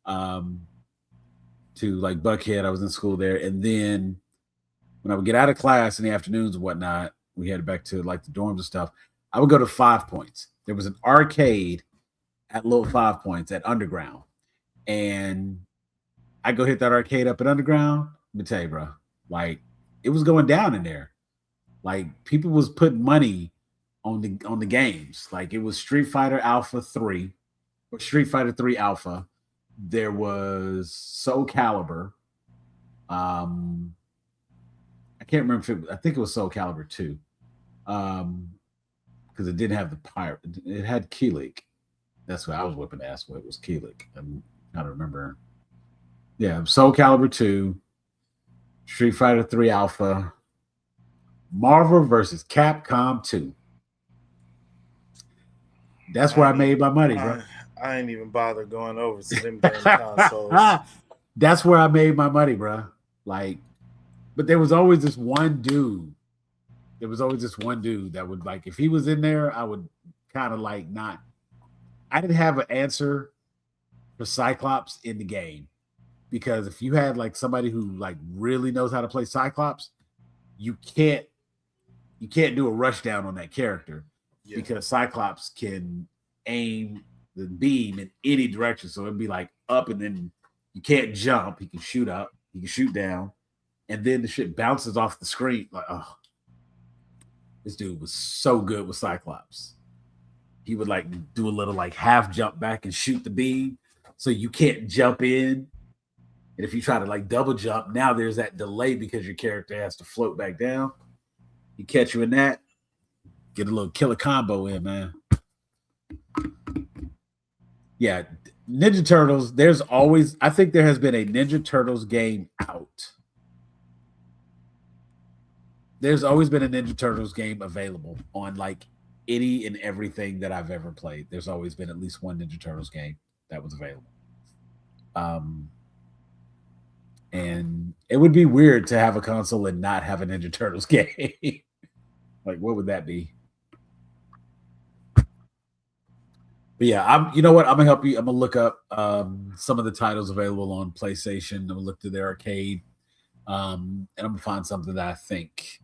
to like Buckhead. I was in school there, and then when I would get out of class in the afternoons and whatnot, we headed back to like the dorms and stuff. I would go to 5 Points. There was an arcade at Little 5 Points at Underground, and I go hit that arcade up at Underground. Let me tell you, bro, like it was going down in there. Like people was putting money on the games. Like it was Street Fighter Alpha 3 or Street Fighter 3 Alpha. There was Soul Calibur. I can't remember I think it was Soul Calibur 2. Because it didn't have the pirate. It had Keelik. That's what I was whipping ass with. It was Keelik. I'm trying to remember. Yeah, Soul Calibur 2, Street Fighter 3 Alpha, Marvel versus Capcom 2. That's where I made my money, bro. I ain't even bother going over to them damn consoles. That's where I made my money, bro. Like, but there was always this one dude. There was always this one dude that would like, if he was in there, I would kind of like not. I didn't have an answer for Cyclops in the game. Because if you had like somebody who like really knows how to play Cyclops, you can't do a rush down on that character because Cyclops can aim the beam in any direction. So it'd be like up and then you can't jump. He can shoot up, he can shoot down, and then the shit bounces off the screen. Like, oh, this dude was so good with Cyclops. He would like do a little like half jump back and shoot the beam. So you can't jump in. And if you try to like double jump, now there's that delay because your character has to float back down. He catch you in that, get a little killer combo in, man. Yeah, Ninja Turtles, I think there has been a Ninja Turtles game out. There's always been a Ninja Turtles game available on like any and everything that I've ever played. There's always been at least one Ninja Turtles game that was available. And it would be weird to have a console and not have a Ninja Turtles game. Like, what would that be? But yeah, you know what? I'm gonna help you. I'm gonna look up some of the titles available on PlayStation. I'm gonna look through their arcade, and I'm gonna find something that I think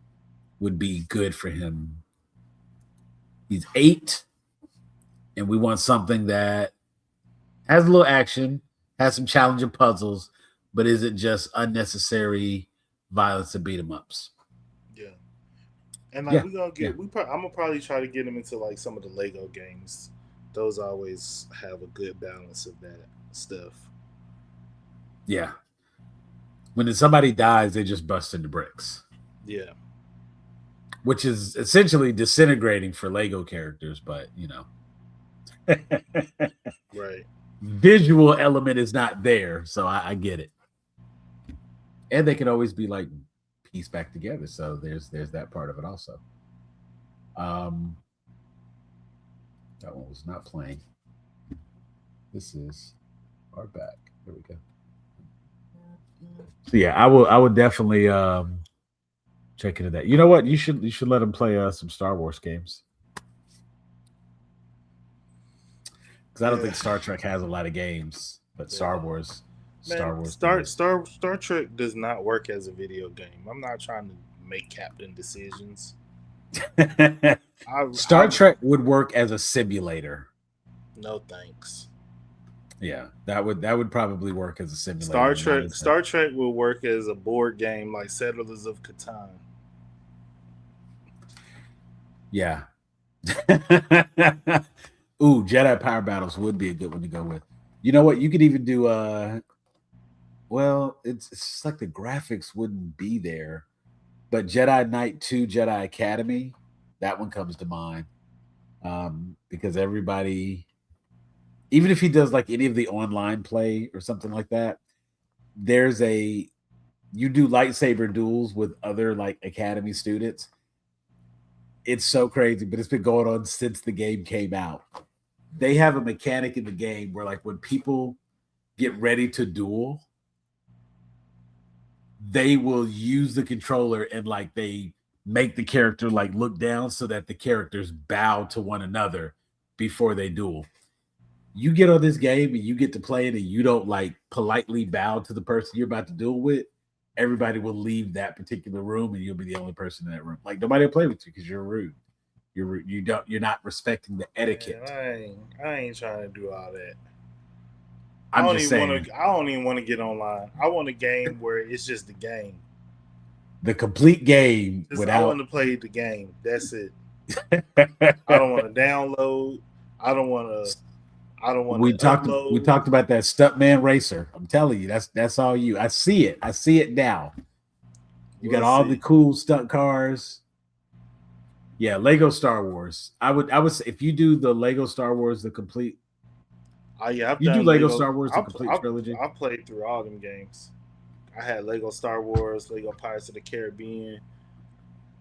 would be good for him. He's 8, and we want something that has a little action, has some challenging puzzles, but isn't just unnecessary violence and beat 'em ups. Yeah, and like I'm gonna probably try to get him into like some of the Lego games. Those always have a good balance of that stuff. Yeah, when somebody dies, they just bust into bricks. Yeah, which is essentially disintegrating for Lego characters, but you know, right. Visual element is not there, so I get it. And they can always be like pieced back together. So there's that part of it also. That one was not playing. This is our back. There we go. So yeah, I would definitely check into that. You know what? You should let them play some Star Wars games. Because I don't think Star Trek has a lot of games, but Star Wars. Star Trek does not work as a video game. I'm not trying to make captain decisions. Star Trek would work as a simulator. No thanks. Yeah, that would probably work as a simulator. Star Trek will work as a board game like Settlers of Catan. Yeah. Ooh, Jedi Power Battles would be a good one to go with. You know what? You could even do well, it's just like the graphics wouldn't be there. But Jedi Knight 2 Jedi Academy, that one comes to mind. Because everybody, even if he does like any of the online play or something like that, there's a you do lightsaber duels with other like Academy students. It's so crazy, but it's been going on since the game came out. They have a mechanic in the game where, like, when people get ready to duel, they will use the controller and like they make the character like look down so that the characters bow to one another before they duel. You get on this game and you get to play it and you don't like politely bow to the person you're about to duel with, everybody will leave that particular room and you'll be the only person in that room. Like nobody will play with you because you're rude. You're not respecting the etiquette. Man, I ain't trying to do all that. I'm I don't just even saying want to. I don't even want to get online. I want a game where it's just the game. the complete game I without want to play the game. That's it. I don't want to download. I don't want to. we talked about that Stuntman Racer. I'm telling you, that's all you. I see it now. You got all the cool stunt cars. Yeah, Lego Star Wars. I would say if you do the Lego Star Wars the complete. Oh yeah, I've you done do Lego Star Wars the complete trilogy. I played through all them games. I had Lego Star Wars, Lego Pirates of the Caribbean.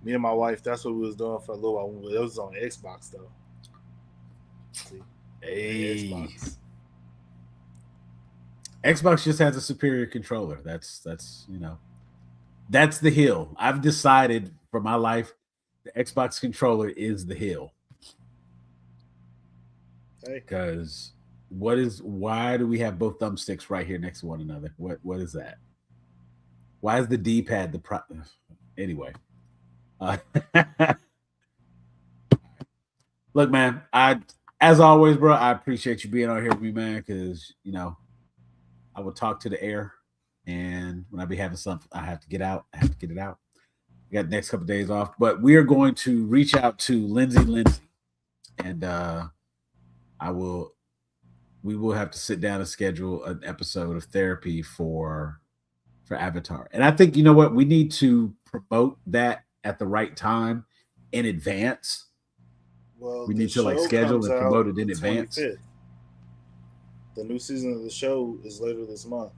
Me and my wife, that's what we was doing for a little while. It was on Xbox though. See? Hey. Xbox just has a superior controller. That's that's the hill. I've decided for my life, the Xbox controller is the hill. Because why do we have both thumbsticks right here next to one another? What is that? Why is the D-pad anyway? Look, man, as always, bro, I appreciate you being out here with me, man, because I will talk to the air, and when I be having something, I have to get out. I have to get it out. We got the next couple of days off, but we are going to reach out to Lindsay, and we will have to sit down and schedule an episode of therapy for Avatar. And I think you know what, we need to promote that at the right time in advance. Well, we need to like schedule and promote it in advance. 25th. The new season of the show is later this month.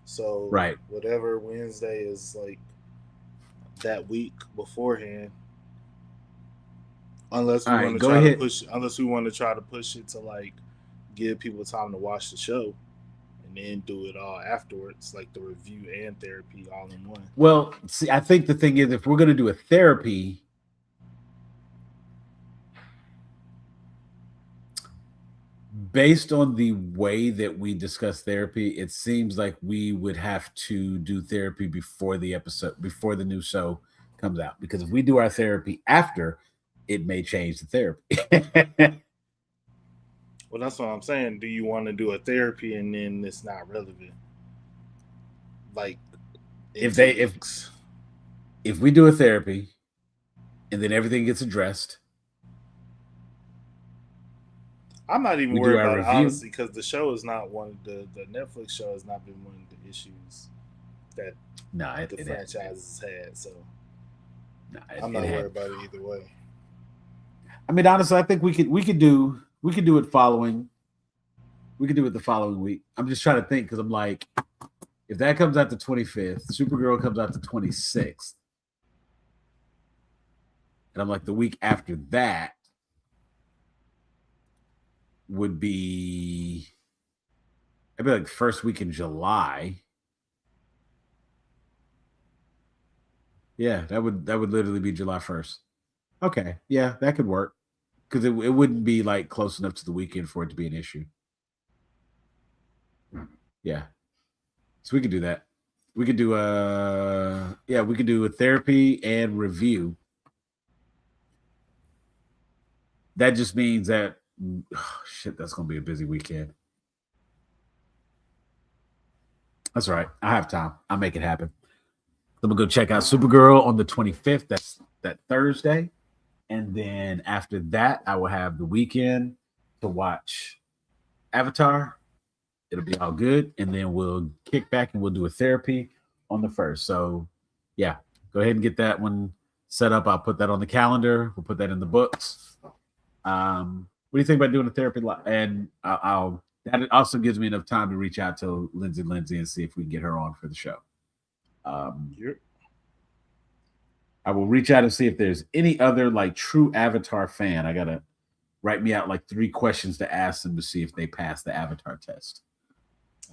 So right, whatever Wednesday is like that week beforehand. Unless we want to try to push it to like give people time to watch the show and then do it all afterwards, like the review and therapy all in one. Well, see, I think the thing is, if we're going to do a therapy, based on the way that we discuss therapy, it seems like we would have to do therapy before the new show comes out. Because if we do our therapy after, it may change the therapy. Well, that's what I'm saying. Do you want to do a therapy and then it's not relevant? Like if we do a therapy and then everything gets addressed, I'm not even worried about it, honestly, because the show is not one of the Netflix show has not been one of the issues that the franchise has had. So I'm not worried about it either way. I mean, honestly, I think we could do it following. We could do it the following week. I'm just trying to think because I'm like, if that comes out the 25th, Supergirl comes out the 26th, and I'm like, the week after that would be, it'd be like first week in July. Yeah, that would literally be July 1st. Okay, yeah, that could work because it wouldn't be like close enough to the weekend for it to be an issue. Yeah, so we could do that. We could do we could do a therapy and review. That just means that that's gonna be a busy weekend. That's all right. I have time. I'll make it happen. I'm gonna go check out Supergirl on the 25th. That's that Thursday. And then after that, I will have the weekend to watch Avatar. It'll be all good. And then we'll kick back and we'll do a therapy on the 1st. So yeah, go ahead and get that one set up. I'll put that on the calendar. We'll put that in the books. What do you think about doing a therapy? And that also gives me enough time to reach out to Lindsay and see if we can get her on for the show. You're- I will reach out and see if there's any other like true Avatar fan. I gotta write me out like 3 questions to ask them to see if they pass the Avatar test.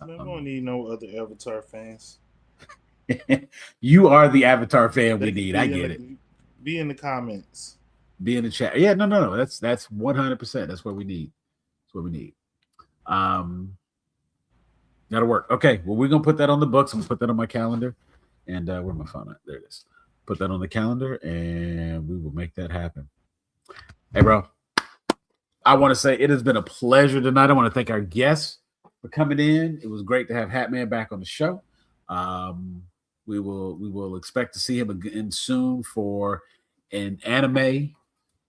We don't need no other Avatar fans. You are the Avatar fan They we can need. be I in get the- it. Be in the comments. Be in the chat. Yeah, no. That's 100%. That's what we need. That's what we need. That'll work. Okay. Well, we're gonna put that on the books. I'm gonna put that on my calendar. And where's my phone at? There it is. Put that on the calendar, and we will make that happen. Hey, bro. I want to say it has been a pleasure tonight. I want to thank our guests for coming in. It was great to have Hatman back on the show. We will expect to see him again soon for an anime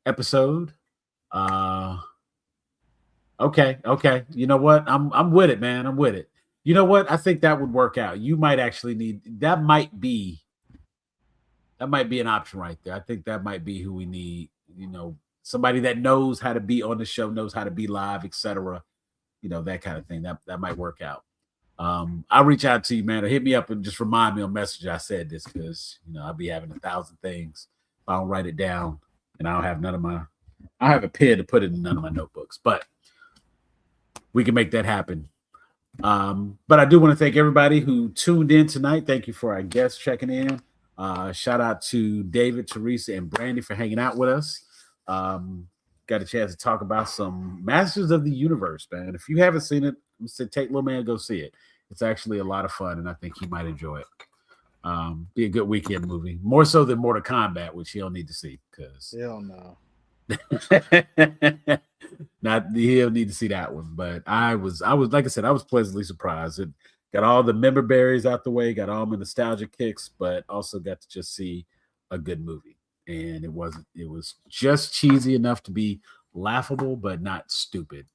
episode. Okay. You know what? I'm with it, man. I'm with it. You know what? I think that would work out. You might actually need that. Might be an option right there. I think that might be who we need. You know, somebody that knows how to be on the show, knows how to be live, etc. You know, that kind of thing. That might work out. I'll reach out to you, man, or hit me up and just remind me on Messenger I said this, because you know I'll be having 1,000 things if I don't write it down, and I don't have I have a pen to put it in none of my notebooks, but we can make that happen. But I do want to thank everybody who tuned in tonight. Thank you for our guests checking in. Shout out to David, Teresa, and Brandy for hanging out with us. Got a chance to talk about some Masters of the Universe, man. If you haven't seen it, take little man, go see it. It's actually a lot of fun, and I think he might enjoy it. Be a good weekend movie, more so than Mortal Kombat, which he'll need to see because Hell no. he'll need to see that one. But I was like I said, I was pleasantly surprised. It got all the member berries out the way, got all my nostalgia kicks, but also got to just see a good movie. And it was just cheesy enough to be laughable, but not stupid.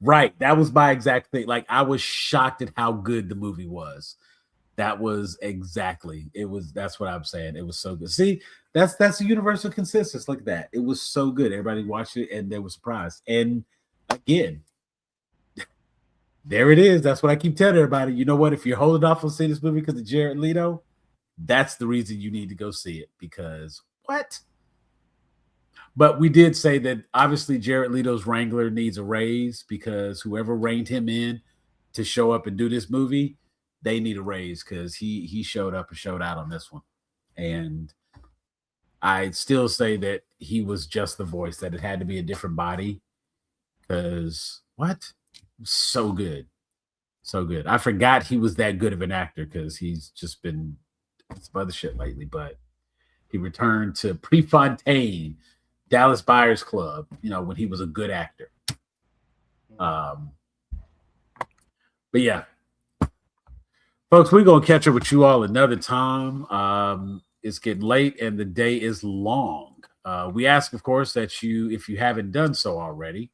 Right. That was my exact thing. Like, I was shocked at how good the movie was. That's what I'm saying. It was so good. See, that's a universal consensus. Look at that. It was so good. Everybody watched it and they were surprised. And again, there it is. That's what I keep telling everybody. You know what? If you're holding off on seeing this movie because of Jared Leto, that's the reason you need to go see it. Because what? But we did say that obviously Jared Leto's Wrangler needs a raise, because whoever reined him in to show up and do this movie, they need a raise, because he showed up and showed out on this one. And I still say that he was just the voice, that it had to be a different body, because what? So good. So good. I forgot he was that good of an actor, because he's just been some other shit lately, but he returned to Prefontaine, Dallas Buyers Club, you know, when he was a good actor. But yeah, folks, we're going to catch up with you all another time. It's getting late and the day is long. We ask, of course, that you, if you haven't done so already,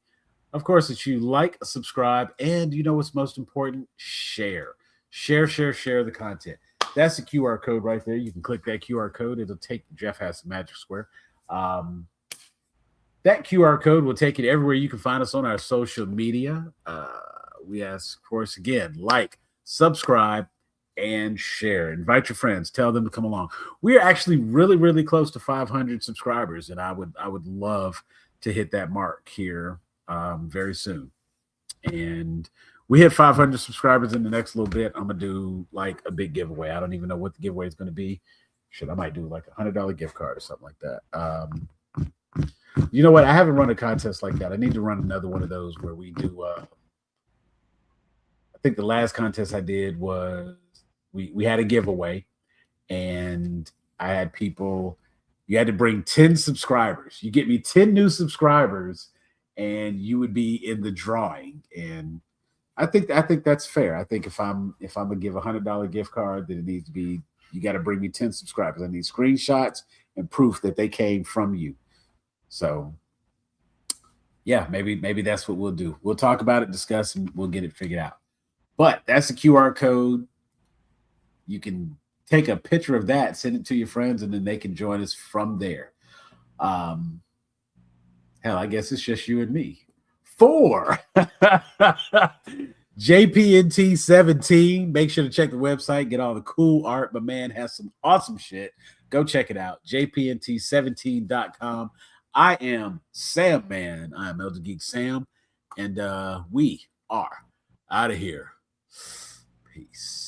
of course, that you like, subscribe, and you know what's most important? Share the content. That's the QR code right there. You can click that QR code. It'll take Jeff has the Magic Square. That QR code will take you everywhere you can find us on our social media. We ask, of course, again, like, subscribe, and share. Invite your friends. Tell them to come along. We are actually really, really close to 500 subscribers, and I would love to hit that mark here very soon. And we hit 500 subscribers in the next little bit. I'm gonna do like a big giveaway. I don't even know what the giveaway is going to be. Shit, I might do like $100 gift card or something like that. You know what? I haven't run a contest like that. I need to run another one of those where we do. I think the last contest I did was we had a giveaway, and I had people. You had to bring 10 subscribers. You get me 10 new subscribers, and you would be in the drawing. And I think that's fair. I think if I'm gonna give $100 gift card, then it needs to be, you got to bring me 10 subscribers. I need screenshots and proof that they came from you. So yeah, maybe that's what we'll do. We'll talk about it, discuss, and we'll get it figured out. But that's the QR code. You can take a picture of that, send it to your friends, and then they can join us from there. Hell, I guess it's just you and me. 4. JPNT17. Make sure to check the website, get all the cool art. My man has some awesome shit. Go check it out. JPNT17.com. I am Sam Man. I am Elder Geek Sam. And we are out of here. Peace.